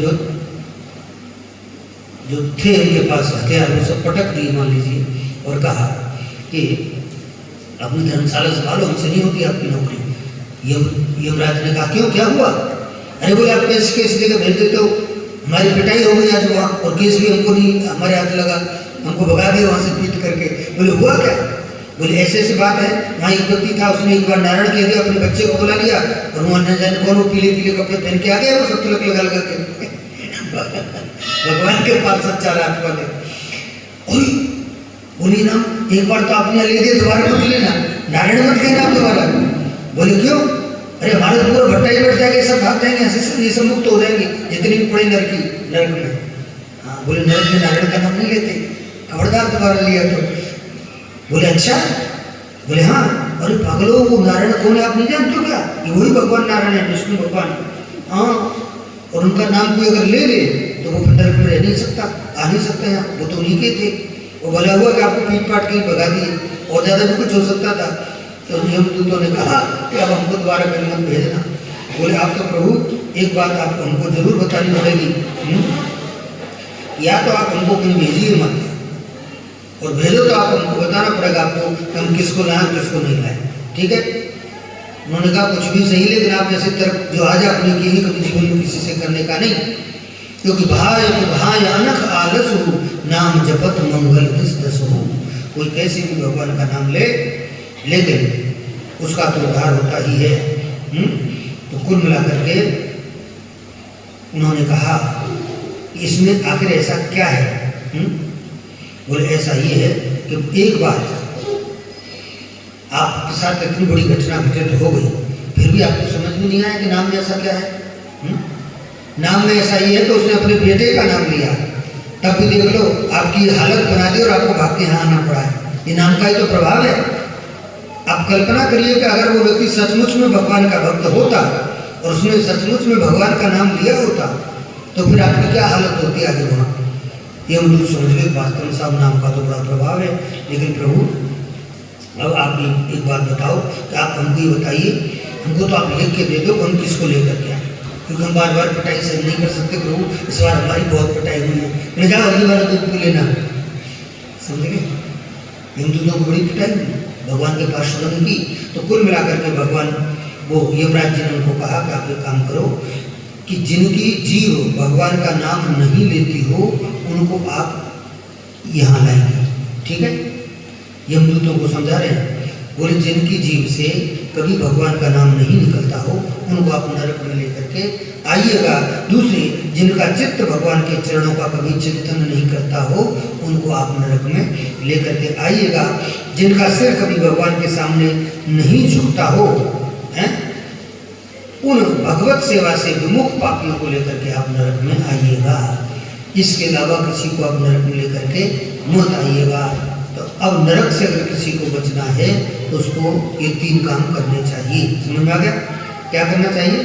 जो थे उनके पास हथियार वो सब पटक दिए मान लीजिए, और कहा कि अपनी धर्मशाला संभालो, हमसे नहीं होती आपकी नौकरी। यमराज ने कहा क्यों, क्या हुआ? अरे बोले आप कैसे जगह भेज देते हो, हमारी पिटाई हो गई आज वहाँ, और केस भी हमको नहीं हमारे हाथ लगा, हमको भगा दिया वहाँ से पीट करके। बोले हुआ क्या? बोले ऐसे बात है, वहाँ एक व्यक्ति था, उसने एक बार नारायण कह दिया, अपने बच्चे को बुला लिया, और वहाँ न जाने कौन वो पीले कपड़े पहन के आ गया, वो सब तिलक लगा के भगवान के पास सच्चा रात वाले बोली ना, एक बार तो आपने ले दिया, दोबारा मत लेना, नारायण मत कहना आप दोबारा। बोले क्यों? अरे हमारे तो पूरा भट्टा ही बैठ जाएगा, सब भाग जाएंगे, ये सब मुक्त हो जाएंगे जितनी भी पड़े नरक में। हाँ बोले नरक में नारायण का नाम नहीं लेते, खबरदार दोबारा लिया तो। बोले अच्छा? बोले हाँ। अरे पागलों, वो नारायण कौन है आप नहीं जानते क्या? ये वही भगवान नारायण है, विष्णु भगवान। हाँ, और उनका नाम कोई अगर ले ले तो वो नरक में रह नहीं सकता, आ नहीं सकता यहाँ, वो तो उन्हीं के थे। वो भला हुआ कि आपको पीट पाट के भगा दिए, और ज़्यादा भी कुछ हो सकता था। तो यमदूतों ने कहा कि अब हमको दोबारा कहीं मत भेजना। बोले आप तो प्रभु एक बात आपको हमको जरूर बतानी पड़ेगी, या तो आप हमको कहीं भेजिए मत, और भेजो तो आप हमको बताना पड़ेगा आपको कि हम किसको लाएं किसको नहीं लाएं, ठीक है? उन्होंने कहा कुछ भी सही, लेकिन आप ऐसे तर्क जो आज आपने की है कभी जीवन में किसी से करने का नहीं, क्योंकि भाई अनख आलस हो, नाम जपत मंगल दस हो। कोई कैसे भी भगवान का नाम ले, लेकिन उसका तो उद्धार होता ही है। तो कुल मिलाकर के उन्होंने कहा इसमें आखिर ऐसा क्या है? बोले ऐसा ये है कि एक बार आपके साथ इतनी बड़ी घटना घटित हो गई, फिर भी आपको समझ में नहीं आया कि नाम में ऐसा क्या है। नाम में ऐसा ही है तो उसने अपने बेटे का नाम लिया, तब भी देख लो आपकी हालत बना दी और आपको भाग के यहाँ आना पड़ा है। ये नाम का ही तो प्रभाव है। आप कल्पना करिए कि अगर वो व्यक्ति सचमुच में भगवान का भक्त होता और उसने सचमुच में भगवान का नाम लिया होता, तो फिर आपकी क्या हालत होती आगे वहाँ। ये हम लोग समझ गए वास्तव में साहब नाम का तो बड़ा प्रभाव है। लेकिन प्रभु अब आप एक बात बताओ कि आप हमको ये बताइए, हमको तो आप लिख के दे दो, हम किसको लेकर के आए, क्योंकि हम बार बार पिटाई से नहीं कर सकते प्रभु, इस बार हमारी बहुत पिटाई हुई है, ले जाओ अगली बार दूध पी लेना। समझ गए? हिंदुओं को बड़ी पिटाई हुई, भगवान के पास शरण की। तो कुल मिलाकर के भगवान वो यमराज जी ने उनको कहा कि आप एक काम करो कि जिनकी जीव भगवान का नाम नहीं लेती हो उनको आप यहाँ लाएंगे, ठीक है? यमदूतों को समझा रहे हैं। बोले जिनकी जीव से कभी भगवान का नाम नहीं निकलता हो उनको आप नरक में लेकर के आइएगा। दूसरे जिनका चित्त भगवान के चरणों का कभी चिंतन नहीं करता हो उनको आप नरक में लेकर के आइएगा। जिनका सिर कभी भगवान के सामने नहीं झुकता हो, हैं, उन भगवत सेवा से विमुख पापियों को लेकर के आप नरक में आइएगा। इसके अलावा किसी को आप नरक में लेकर के मत आइएगा। तो अब नरक से अगर किसी को बचना है तो उसको ये 3 काम करने चाहिए। समझ में आ गया? क्या करना चाहिए?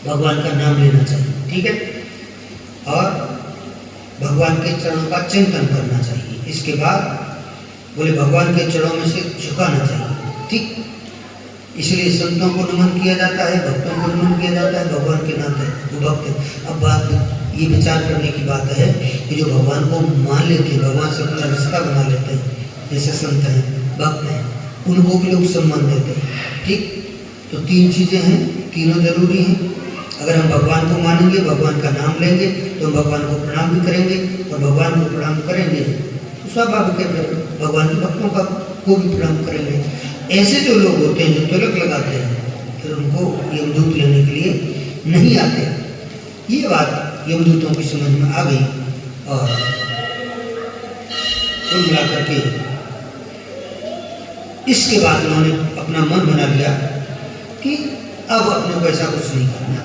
भगवान का नाम लेना चाहिए, ठीक है, और भगवान के चरणों का चिंतन करना चाहिए। इसके बाद बोले भगवान के चरणों में से झुकाना चाहिए, ठीक। इसलिए संतों को नमन किया जाता है, भक्तों को नमन किया जाता है, भगवान के नाते वो भक्त है। अब बात ये विचार करने की बात है कि जो भगवान को मान लेते हैं, भगवान से अपना रिश्ता बना लेते हैं, जैसे संत हैं, भक्त हैं, उनको भी लोग सम्मान देते हैं, ठीक। तो 3 चीज़ें हैं, तीनों जरूरी हैं। अगर हम भगवान को मानेंगे, भगवान का नाम लेंगे, तो हम भगवान को प्रणाम भी करेंगे, और भगवान को प्रणाम करेंगे तो स्वाभाविक है, फिर भगवान के भक्तों का को भी प्रणाम करेंगे। ऐसे जो लोग होते हैं जो तिलक लगाते हैं, फिर उनको यमदूत लेने के लिए नहीं आते। ये बात यमदूतों की समझ में आ गई और कुल मिलाकर के इसके बाद उन्होंने अपना मन बना लिया कि अब अपने को ऐसा कुछ नहीं करना।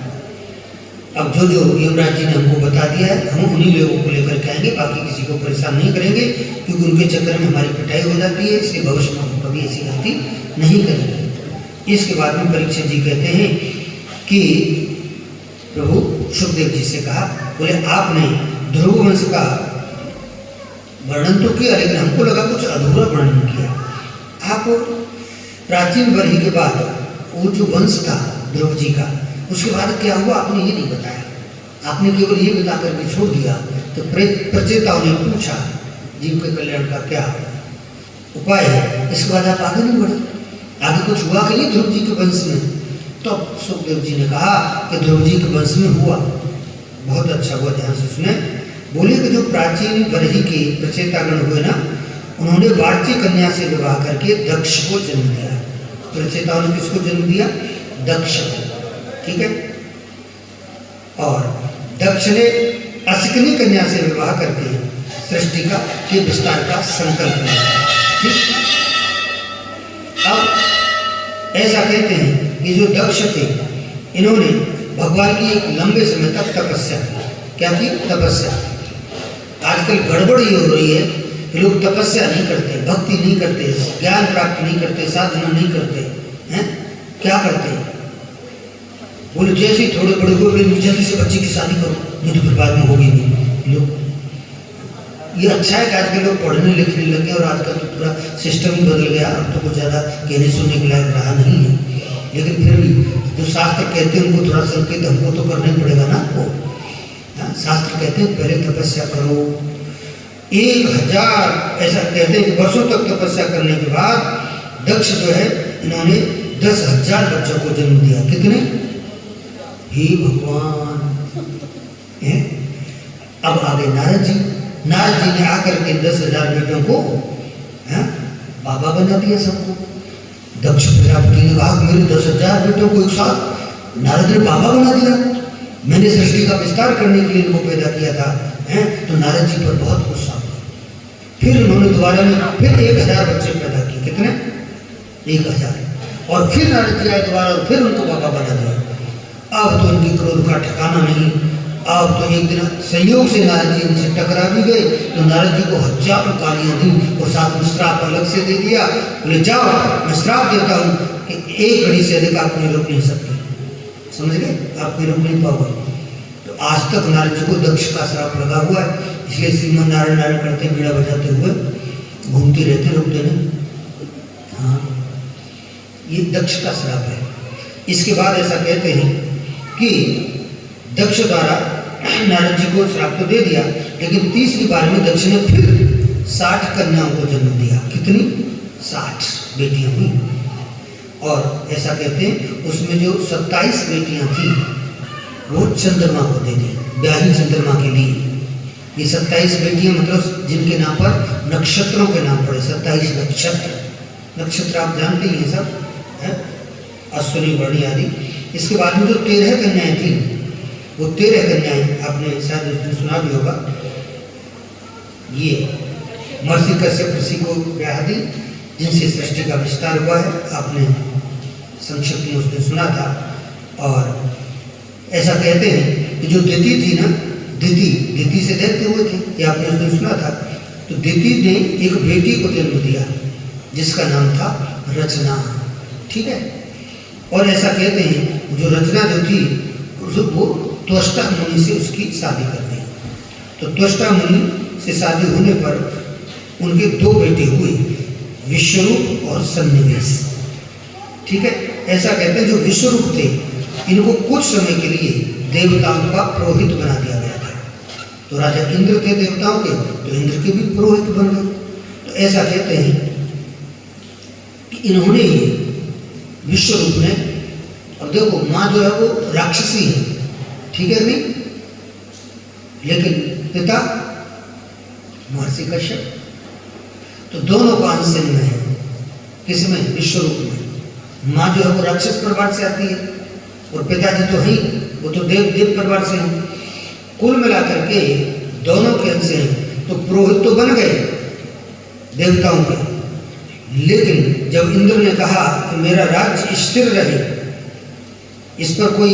अब जो जो यमराज जी ने हमको बता दिया है हम उन्हीं लोगों को लेकर के आएंगे, बाकी किसी को परेशान नहीं करेंगे, क्योंकि उनके चक्कर में हमारी पिटाई हो जाती है, इसलिए भविष्य में हम कभी ऐसी गलती नहीं करेंगे। इसके बाद में परीक्षित जी कहते हैं कि प्रभु सुखदेव जी से कहा, बोले आपने ध्रुव वंश का वर्णन तो किया, लेकिन हमको लगा कुछ अधूरा वर्णन किया। आप प्राचीन वर्ही के बाद वो जो वंश था ध्रुव जी का, उसके बाद क्या हुआ आपने ये नहीं बताया, आपने केवल ये बता करके छोड़ दिया। तो प्रचेताओं ने पूछा जीव के कल्याण का क्या उपाय है, इसके बाद आप आगे नहीं बढ़े, आगे कुछ हुआ कि नहीं ध्रुव जी के वंश में। तो सुखदेव जी ने कहा कि ध्रुव जी के वंश में हुआ, बहुत अच्छा हुआ, ध्यान से सुने। बोले कि जो प्राचीन वर्ही के प्रचेतागण हुए ना, उन्होंने वार्ची कन्या से विवाह करके दक्ष को जन्म दिया। प्रचेताओं ने किसको जन्म दिया? दक्ष को, ठीक है। और दक्ष ने अश्विनी कन्या से विवाह करके सृष्टि का के विस्तार का संकल्प लिया, ठीक। अब ऐसा कहते हैं कि जो दक्ष थे इन्होंने भगवान की एक लंबे समय तक तपस्या की। क्या की? तपस्या। आजकल गड़बड़ ये हो रही है कि लोग तपस्या नहीं करते, भक्ति नहीं करते, ज्ञान प्राप्त नहीं करते, साधना नहीं करते हैं। क्या करते हैं? बोले जैसे थोड़े बड़े हुए जल्दी से बच्चे की शादी करो, नहीं तो फिर बाद में होगी नहीं। लोग ये अच्छा है कि आजकल लोग पढ़ने लिखने लगे और आजकल तो पूरा सिस्टम ही बदल गया, अब तो कुछ ज़्यादा कहने सुनने के लायक रहा नहीं है। लेकिन फिर भी जो शास्त्र कहते हैं उनको थोड़ा संकेत हमको तो करना ही पड़ेगा ना आपको। शास्त्र कहते हैं पहले तपस्या करो, 1000 ऐसा कहते हैं कि वर्षों तक तपस्या करने के बाद दक्ष जो है इन्होंने 10,000 बच्चों को जन्म दिया। कितने? हे भगवान है। अब आगे नारद जी ने आकर के 10,000 बेटों को बाबा बना दिया सबको। दक्ष प्रजापति ने कहा मेरे 10,000 बेटों को एक साथ नारद ने बाबा बना दिया, मैंने सृष्टि का विस्तार करने के लिए इनको पैदा किया था, हैं? तो नारद जी पर बहुत गुस्सा हुआ। फिर उन्होंने दोबारा में फिर 1,000 बच्चे पैदा किए। कितने? 1,000। और फिर नारद जी आए दोबारा और फिर उनको बाबा बना दिया। अब तो इनकी क्रोध का ठिकाना नहीं। अब तो एक दिन संयोग से नारद जी इनसे टकरा भी गए, तो नारद जी को 1000 गालियाँ दी और साथ में श्राप अलग से दे दिया। बोले जाओ मैं श्राप देता हूँ कि एक घड़ी से अधिक आप नहीं रोक नहीं सकते। समझ गए? आप कोई रोक नहीं पाओगे। तो आज तक नारद जी को दक्ष का श्राप लगा हुआ है, इसलिए श्रीमन नारायण नारायण करते बीड़ा बजाते हुए घूमते रहते, रुकते नहीं। हाँ, ये दक्ष का श्राप है। इसके बाद ऐसा कहते हैं कि दक्ष द्वारा नारद जी को श्राप तो दे दिया, लेकिन तीसरी बार में दक्ष ने फिर 60 कन्याओं को जन्म दिया। कितनी? 60 बेटियां हुई। और ऐसा कहते हैं उसमें जो 27 बेटियां थी वो चंद्रमा को दे दी, ब्याही चंद्रमा के लिए। ये 27 बेटियां मतलब जिनके नाम पर नक्षत्रों के नाम पड़े, 27 नक्षत्र आप जानते ही हैं सब, है? अश्विनी वर्णी आदि। इसके बाद में जो 13 कन्याएं थी, वो 13 कन्याएं आपने शायद उस दिन सुना भी होगा। ये महर्षि कश्यप ऋषि को ब्याह दी, जिनसे सृष्टि का विस्तार हुआ है, आपने संक्षिप्त में उस दिन सुना था। और ऐसा कहते हैं कि जो दिति थी ना, दिति से दैत्य हुए थे, ये आपने उस दिन सुना था। तो दिति ने एक बेटी को जन्म दिया जिसका नाम था रचना, ठीक है। और ऐसा कहते हैं जो रचना जो थी वो त्वष्टा मुनि से उसकी शादी कर दी। तो त्वष्टा मुनि से शादी होने पर उनके 2 बेटे हुए, विश्वरूप और सन्निवेश, ठीक है। ऐसा कहते हैं जो विश्वरूप थे इनको कुछ समय के लिए देवताओं का पुरोहित बना दिया गया था। तो राजा इंद्र थे देवताओं के, तो इंद्र के भी पुरोहित बन गए। तो ऐसा कहते हैं कि इन्होंने ही विश्वरूप ने, अब देखो माँ जो है वो राक्षसी है, ठीक है नहीं, लेकिन पिता महर्षि कश्यप तो दोनों का अंश में है। किसमें? विश्व रूप में। माँ जो है वो राक्षस परिवार से आती है और पिताजी तो है, वो तो देव परिवार से हैं। कुल मिलाकर के दोनों के अंश हैं। तो पुरोहित तो बन गए देवताओं के, लेकिन जब इंद्र ने कहा कि मेरा राज्य स्थिर रहे, इस पर कोई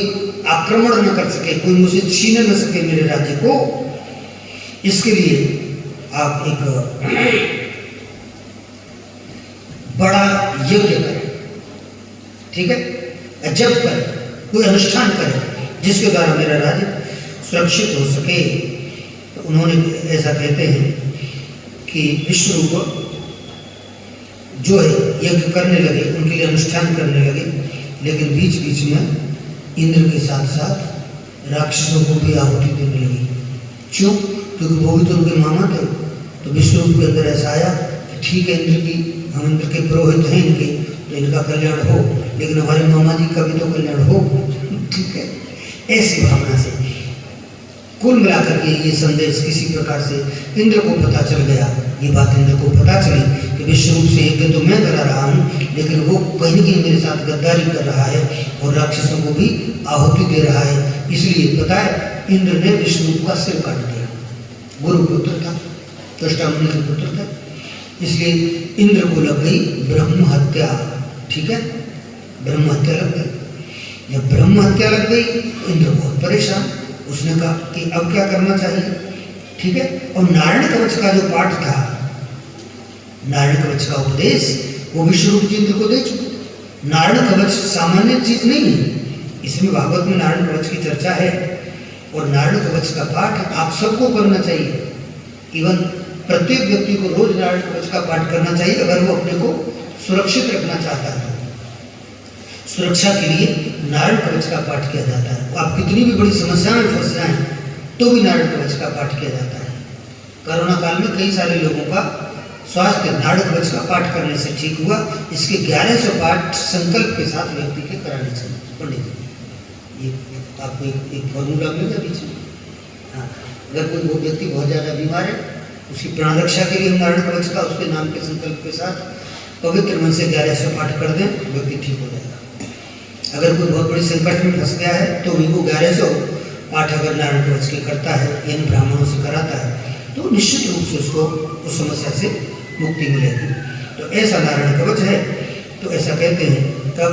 आक्रमण न कर सके, कोई मुझे छीन न सके मेरे राज्य को, इसके लिए आप एक बड़ा यज्ञ करें, ठीक है, जप करें, कोई अनुष्ठान करें जिसके द्वारा मेरा राज्य सुरक्षित हो सके। तो उन्होंने ऐसा कहते हैं कि विश्वरूप जो है यज्ञ करने लगे, उनके लिए अनुष्ठान करने लगे, लेकिन बीच बीच में इंद्र के साथ साथ राक्षसों को भी आहुति देने लगी। क्यों? क्योंकि वो भी तो उनके मामा थे। तो विश्वरूप के अंदर ऐसा आया कि ठीक है, इंद्र की, हम इंद्र के पुरोहित हैं इनके, तो इनका कल्याण हो, लेकिन हमारे मामा जी का भी तो कल्याण हो, ठीक है। ऐसी भावना से कुल मिलाकर के ये संदेश किसी प्रकार से इंद्र को पता चल गया। ये बात इंद्र को पता चली कि विश्वरूप से यज्ञ तो मैं करा रहा हूँ, लेकिन वो कहीं कहीं मेरे साथ गद्दारी कर रहा है और राक्षसों को भी आहुति दे रहा है। इसलिए पता है, इंद्र ने विष्णु का सिर काट दिया। गुरु पुत्र था, त्वष्टा मुनि के पुत्र था, इसलिए इंद्र को लग गई ब्रह्म हत्या। ठीक है, ब्रह्म हत्या लग गई। जब ब्रह्म हत्या लग गई तो इंद्र बहुत परेशान। उसने कहा कि अब क्या करना चाहिए, ठीक है। और नारायण कवच का जो पाठ था, नारायण कवच का उपदेश, वो विश्वरूप जी इंद्र को दे चुके। नारायण कवच सामान्य चीज नहीं है, इसमें भागवत में नारायण कवच की चर्चा है। और नारायण कवच का पाठ आप सबको करना चाहिए। इवन प्रत्येक व्यक्ति को रोज नारायण कवच का पाठ करना चाहिए, अगर वो अपने को सुरक्षित रखना चाहता है। सुरक्षा के लिए नारायण कवच का पाठ किया जाता है। आप कितनी भी बड़ी समस्या में फंस जाएं तो भी नारायण कवच का पाठ किया जाता है। कोरोना काल में कई सारे लोगों का स्वास्थ्य नारायण कवच का पाठ करने से ठीक हुआ। इसके 1100 पाठ संकल्प के साथ व्यक्ति के कराने चाहिए पंडित। ये आपको एक फॉर्मूला मिलेगा पीछे। हाँ, अगर कोई वो व्यक्ति बहुत ज़्यादा बीमार है, उसकी प्राण रक्षा के लिए हम नारायण कवच का उसके नाम के संकल्प के साथ पवित्र मन से 1100 पाठ कर दें, व्यक्ति ठीक हो जाएगा। अगर कोई बहुत बड़ी संकट में फंस गया है तो भी वो 1100 पाठ अगर नारायण कवच के करता है, यानी ब्राह्मणों से कराता है, तो निश्चित रूप से उसको उस समस्या से मुक्ति मिलेगी। तो ऐसा नारायण कवच है। तो ऐसा कहते हैं, तब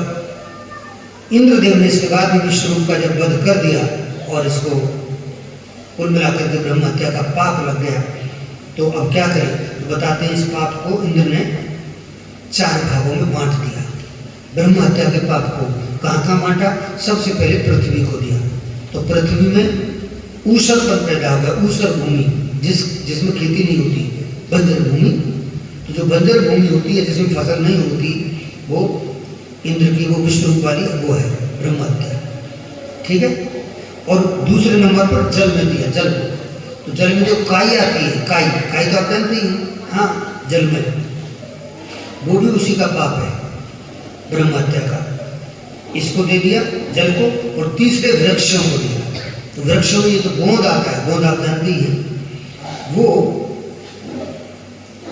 इंद्रदेव ने इसके बाद भी विश्वरूप का जब वध कर दिया और इसको कुल मिलाकर के ब्रह्म हत्या का पाप लग गया, तो अब क्या करें? तो बताते हैं, इस पाप को इंद्र ने 4 भागों में बांट दिया। ब्रह्म हत्या के पाप को कहाँ बांटा? सबसे पहले पृथ्वी को दिया। तो पृथ्वी में ऊसरपन पैदा हो गया, ऊसर भूमि, जिसमें खेती नहीं होती, बंजर भूमि। तो जो बंजर भूमि होती है, जिसमें फसल नहीं होती, वो इंद्र की वो विश्वरूप वाली वो है ब्रह्म हत्या। ठीक है। और दूसरे नंबर पर जल में दिया, जल। तो जल में जो काई आती है, काई तो आप जानते ही हैं, हाँ, जल में, वो भी उसी का पाप है, ब्रह्म हत्या का। इसको दे दिया जल को। और तीसरे वृक्षों को दिया। तो वृक्षों में ये तो गोंद आता है, गोंद आप जानते ही हैं, वो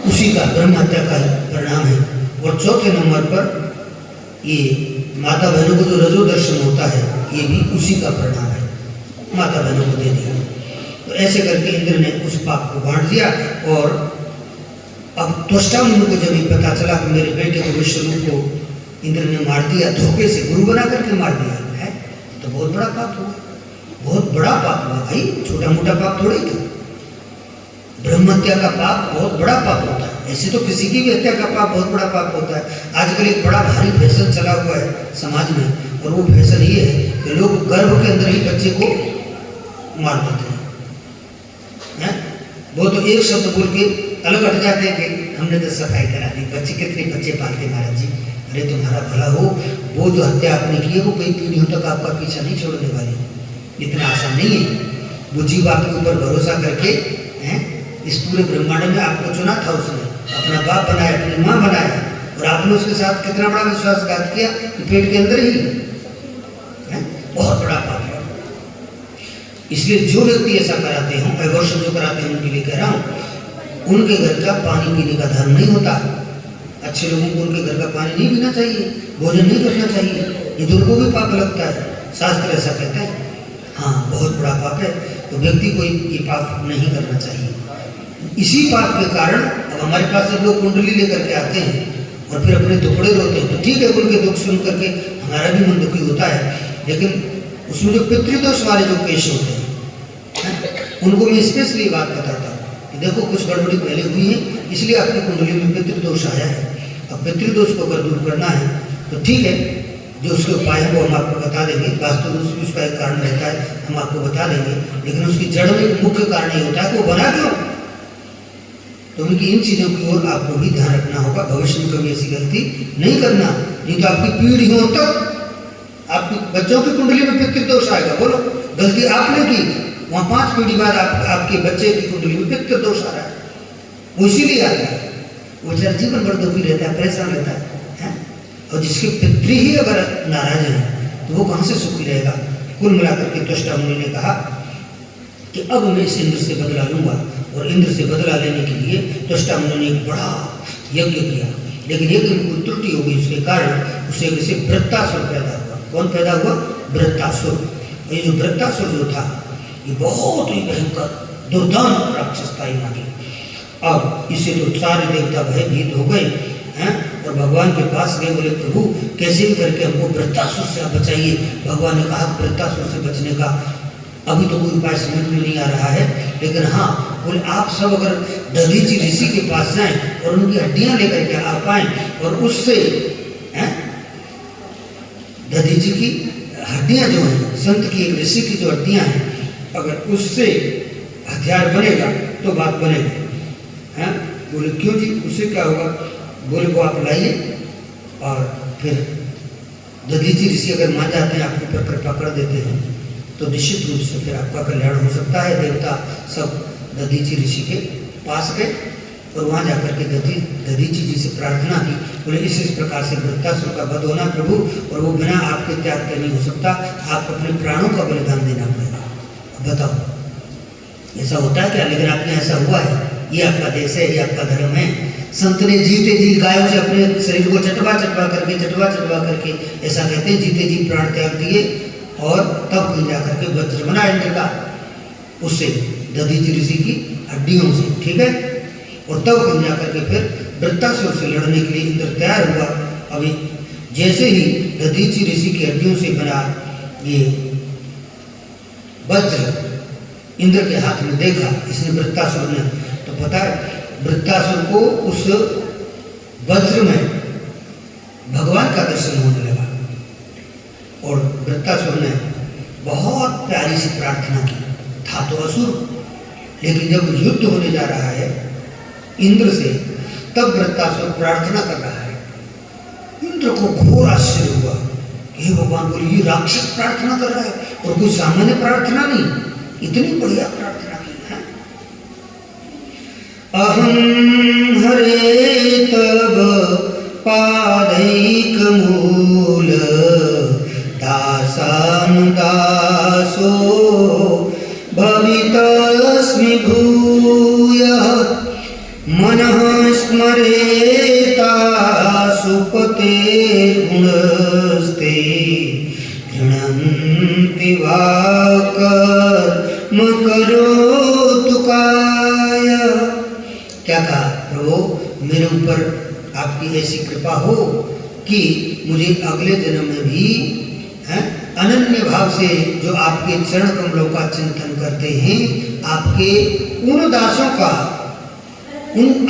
उसी का ब्रह्म हत्या का परिणाम है। और चौथे नंबर पर ये माता बहनों को जो रजो दर्शन होता है, ये भी उसी का परिणाम है, माता बहनों को दे दिया। तो ऐसे करके इंद्र ने उस पाप को बांट दिया। और अब त्वष्टा मुनि को जब ये पता चला कि मेरे बेटे को विश्वरूप को इंद्र ने मार दिया, धोखे से गुरु बना करके मार दिया है, तो बहुत बड़ा पाप हुआ, बहुत बड़ा पाप हुआ भाई, छोटा मोटा पाप थोड़ी था। ब्रह्म हत्या का पाप बहुत बड़ा पाप होता है। ऐसे तो किसी की भी हत्या का पाप बहुत बड़ा पाप होता है। आजकल एक बड़ा भारी फैशन चला हुआ है समाज में, और वो फैशन ये है कि लोग गर्भ के अंदर ही बच्चे को मार देते हैं। वो तो एक शब्द बोल के अलग हट जाते हैं कि हमने तो सफाई करा दी, बच्चे कितने बच्चे पालते महाराज जी, अरे तुम्हारा भला हो। वो जो हत्या आपने की है वो कई पीढ़ियों तक आपका पीछा नहीं छोड़ने वाली, इतना आसान नहीं है। वो जीव आपके ऊपर भरोसा करके हैं, इस पूरे ब्रह्मांड में आपको चुना था, उसने अपना बाप बनाया, अपनी माँ बनाया, और आपने उसके साथ कितना बड़ा विश्वासघात किया कि पेट के अंदर ही है, बहुत बड़ा पाप है। इसलिए जो व्यक्ति ऐसा कराते हों, अवर्षण जो कराते हैं, उनके लिए कह रहा हूँ, उनके घर का पानी पीने का धर्म नहीं होता। अच्छे लोगों को उनके घर का पानी नहीं पीना चाहिए, भोजन नहीं करना चाहिए, ये तो उनको भी पाप लगता है। शास्त्र ऐसा कहता है। हाँ, बहुत बड़ा पाप है, तो व्यक्ति को ये पाप नहीं करना चाहिए। इसी पाप के कारण अब हमारे पास जब लोग कुंडली लेकर के आते हैं और फिर अपने दुखड़े रोते हैं, तो ठीक है, उनके दुख सुन करके हमारा भी मन दुखी होता है, लेकिन उसमें जो पितृदोष वाले जो केस होते हैं, उनको मैं स्पेशली बात बताता हूँ कि देखो कुछ गड़बड़ी पहले हुई है, इसलिए आपकी कुंडली में पितृदोष आया है। अब पितृदोष को अगर दूर करना है तो ठीक है, जो उसके उपाय है वो हम आपको बता देंगे। वास्तु दोष भी उसका एक कारण रहता है, हम आपको बता देंगे, लेकिन उसकी जड़ में मुख्य कारण ये होता है कि वो बना क्यों। तो उनकी इन चीज़ों की ओर आपको भी ध्यान रखना होगा, भविष्य में कभी ऐसी गलती नहीं करना, नहीं तो आपकी पीढ़ियों तक आपकी बच्चों की कुंडली में पितृदोष आएगा। बोलो, गलती आपने की, वहाँ 5 पीढ़ी बाद आपके बच्चे की कुंडली में पितृदोष आ रहा है। वो इसीलिए आता है, वो बेचारा जीवन भर दुखी रहता है, परेशान रहता है। और जिसके पितृ ही अगर नाराज है तो वो कहाँ से सुखी रहेगा। कुल मिलाकर के त्वष्टा मुनि ने कहा कि अब मैं इस इंद्र से बदला लूंगा, और इंद्र से बदला लेने के लिए त्वष्टा मुनि ने एक बड़ा यज्ञ किया, लेकिन यज्ञ में कोई त्रुटि हो गई, उसके कारण उसे किसी वृत्तासुर पैदा हुआ। कौन पैदा हुआ? वृत्तासुर। और ये जो वृत्तासुर जो था, ये बहुत ही भयंकर दुर्दांत राक्षस था यहाँ के। अब इसे तो सारे देवता भयभीत हो गए हैं, और भगवान के पास गए, बोले प्रभु कैसे भी करके हमको वृत्तासुर से आप बचाइए। भगवान ने कहा वृत्तासुर से बचने का अभी तो कोई उपाय समझ में नहीं आ रहा है, लेकिन हाँ, बोले आप सब अगर दधीचि ऋषि के पास जाएं और उनकी हड्डियां लेकर के आ पाएं, और उससे दधीचि की हड्डियां जो हैं, संत की एक ऋषि की जो हड्डियां हैं, अगर उससे हथियार बनेगा तो बात बनेगी। हैं? बोले क्यों जी, उससे क्या होगा? बोले वो आप लाइए, और फिर दधीचि ऋषि अगर मान जाते हैं, आपको पकड़ देते हैं, तो निश्चित रूप से फिर आपका कल्याण हो सकता है। देवता सब दधीचि ऋषि के पास गए और वहाँ जाकर के दधीचि जी से प्रार्थना की। बोले इस प्रकार से वृत्तासुर का वध होना प्रभु, और वो बिना आपके त्याग के नहीं हो सकता, आपको अपने प्राणों का बलिदान देना पड़ेगा। बताओ ऐसा होता है क्या? लेकिन आपने ऐसा हुआ है, ये आपका देश है, ये आपका धर्म है। संत ने जीते जी गायों से अपने शरीर को चटवा चटवा करके ऐसा कहते हैं, जीते जी प्राण त्याग दिए, और तब कहीं जाकर के वज्र बना इंद्र का, उससे दधीचि ऋषि की हड्डियों से, ठीक है। और तब कहीं जाकर के फिर वृत्तासुर से लड़ने के लिए इंद्र तैयार हुआ। अभी जैसे ही दधीचि ऋषि की हड्डियों से बना ये वज्र इंद्र के हाथ में देखा इसने वृत्तासुर ने, तो पता है वृत्तासुर को उस वज्र में भगवान का दर्शन होने लगा, और वृत्तासुर ने बहुत प्यारी सी प्रार्थना की। था तो असुर, लेकिन जब युद्ध होने जा रहा है इंद्र से, तब वृत्तासुर प्रार्थना कर रहा है। इंद्र को घोर आश्चर्य हुआ कि हे भगवान, बोले ये राक्षस प्रार्थना कर रहा है, और कोई सामान्य प्रार्थना नहीं, इतनी बढ़िया प्रार्थना की है। अहम हरे तब पादैक मूल दासानुदासो भवितस्मि भूयः मनः स्मरेता सुपते गुणस्ते गृह्णन्ति वाकर्म करोतु काय। क्या कहा? प्रभु मेरे ऊपर आपकी ऐसी कृपा हो कि मुझे अगले जन्म में भी अनन्य भाव से जो आपके चरण कमलों का चिंतन करते हैं, आपके उन दासों का,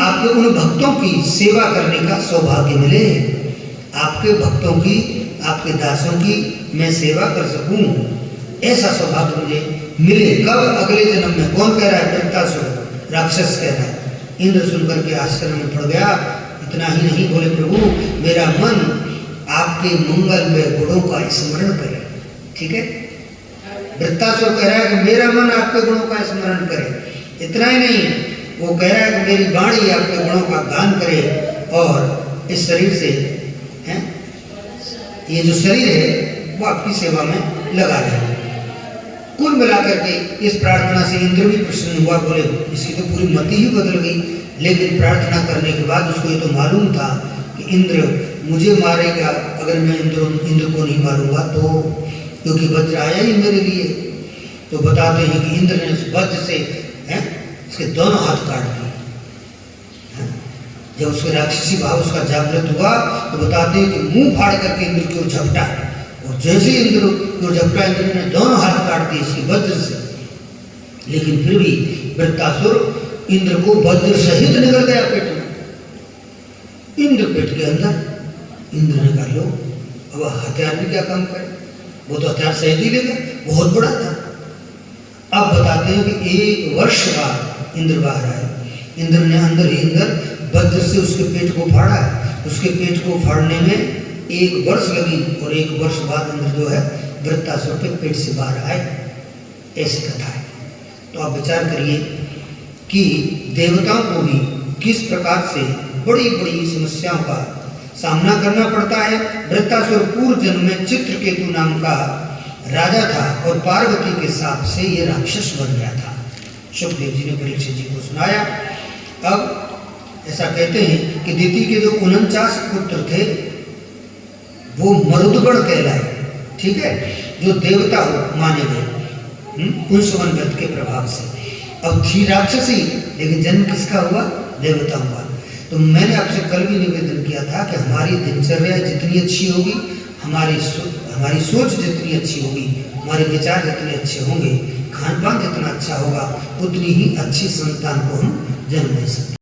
आपके उन भक्तों की सेवा करने का सौभाग्य मिले। आपके भक्तों की, आपके दासों की मैं सेवा कर सकूं, ऐसा सौभाग्य मुझे मिले। कब? अगले जन्म में। कौन कह रहा है? वृत्तासुर राक्षस कह रहा है। इंद्र सुनकर के आश्चर्य में पड़ गया। इतना ही नहीं, बोले प्रभु मेरा मन आपके मंगल में गुणों का स्मरण करे। ठीक है, वृत्तासुर कह रहा है कि मेरा मन आपके गुणों का स्मरण करे। इतना ही नहीं, वो कह रहा है कि मेरी वाणी आपके गुणों का गान करे, और इस शरीर से ये जो शरीर है वो आपकी सेवा में लगा रहे। कुल मिलाकर के इस प्रार्थना से इंद्र भी प्रसन्न हुआ। बोले इसकी तो पूरी मति ही बदल गई। लेकिन प्रार्थना करने के बाद उसको ये तो मालूम था कि इंद्र मुझे मारेगा अगर मैं इंद्र को नहीं मारूंगा तो, क्योंकि वज्र आया ही मेरे लिए। तो बताते हैं कि इंद्र ने उस वज्र से उसके दोनों हाथ काट दिए। जब उसके राक्षसी भाव उसका जागृत हुआ तो बताते हैं कि मुंह फाड़ करके इंद्र की ओर झपटा, और जैसे ही इंद्र की ओर झपटा इंद्र ने दोनों हाथ काट दिए इसकी वज्र से। लेकिन फिर भी वृत्तासुर इंद्र को वज्र सहित निकल गया पेट में। इंद्र पेट के अंदर। इंद्र ने कहा लो अब हथियार भी क्या काम करे, वो तो हथियार सहित ही लेगा, बहुत बड़ा था। अब बताते हैं कि 1 वर्ष बाद इंद्र बाहर आए। इंद्र ने अंदर ही अंदर वज्र से उसके पेट को फाड़ा। उसके पेट को फाड़ने में 1 वर्ष लगी, और 1 वर्ष बाद इंद्र जो है वृत्तासुर के पेट से बाहर आए। ऐसी कथा है। तो आप विचार करिए कि देवताओं को भी किस प्रकार से बड़ी बड़ी समस्याओं का सामना करना पड़ता है। वृत्तासुर पूर्व जन्म में चित्रकेतु नाम का राजा था, और पार्वती के शाप से ये राक्षस बन गया था। शुकदेव जी ने परीक्षित जी को सुनाया। अब ऐसा कहते हैं कि दिति के जो 49 पुत्र थे वो मरुदगण कहलाए, ठीक है, जो देवता माने गए कुंसवन के प्रभाव से। अब थी राक्षसी, लेकिन जन्म किसका हुआ? देवता हुआ। तो मैंने आपसे कल भी निवेदन किया था कि हमारी दिनचर्या जितनी अच्छी होगी, हमारी सोच जितनी अच्छी होगी, हमारे विचार जितने अच्छे होंगे, खान पान जितना अच्छा होगा, उतनी ही अच्छी संतान को हम जन्म दे सकते हैं।